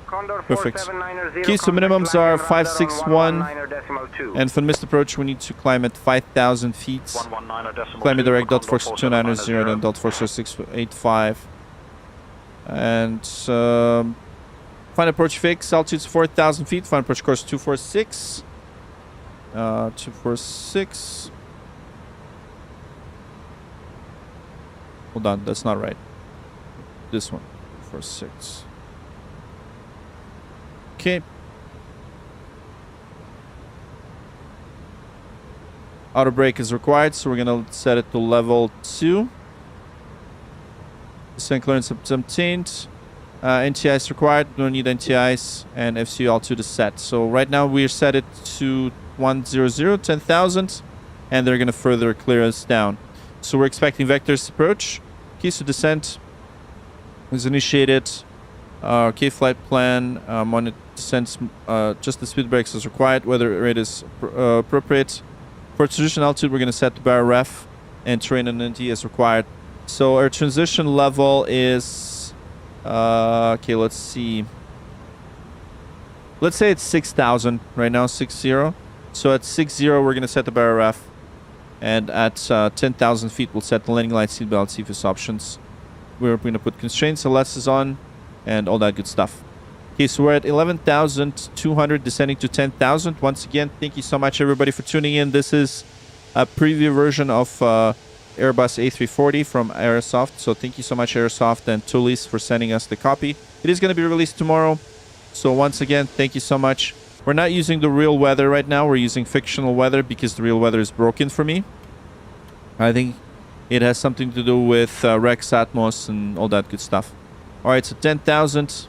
Condor Perfect. 4790, Okay, so minimums are 561. 119.2. And for missed approach, we need to climb at 5,000 feet. 119.2. Climb a direct Delta Force 290, then Delta Force 685. And final approach fix, altitude 4,000 feet. Final approach course 246. 246. Hold on, that's not right. This one, 246. Okay. Auto brake is required, so we're gonna set it to level 2. Descent clearance obtained. NTIs required, no need NTIs, and FCU altitude is set. So right now we're set it to 100, 10,000, and they're gonna further clear us down. So we're expecting vectors approach. Okay, so descent is initiated. Okay, flight plan, on descent, just the speed brakes is required, whether rate is appropriate. For transition altitude, we're going to set the bar ref, and terrain and NT is required. So our transition level is, okay, let's see. Let's say it's 6,000 right now, 60. So at 60, we're going to set the bar ref, and at 10,000 feet, we'll set the landing light, seatbelt, CFS options. We're going to put constraints, LS is on, and all that good stuff. Okay, so we're at 11,200, descending to 10,000. Once again, thank you so much, everybody, for tuning in. This is a preview version of Airbus A340 from Aerosoft. So thank you so much, Aerosoft and Toulouse, for sending us the copy. It is going to be released tomorrow. So once again, thank you so much. We're not using the real weather right now. We're using fictional weather because the real weather is broken for me. I think it has something to do with Rex Atmos and all that good stuff. All right, so 10,000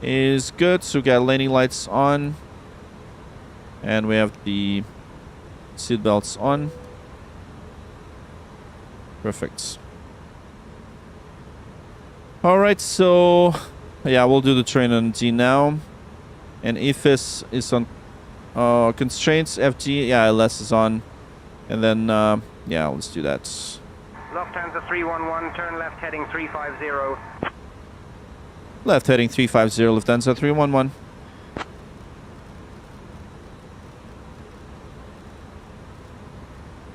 is good. So we got landing lights on, and we have the seat belts on. Perfect. All right, so yeah, we'll do the train on D now, and EFIS is on constraints. FG, yeah, LS is on, and then yeah, let's do that. Lufthansa 311, turn left heading 350. Left heading 350, Lufthansa 311.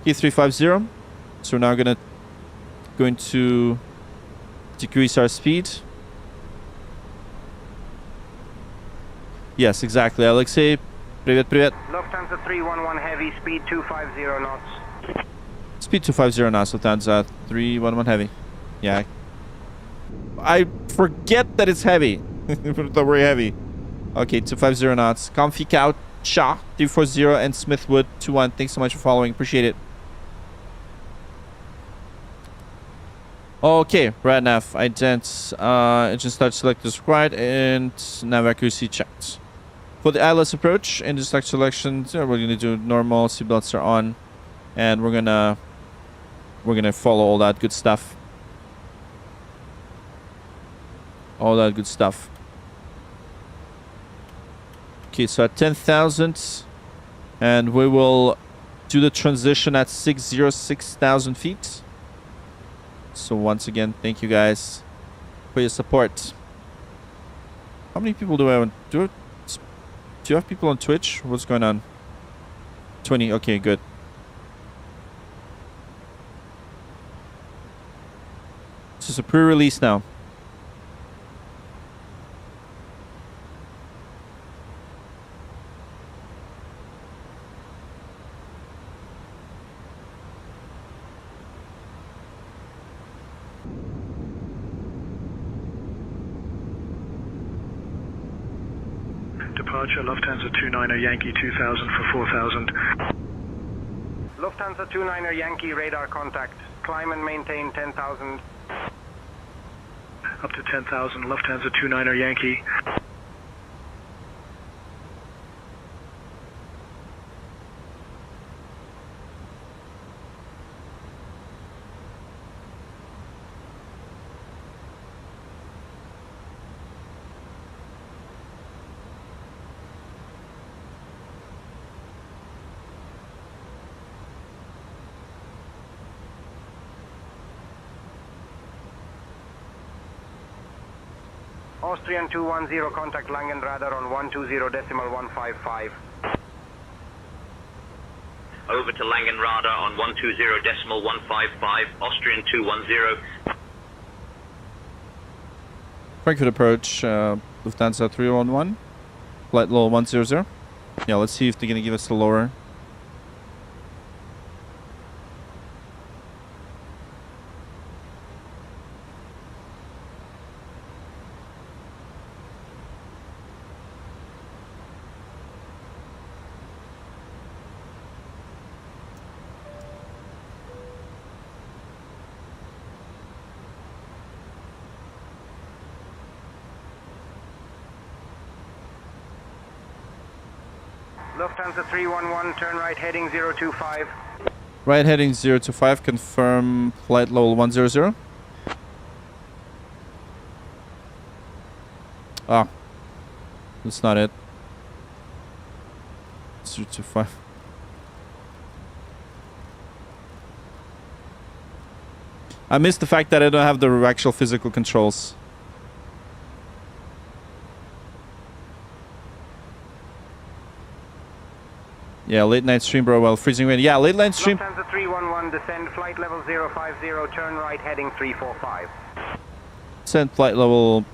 Okay, 350. So we're now going to decrease our speed. Yes, exactly, Alexei. Привет, привет. Lufthansa 311 heavy, speed 250 knots. Speed 250 knots, Lufthansa 311 heavy. Yeah. I forget that it's heavy. That we're heavy. Okay, 250 knots. Comfy Couch, Shaw 340, and Smithwood 21. Thanks so much for following. Appreciate it. Okay, rad nav, ident, engine start select is required, and nav accuracy checked. For the ILS approach, engine start selection, we're gonna do normal, seatbelts are on, and we're gonna follow all that good stuff. All that good stuff. Okay, so at 10,000, and we will do the transition at 6,000 feet. So once again, thank you guys for your support. How many people do I have? Do you have people on Twitch? What's going on? 20. Okay, good. This is a pre-release now. Departure Lufthansa 29er Yankee 2000 for 4000. Lufthansa 29er Yankee radar contact. Climb and maintain 10,000. Up to 10,000 Lufthansa 29er Yankee. Austrian 210, contact Langen radar on 120.155. Over to Langen radar on 120.155, Austrian 210. Frankfurt approach, Lufthansa 311, flight level 100. Yeah, let's see if they're gonna give us a lower. Lufthansa 311, turn right heading 025. Right heading 025, confirm flight level 100. Ah, that's not it. 025. I missed the fact that I don't have the actual physical controls. Yeah, late night stream, bro, while freezing rain. Yeah, late night stream. Lufthansa 311, descend flight level 050, turn right heading 345. Descend flight level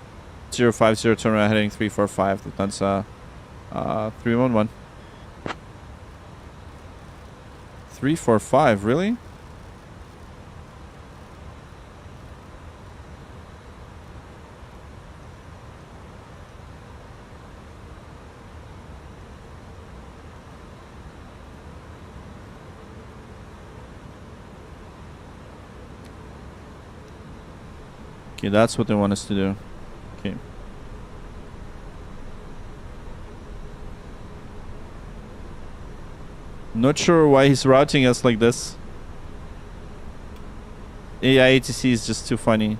050, turn right heading 345. Lufthansa 311. 345, really? Okay, that's what they want us to do. Okay. Not sure why he's routing us like this. AI ATC is just too funny.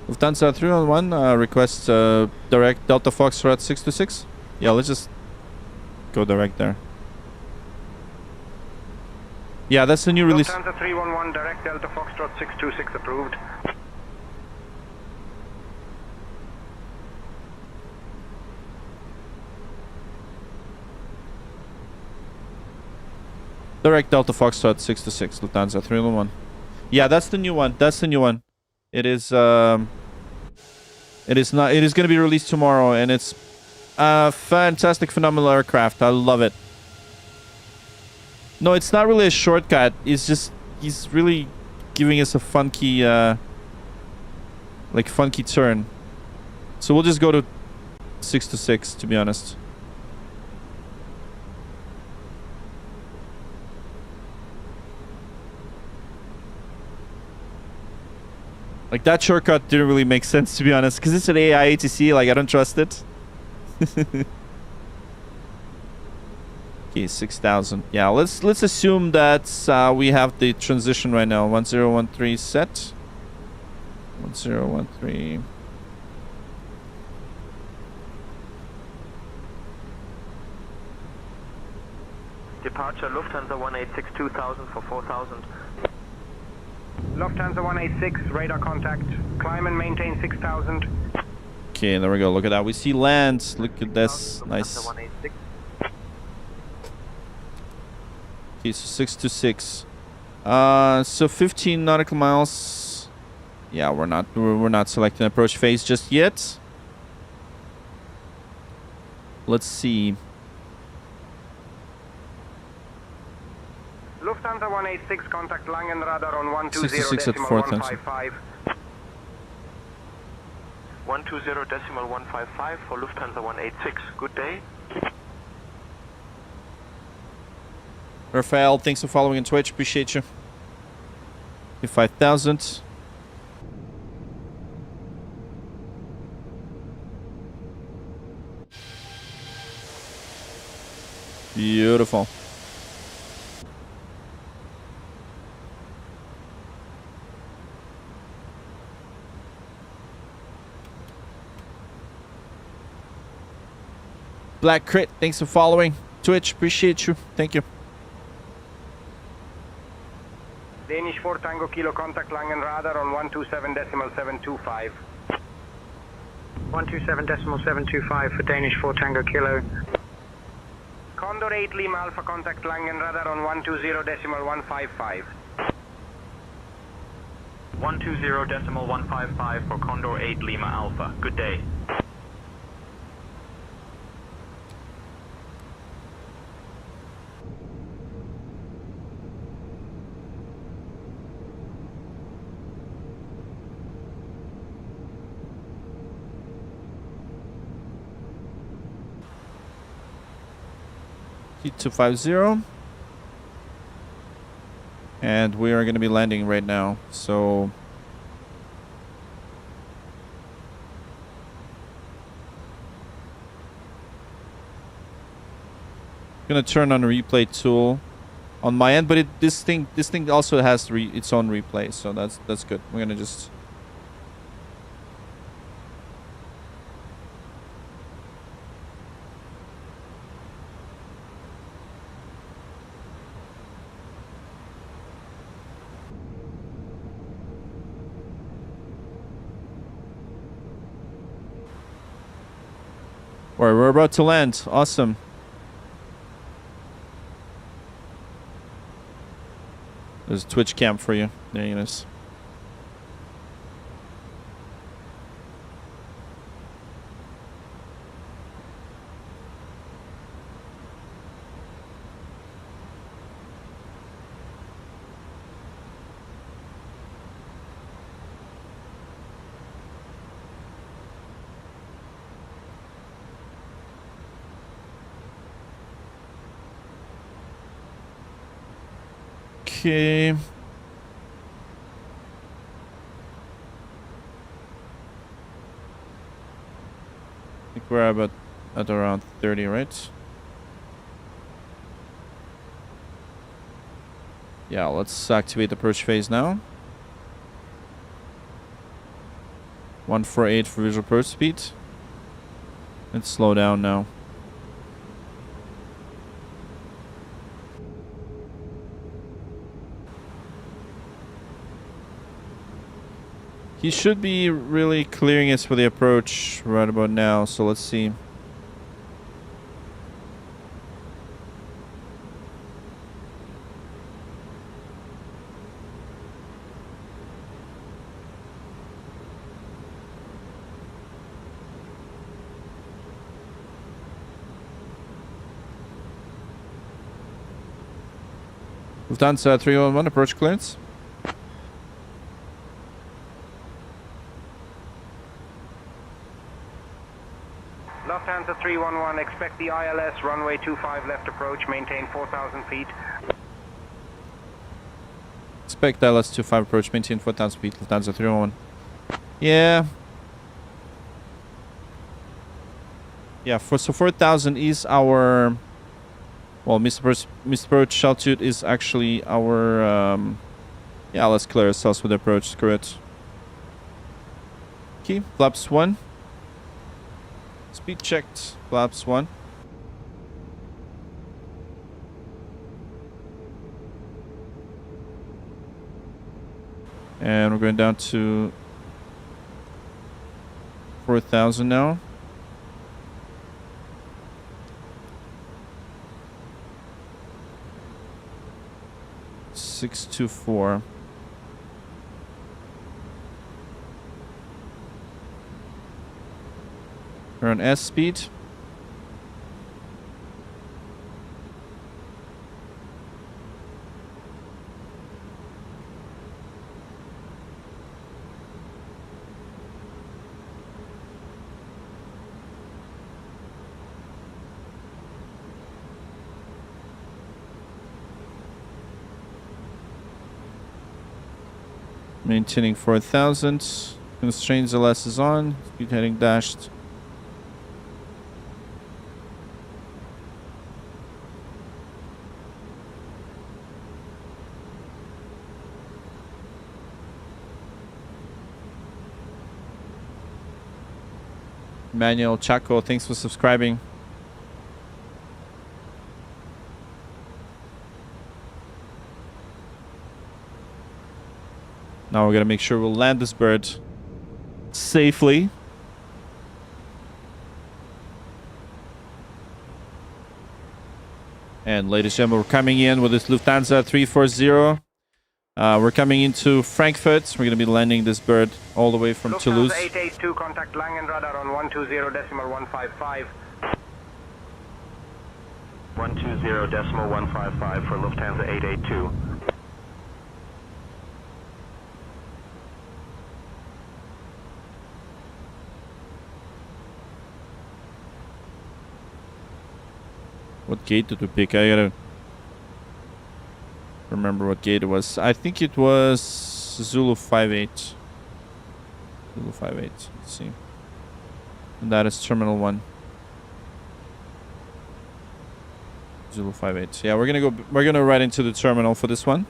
Lufthansa 311 requests direct Delta Foxtrot 626. Yeah, let's just go direct there. Yeah, that's the new release. Lufthansa 311, direct Delta Foxtrot 626 approved. Direct Delta Foxtrot 626, Lufthansa 311. Yeah, that's the new one. That's the new one. It is not. It is going to be released tomorrow, and it's a fantastic, phenomenal aircraft. I love it. No, it's not really a shortcut. It's just he's really giving us a funky, funky turn. So we'll just go to 626, to be honest. Like, that shortcut didn't really make sense, to be honest, because it's an AI ATC. Like, I don't trust it. Okay, 6,000. Yeah, let's assume that we have the transition right now. 1013 set. 1013. Departure Lufthansa 186 2000 for 4000. Lufthansa 186, radar contact. Climb and maintain 6000. Okay, there we go. Look at that. We see land. Look at this. Nice. Lufthansa 186. Okay, so 626. So 15 nautical miles. Yeah, we're not selecting approach phase just yet. Let's see. Lufthansa 186, contact Langen radar on 66 at 4,000. 120.155 for Lufthansa 186. Good day. Rafael, thanks for following on Twitch. Appreciate you. 5,000. Beautiful. Black Crit, thanks for following. Twitch, appreciate you. Thank you. Danish 4 Tango Kilo, contact Langen radar on 127.725. 127.725 for Danish 4 Tango Kilo. Condor 8 Lima Alpha, contact Langen radar on 120.155. 120.155 for Condor 8 Lima Alpha. Good day. T250. And we are going to be landing right now. So gonna turn on a replay tool on my end, but this thing also has its own replay, so that's good. We're gonna just Alright, we're about to land. Awesome. There's a Twitch cam for you. There it is. Okay. I think we're about at around 30, right? Yeah, let's activate the approach phase now. 148 for visual approach speed. Let's slow down now. He should be really clearing us for the approach right about now, so let's see. Lufthansa 311 approach clearance. Lufthansa 311, expect the ILS runway 25 left approach, maintain 4,000 feet. Expect ILS 25 approach, maintain 4,000 feet, Lufthansa 311. Yeah. Yeah, so 4,000 is our... Well, Mr. Approach altitude is actually our... yeah, let's clear ourselves with the approach, screw it. Okay, flaps 1. Speed checked, flaps 1. And we're going down to 4,000 now. $624. We're on S speed. Maintaining 4,000. Constraints LS is on. Speed heading dashed. Manuel Chaco, thanks for subscribing. Now we're gonna make sure we'll land this bird safely. And ladies and gentlemen, we're coming in with this Lufthansa 340. We're coming into Frankfurt. We're gonna be landing this bird all the way from Toulouse. Lufthansa 882, contact Langen radar on 120.155. 120.155 for Lufthansa 882. What gate did we pick? I gotta remember what gate it was. I think it was Zulu 58. Zulu 58. Let's see. And that is Terminal 1. Zulu 58. Yeah, we're gonna ride into the terminal for this one.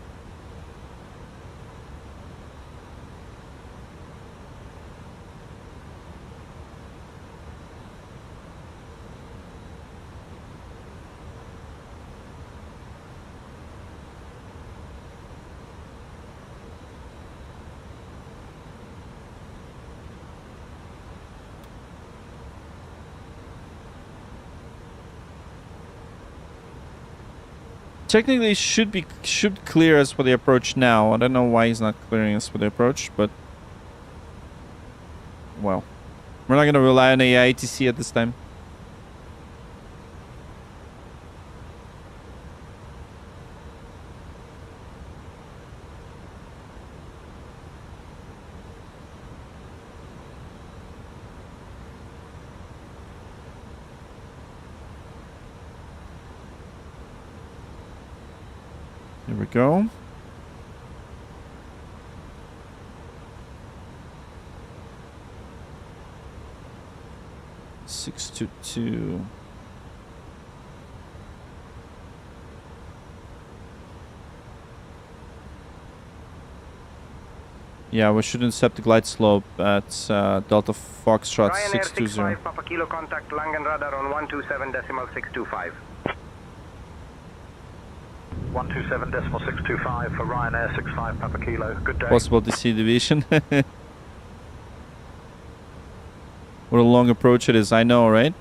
Technically should clear us for the approach now. I don't know why he's not clearing us for the approach, but well, we're not gonna rely on AI ATC at this time. Here we go. Six to two. Yeah, we should intercept the glide slope at Delta Foxtrot 620. 65 Papa Kilo, contact Langen radar on 127.625. 127.625 for Ryanair 65 Papa Kilo. Good day. Possible DC deviation. What a long approach it is, I know, right?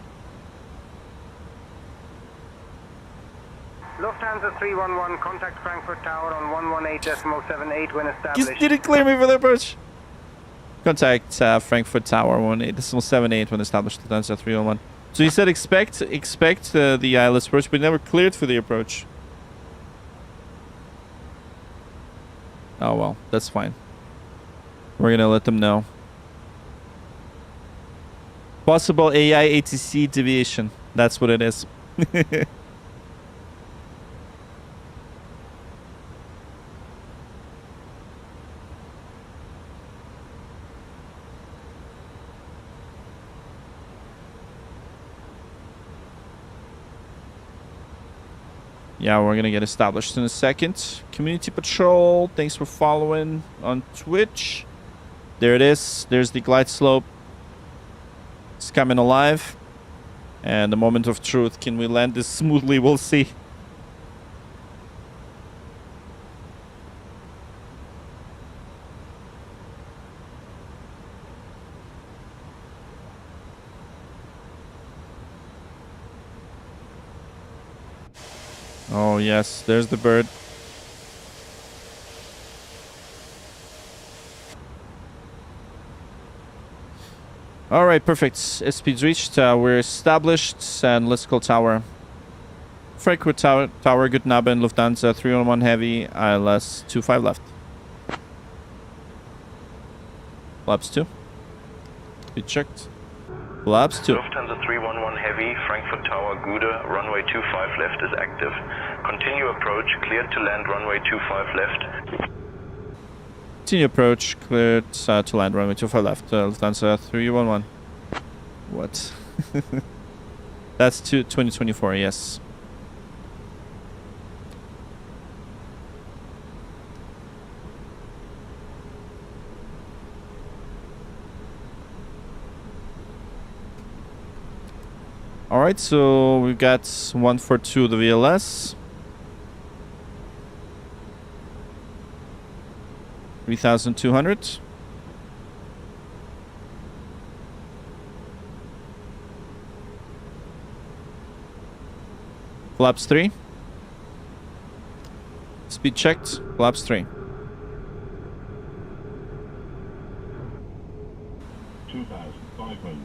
Lufthansa 311, contact Frankfurt Tower on 118.78 when established. Just didn't clear me for the approach. Contact Frankfurt Tower 18.78 when established. Lufthansa 311. So you said expect the ILS approach, but never cleared for the approach. Oh well, that's fine. We're gonna let them know. Possible AI ATC deviation. That's what it is. Yeah, we're gonna get established in a second. Community Patrol, thanks for following on Twitch. There it is. There's the glide slope. It's coming alive. And the moment of truth. Can we land this smoothly? We'll see. Oh, yes. There's the bird. All right, perfect. Speed's reached. We're established. And let's call tower. Frankfurt tower, good Naben, Lufthansa, 311 heavy, ILS 25 left. Flaps 2. Speed checked. Flaps 2. Lufthansa 311 heavy, Frankfurt tower, Gouda, runway 25 left is active. Continue approach, cleared to land runway 25 left. Continue approach, cleared to land runway 25 left. Lufthansa 311. What? That's 2024, yes. Alright, so we've got 142 the VLS. 3,200. Flaps 3. Speed checked. Flaps 3.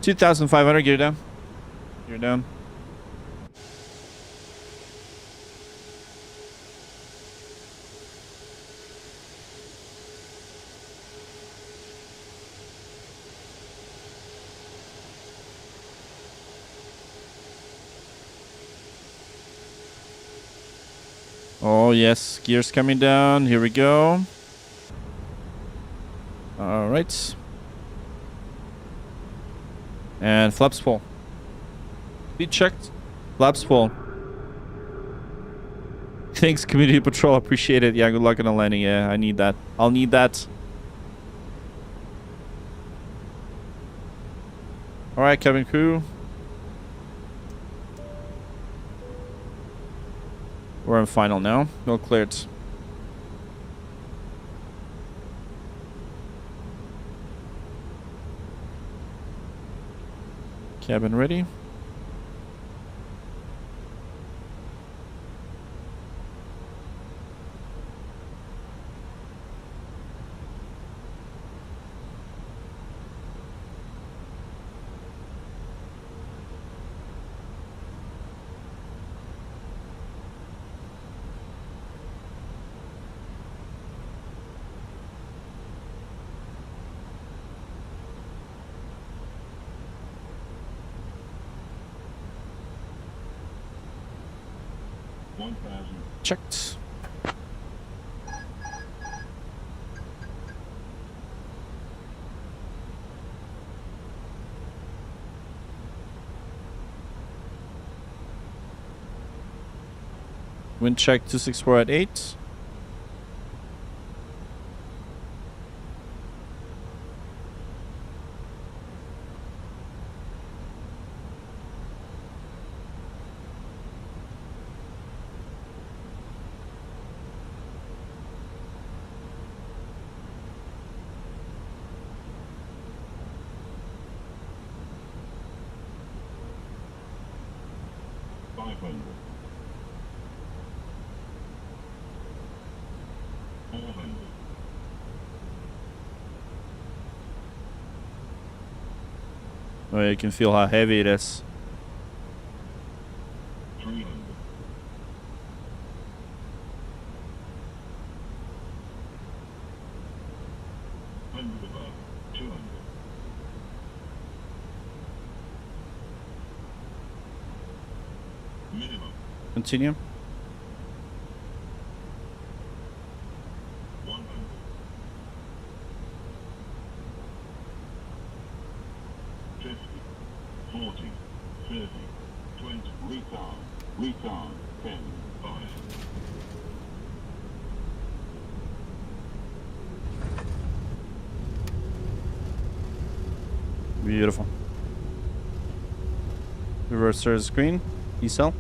2,500. Gear down. Gear down. Oh, yes. Gears coming down. Here we go. All right. And flaps full. Speed checked. Flaps full. Thanks, Community Patrol. Appreciate it. Yeah, good luck on the landing. Yeah, I need that. I'll need that. All right, cabin crew. We're in final now. No cleared. Cabin ready. Checked. Wind check 264 at 8. Oh, you can feel how heavy it is. 300. Above, 200. Minimum. Continue. 100. 50, 40, 30, 20, retard, 10, 5. Beautiful. Reverse third screen. E-cell.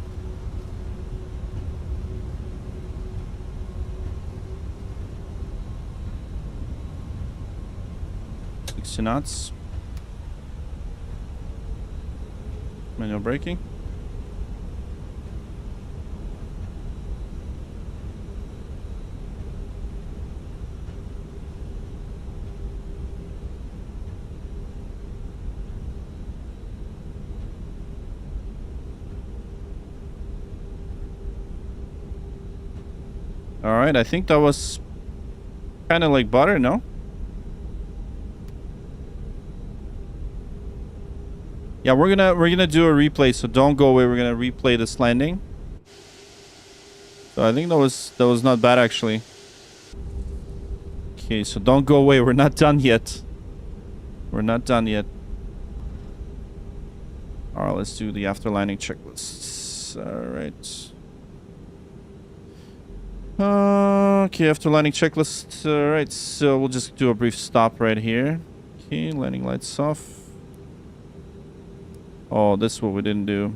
Knots. Manual braking. All right, I think that was kind of like butter, no? Yeah, we're gonna do a replay, so don't go away. We're gonna replay this landing. So I think that was not bad actually. Okay, so don't go away. We're not done yet. We're not done yet. All right, let's do the after landing checklists. All right. Okay, after landing checklist. All right, so we'll just do a brief stop right here. Okay, landing lights off. Oh, this is what we didn't do.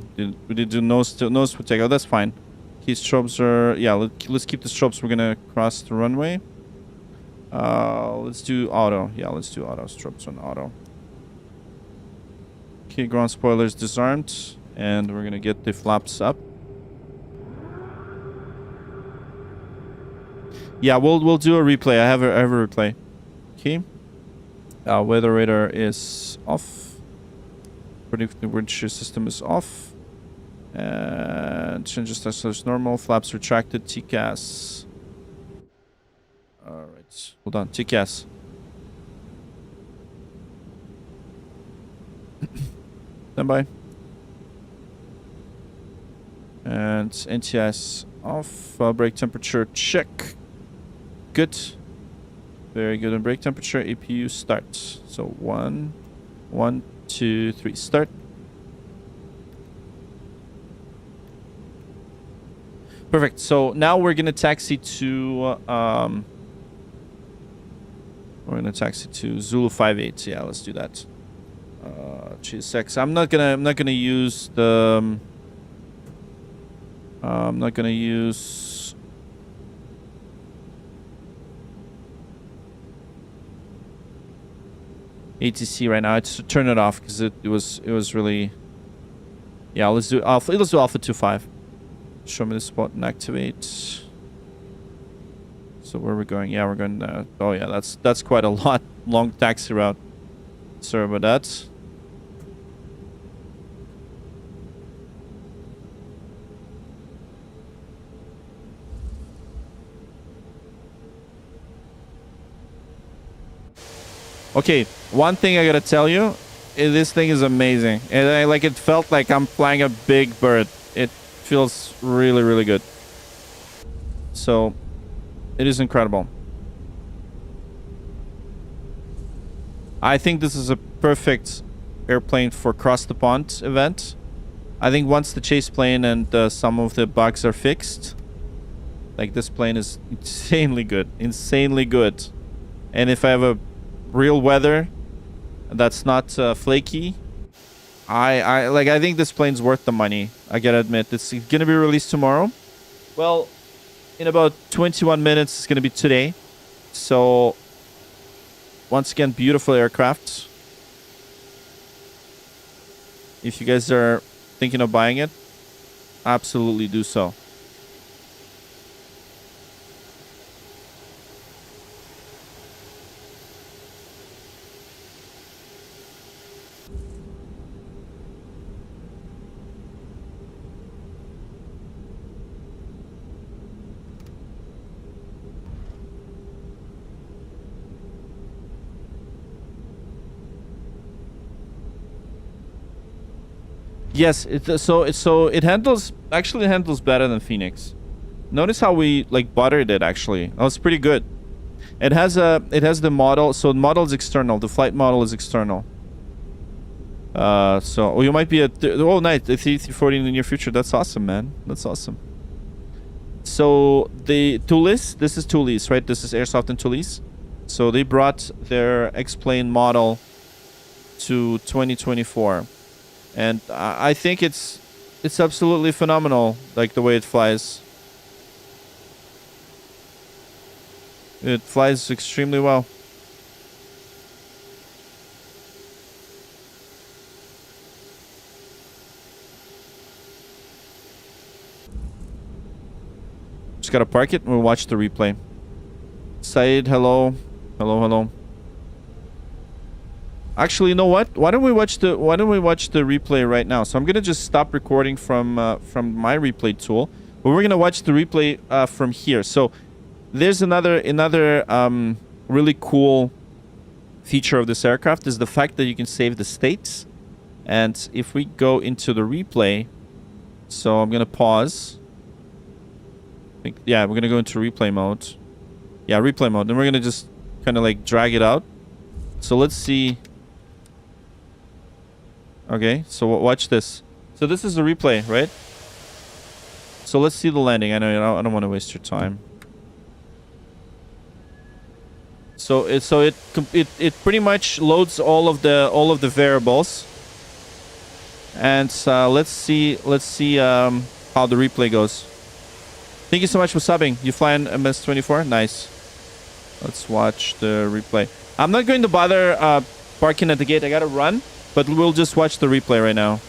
We did do nose for takeoff. That's fine. Key strobes are... Yeah, let's keep the strobes. We're going to cross the runway. Let's do auto. Yeah, let's do auto. Strobes on auto. Okay, ground spoilers disarmed. And we're going to get the flaps up. Yeah, we'll do a replay. I have a replay. Okay. Weather radar is off. Predictive wind shear system is off. And changes as normal. Flaps retracted. TCAS. Alright. Hold on. TCAS. Stand by. And NTS off. Brake temperature check. Good. Very good on brake temperature. APU start. So 1, 2, 3, start. Perfect. So now we're gonna taxi to Zulu 58. Yeah, let's do that. GSX. I'm not gonna use the I'm not gonna use ATC right now. I just turn it off because it was really... Yeah, let's do Alpha 25. Show me the spot and activate. So where are we going? Yeah, we're going... oh yeah, that's quite a long taxi route. Sorry about that. Okay, one thing I gotta tell you, this thing is amazing. And it felt like I'm flying a big bird. It feels really, really good. So, it is incredible. I think this is a perfect airplane for cross the pond event. I think once the chase plane and some of the bugs are fixed, like this plane is insanely good. Insanely good. And if I have a real weather that's not flaky, I think this plane's worth the money. I gotta admit, it's gonna be released tomorrow. Well, in about 21 minutes it's gonna be today. So once again, beautiful aircraft. If you guys are thinking of buying it, absolutely do so. Yes, it handles better than Phoenix. Notice how we buttered it actually. That was pretty good. It has the model, so the model is external. The flight model is external. You might be at oh nice, the 340 in the near future. That's awesome, man. That's awesome. So the Toulouse, this is Toulouse, right? This is Aerosoft in Toulouse. So they brought their X-plane model to 2024. And I think it's absolutely phenomenal, like the way it flies. It flies extremely well. Just gotta park it and we'll watch the replay. Said, hello. Hello. Actually, you know what? Why don't we watch the replay right now? So I'm gonna just stop recording from my replay tool, but we're gonna watch the replay from here. So there's another really cool feature of this aircraft is the fact that you can save the states. And if we go into the replay, so I'm gonna pause. Yeah, we're gonna go into replay mode. Yeah, replay mode. Then we're gonna just kind of like drag it out. So let's see. Okay, so watch this. So this is the replay, right? So let's see the landing. I know I don't want to waste your time. So it pretty much loads all of the variables. And let's see how the replay goes. Thank you so much for subbing. You fly in MS-24? Nice. Let's watch the replay. I'm not going to bother parking at the gate. I gotta run, but we'll just watch the replay right now.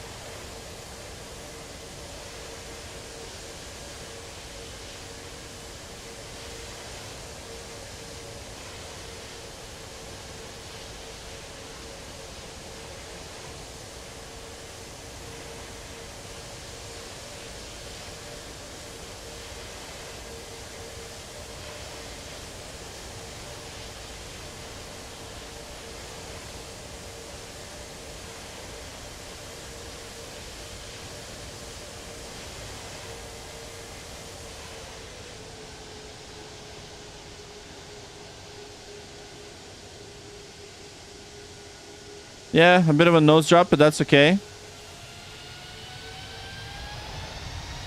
Yeah, a bit of a nose drop, but that's okay.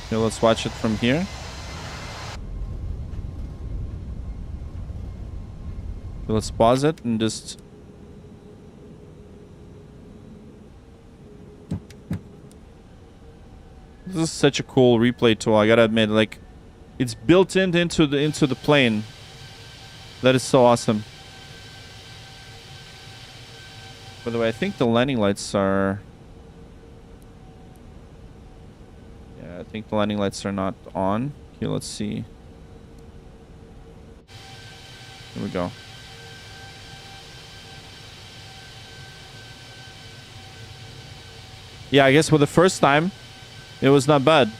Okay, let's watch it from here. Okay, let's pause it and just... This is such a cool replay tool, I gotta admit. Like, it's built into the plane. That is so awesome. By the way, I think the landing lights are... Yeah, I think the landing lights are not on. Here, let's see. Here we go. Yeah, I guess for the first time, it was not bad.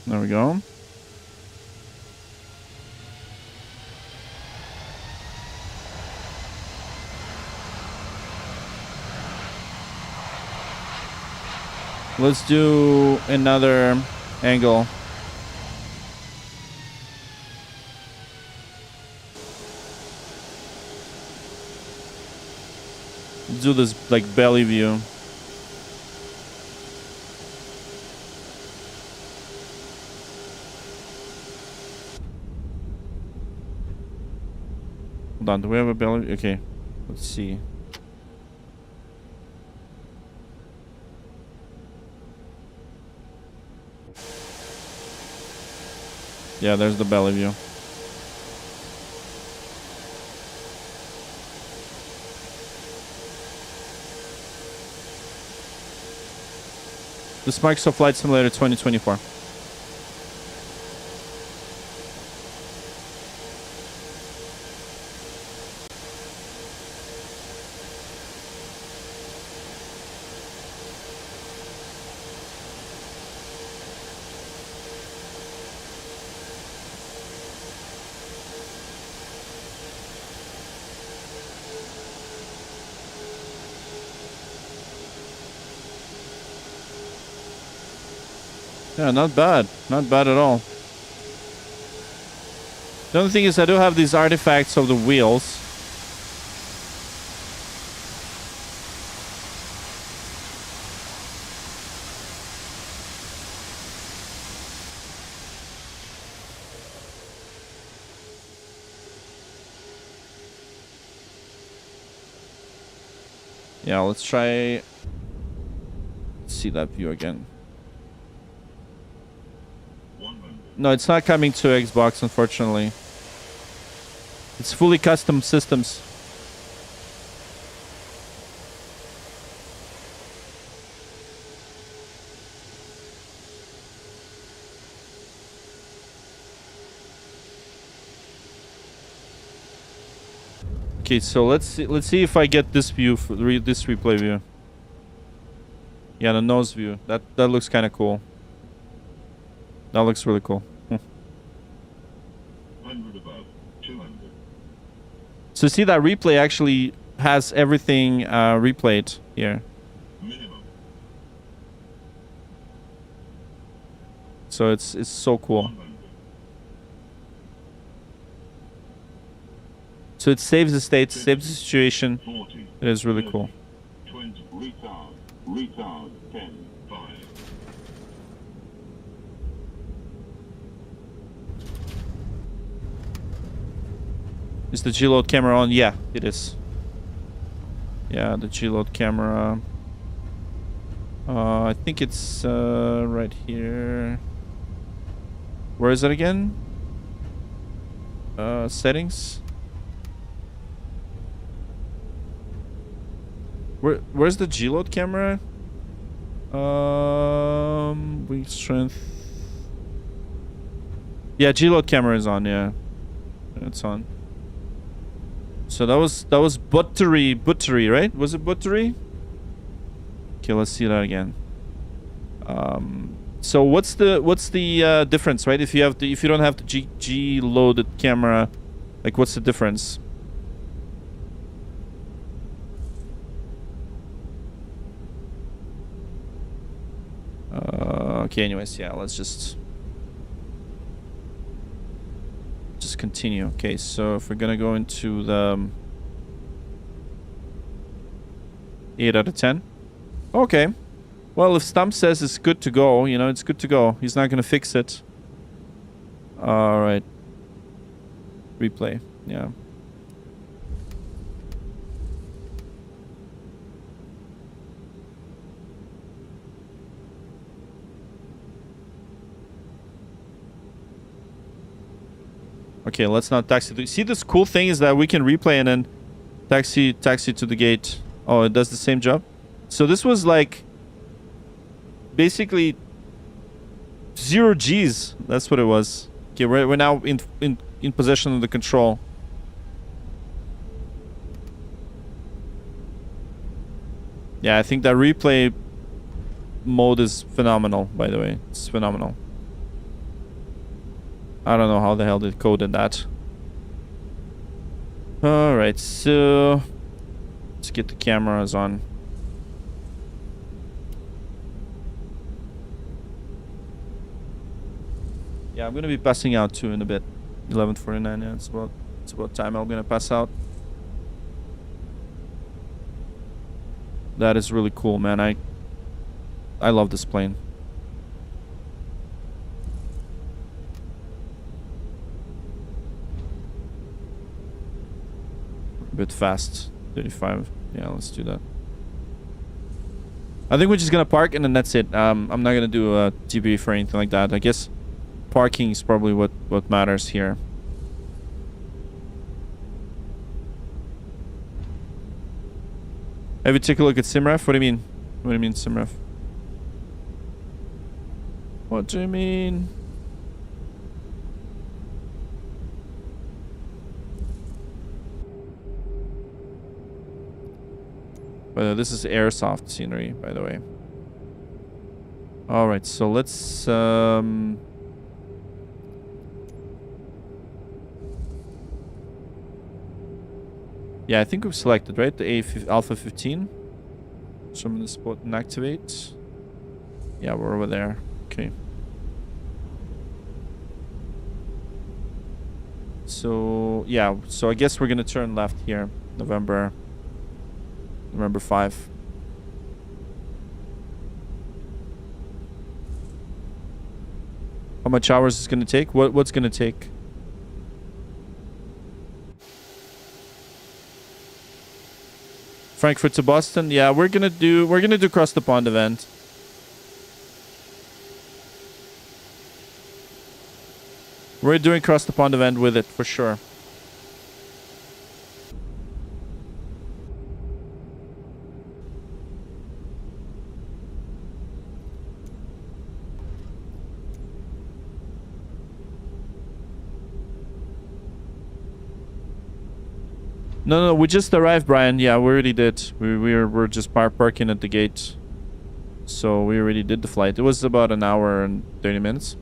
There we go. Let's do another angle. Do this like belly view. Hold on, do we have a belly? Okay, let's see. Yeah, there's the belly view. This Microsoft Flight Simulator 2024. Yeah, not bad. Not bad at all. The only thing is I do have these artifacts of the wheels. Yeah, let's try... Let's see that view again. No, it's not coming to Xbox, unfortunately. It's fully custom systems. Okay, so let's see if I get this view, this replay view. Yeah, the nose view. That looks kind of cool. That looks really cool. 100 above, 200. So see that replay actually has everything replayed here. Minimum. So it's so cool. 100. So it saves the state, saves the situation. 40. It is really cool. 20. Retard. Retard. 10. 5. Is the G-load camera on? Yeah, it is. Yeah, the G-load camera. I think it's right here. Where is it again? Settings. Where's the G-load camera? Wing strength. Yeah, G-load camera is on. Yeah, it's on. So that was buttery, right? Was it buttery? Okay, let's see that again. So what's the difference, right? If you don't have the G loaded camera, like what's the difference? Okay, anyways, yeah, let's just continue. Okay, so if we're gonna go into the 8 out of 10. Okay. Well, if Stump says it's good to go, you know, it's good to go. He's not gonna fix it. Alright. Replay. Yeah. Okay, let's not taxi. See, this cool thing is that we can replay and then taxi to the gate. Oh, it does the same job. So this was like basically 0 G's. That's what it was. Okay, we're now in possession of the control. Yeah, I think that replay mode is phenomenal, by the way. It's phenomenal. I don't know how the hell they coded that. Alright, so let's get the cameras on. Yeah, I'm gonna be passing out too in a bit. 11:49. Yeah, it's about time I'm gonna pass out. That is really cool, man. I love this plane. A bit fast. 35. Yeah, let's do that. I think we're just gonna park and then that's it. I'm not gonna do a debrief or anything like that. I guess parking is probably what matters here. Have you take a look at SimRef? What do you mean? What do you mean SimRef? What do you mean? This is Aerosoft scenery, by the way. Alright, so let's yeah, I think we've selected, right? The Alpha 15. So I'm gonna spot and activate. Yeah, we're over there. Okay. So yeah, so I guess we're gonna turn left here. November 5. How much hours is it gonna take? What's gonna take? Frankfurt to Boston. Yeah, we're gonna do cross the pond event. We're doing cross the pond event with it for sure. No, we just arrived, Brian. Yeah, we already did. We're just parking at the gate. So we already did the flight. It was about an hour and 30 minutes.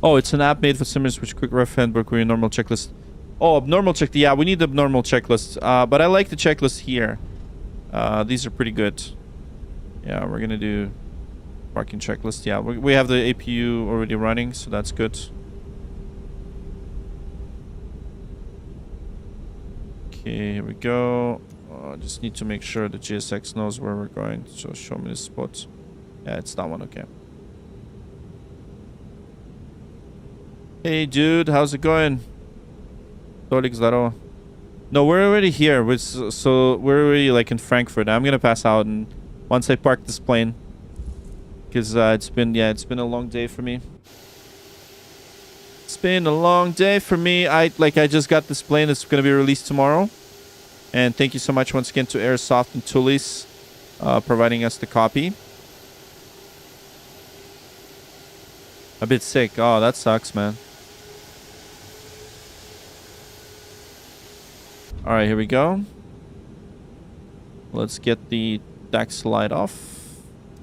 Oh, it's an app made for simmers which quick rough handbook with a normal checklist. Oh, abnormal check. Yeah, we need the abnormal checklist. But I like the checklist here. These are pretty good. Yeah, we're gonna do parking checklist. Yeah, we have the APU already running, so that's good. Okay, here we go. Just need to make sure the GSX knows where we're going. So show me the spot. Yeah, it's that one. Okay. Hey, dude, how's it going? Tolik Zdaro. No, we're already here. So we're already like in Frankfurt. I'm gonna pass out, and once I park this plane, because it's been a long day for me. It's been a long day for me. I just got this plane. It's gonna be released tomorrow. And thank you so much once again to Aerosoft and Toulouse, providing us the copy. A bit sick. Oh, that sucks, man. All right, here we go. Let's get the deck slide off.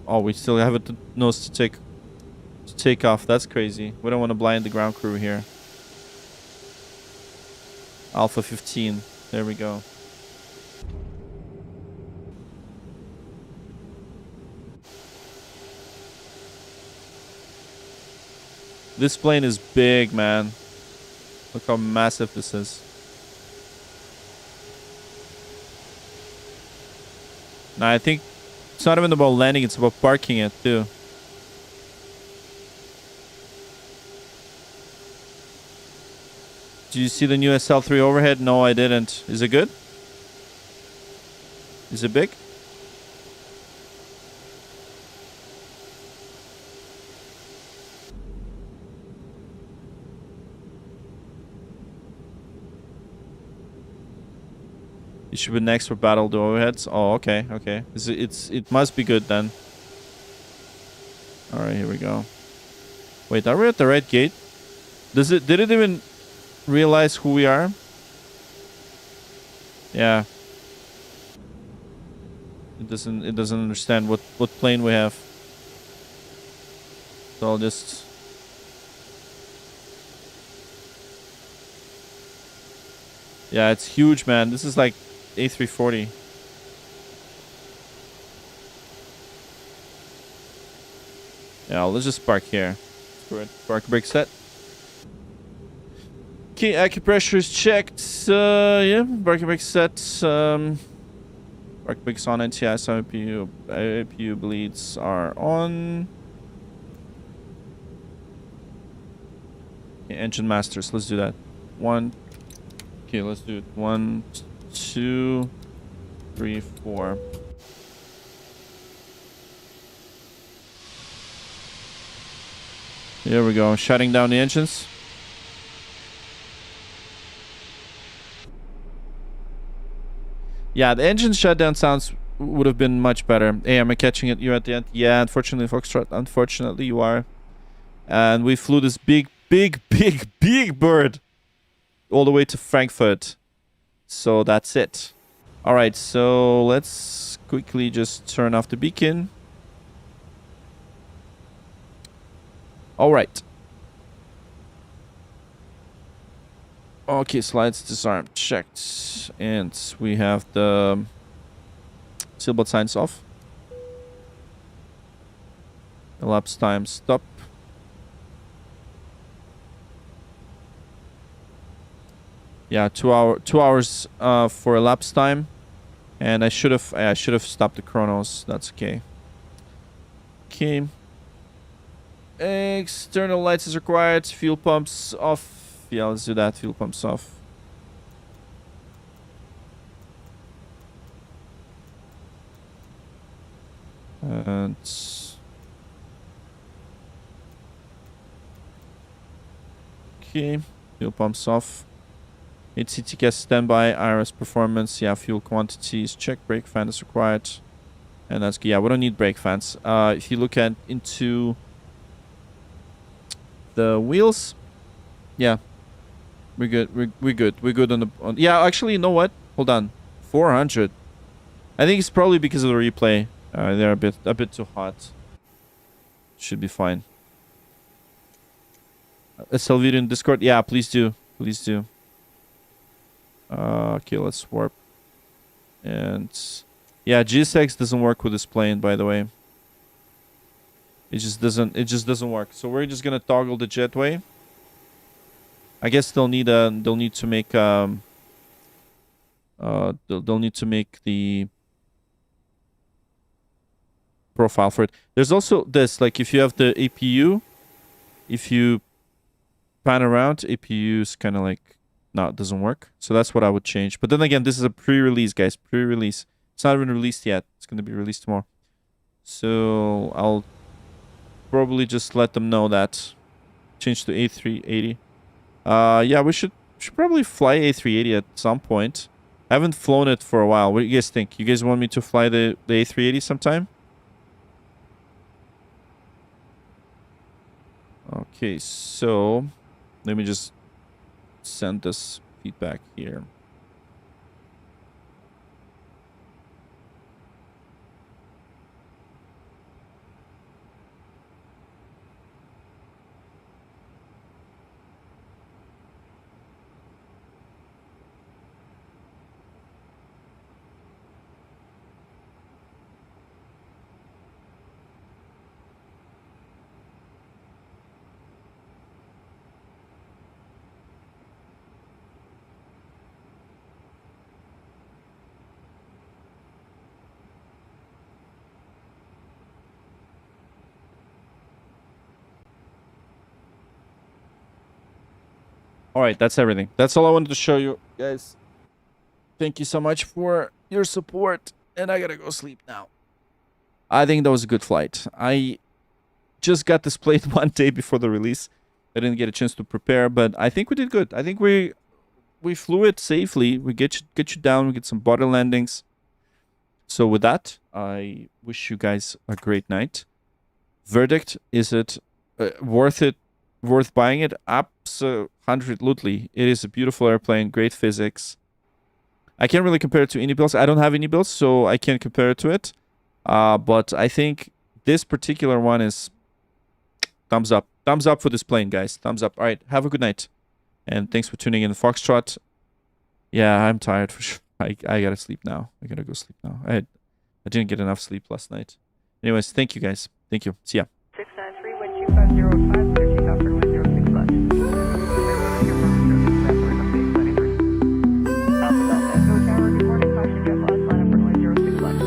Oh, we still have it nose to take off. That's crazy. We don't want to blind the ground crew here. Alpha 15. There we go. This plane is big, man. Look how massive this is. Now, I think it's not even about landing, it's about parking it, too. Did you see the new SL3 overhead? No, I didn't. Is it good? Is it big? It should be next for battle the overheads. Oh, okay, okay. It must be good then. All right, here we go. Wait, are we at the right gate? Did it even realize who we are? Yeah. It doesn't understand what plane we have. So I'll just. Yeah, it's huge, man. This is like A340. Yeah, let's just park here. Screw it. Park brake set. Okay, acupressure is checked. Yeah, parking brake set. Park brakes on. NTIS APU bleeds are on. Okay, engine masters. Let's do that. Okay, let's do it. 1, 2, 3, 4. Here we go. Shutting down the engines. Yeah, the engine shutdown sounds would have been much better. Hey, am I catching it? You're at the end? Yeah, unfortunately, Foxtrot. Unfortunately, you are. And we flew this big bird all the way to Frankfurt. So that's it. All right, so let's quickly just turn off the beacon. All right. Okay, slides disarmed, checked. And we have the seatbelt signs off. Elapsed time stop. Yeah, 2 hours for elapsed time, and I should have stopped the chronos. That's okay. Okay. External lights is required. Fuel pumps off. Yeah, let's do that. Fuel pumps off. And okay, fuel pumps off. HCTCS standby, IRS performance, yeah, fuel quantities, check, brake fan is required. And that's, yeah, we don't need brake fans. If you look into the wheels, Yeah. We're good. We're good. We're good on the... yeah, actually, you know what? Hold on. 400. I think it's probably because of the replay. They're a bit too hot. Should be fine. A video in Discord? Yeah, please do. Please do. Okay, let's warp. And... yeah, GSX doesn't work with this plane, by the way. It just doesn't work. So we're just gonna toggle the jetway. I guess they'll need to make they'll need to make the profile for it. There's also this, like if you have the APU, if you pan around, APU is kind of like, no, it doesn't work. So that's what I would change. But then again, this is a pre-release, guys. Pre-release. It's not even released yet. It's going to be released tomorrow. So I'll probably just let them know that. Change to A380. Yeah, we should probably fly A380 at some point. I haven't flown it for a while. What do you guys think? You guys want me to fly the A380 sometime? Okay, so let me just send this feedback here. All right, that's everything. That's all I wanted to show you, guys. Thank you so much for your support, and I gotta go sleep now. I think that was a good flight. I just got this plane 1 day before the release. I didn't get a chance to prepare, but I think we did good. I think we flew it safely. We get you down. We get some butter landings. So with that, I wish you guys a great night. Verdict: is it worth it? Worth buying it? Absolutely. It is a beautiful airplane, great physics. I can't really compare it to any builds. I don't have any builds, so I can't compare it to it. But I think this particular one is thumbs up. Thumbs up for this plane, guys. Thumbs up. All right, have a good night. And thanks for tuning in. Foxtrot. Yeah, I'm tired for sure. I gotta sleep now. I gotta go sleep now. I didn't get enough sleep last night. Anyways, thank you, guys. Thank you. See ya. 693, wind 2505, clear takeoff for 106 left.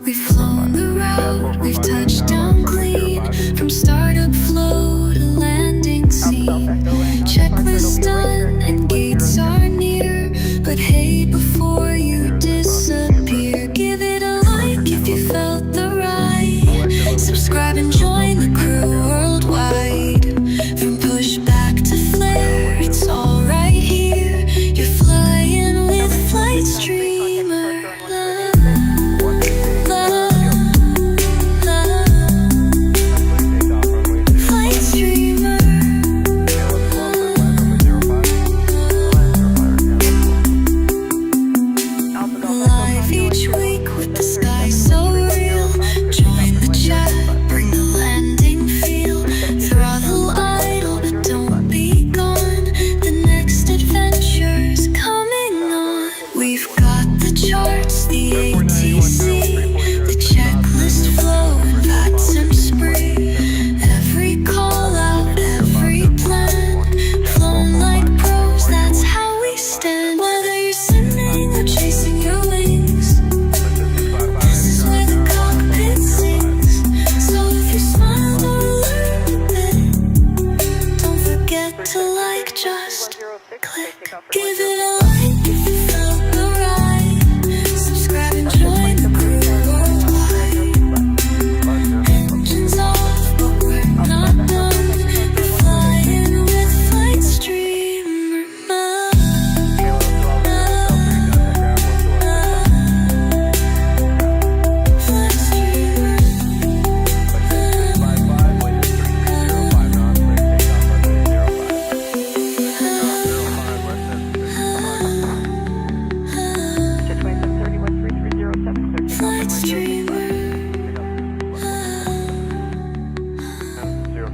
We've flown the route, we've touched down clean, from startup flow to landing scene. Checklist done and gates are near, but hey, before you disappear, give it a like if you felt the ride.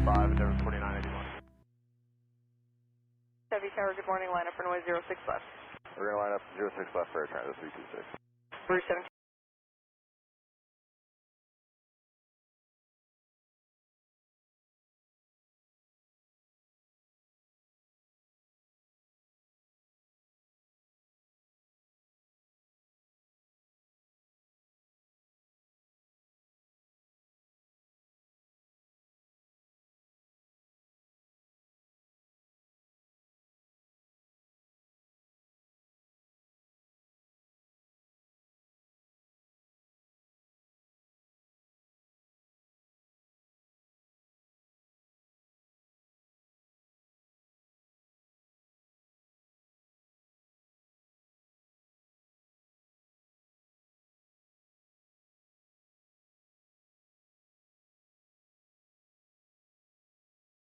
5, Endeavor 4981. Chevy Tower, good morning, line up runway 06 left. We're going to line up 06 left for air transit 326. Bruce 17.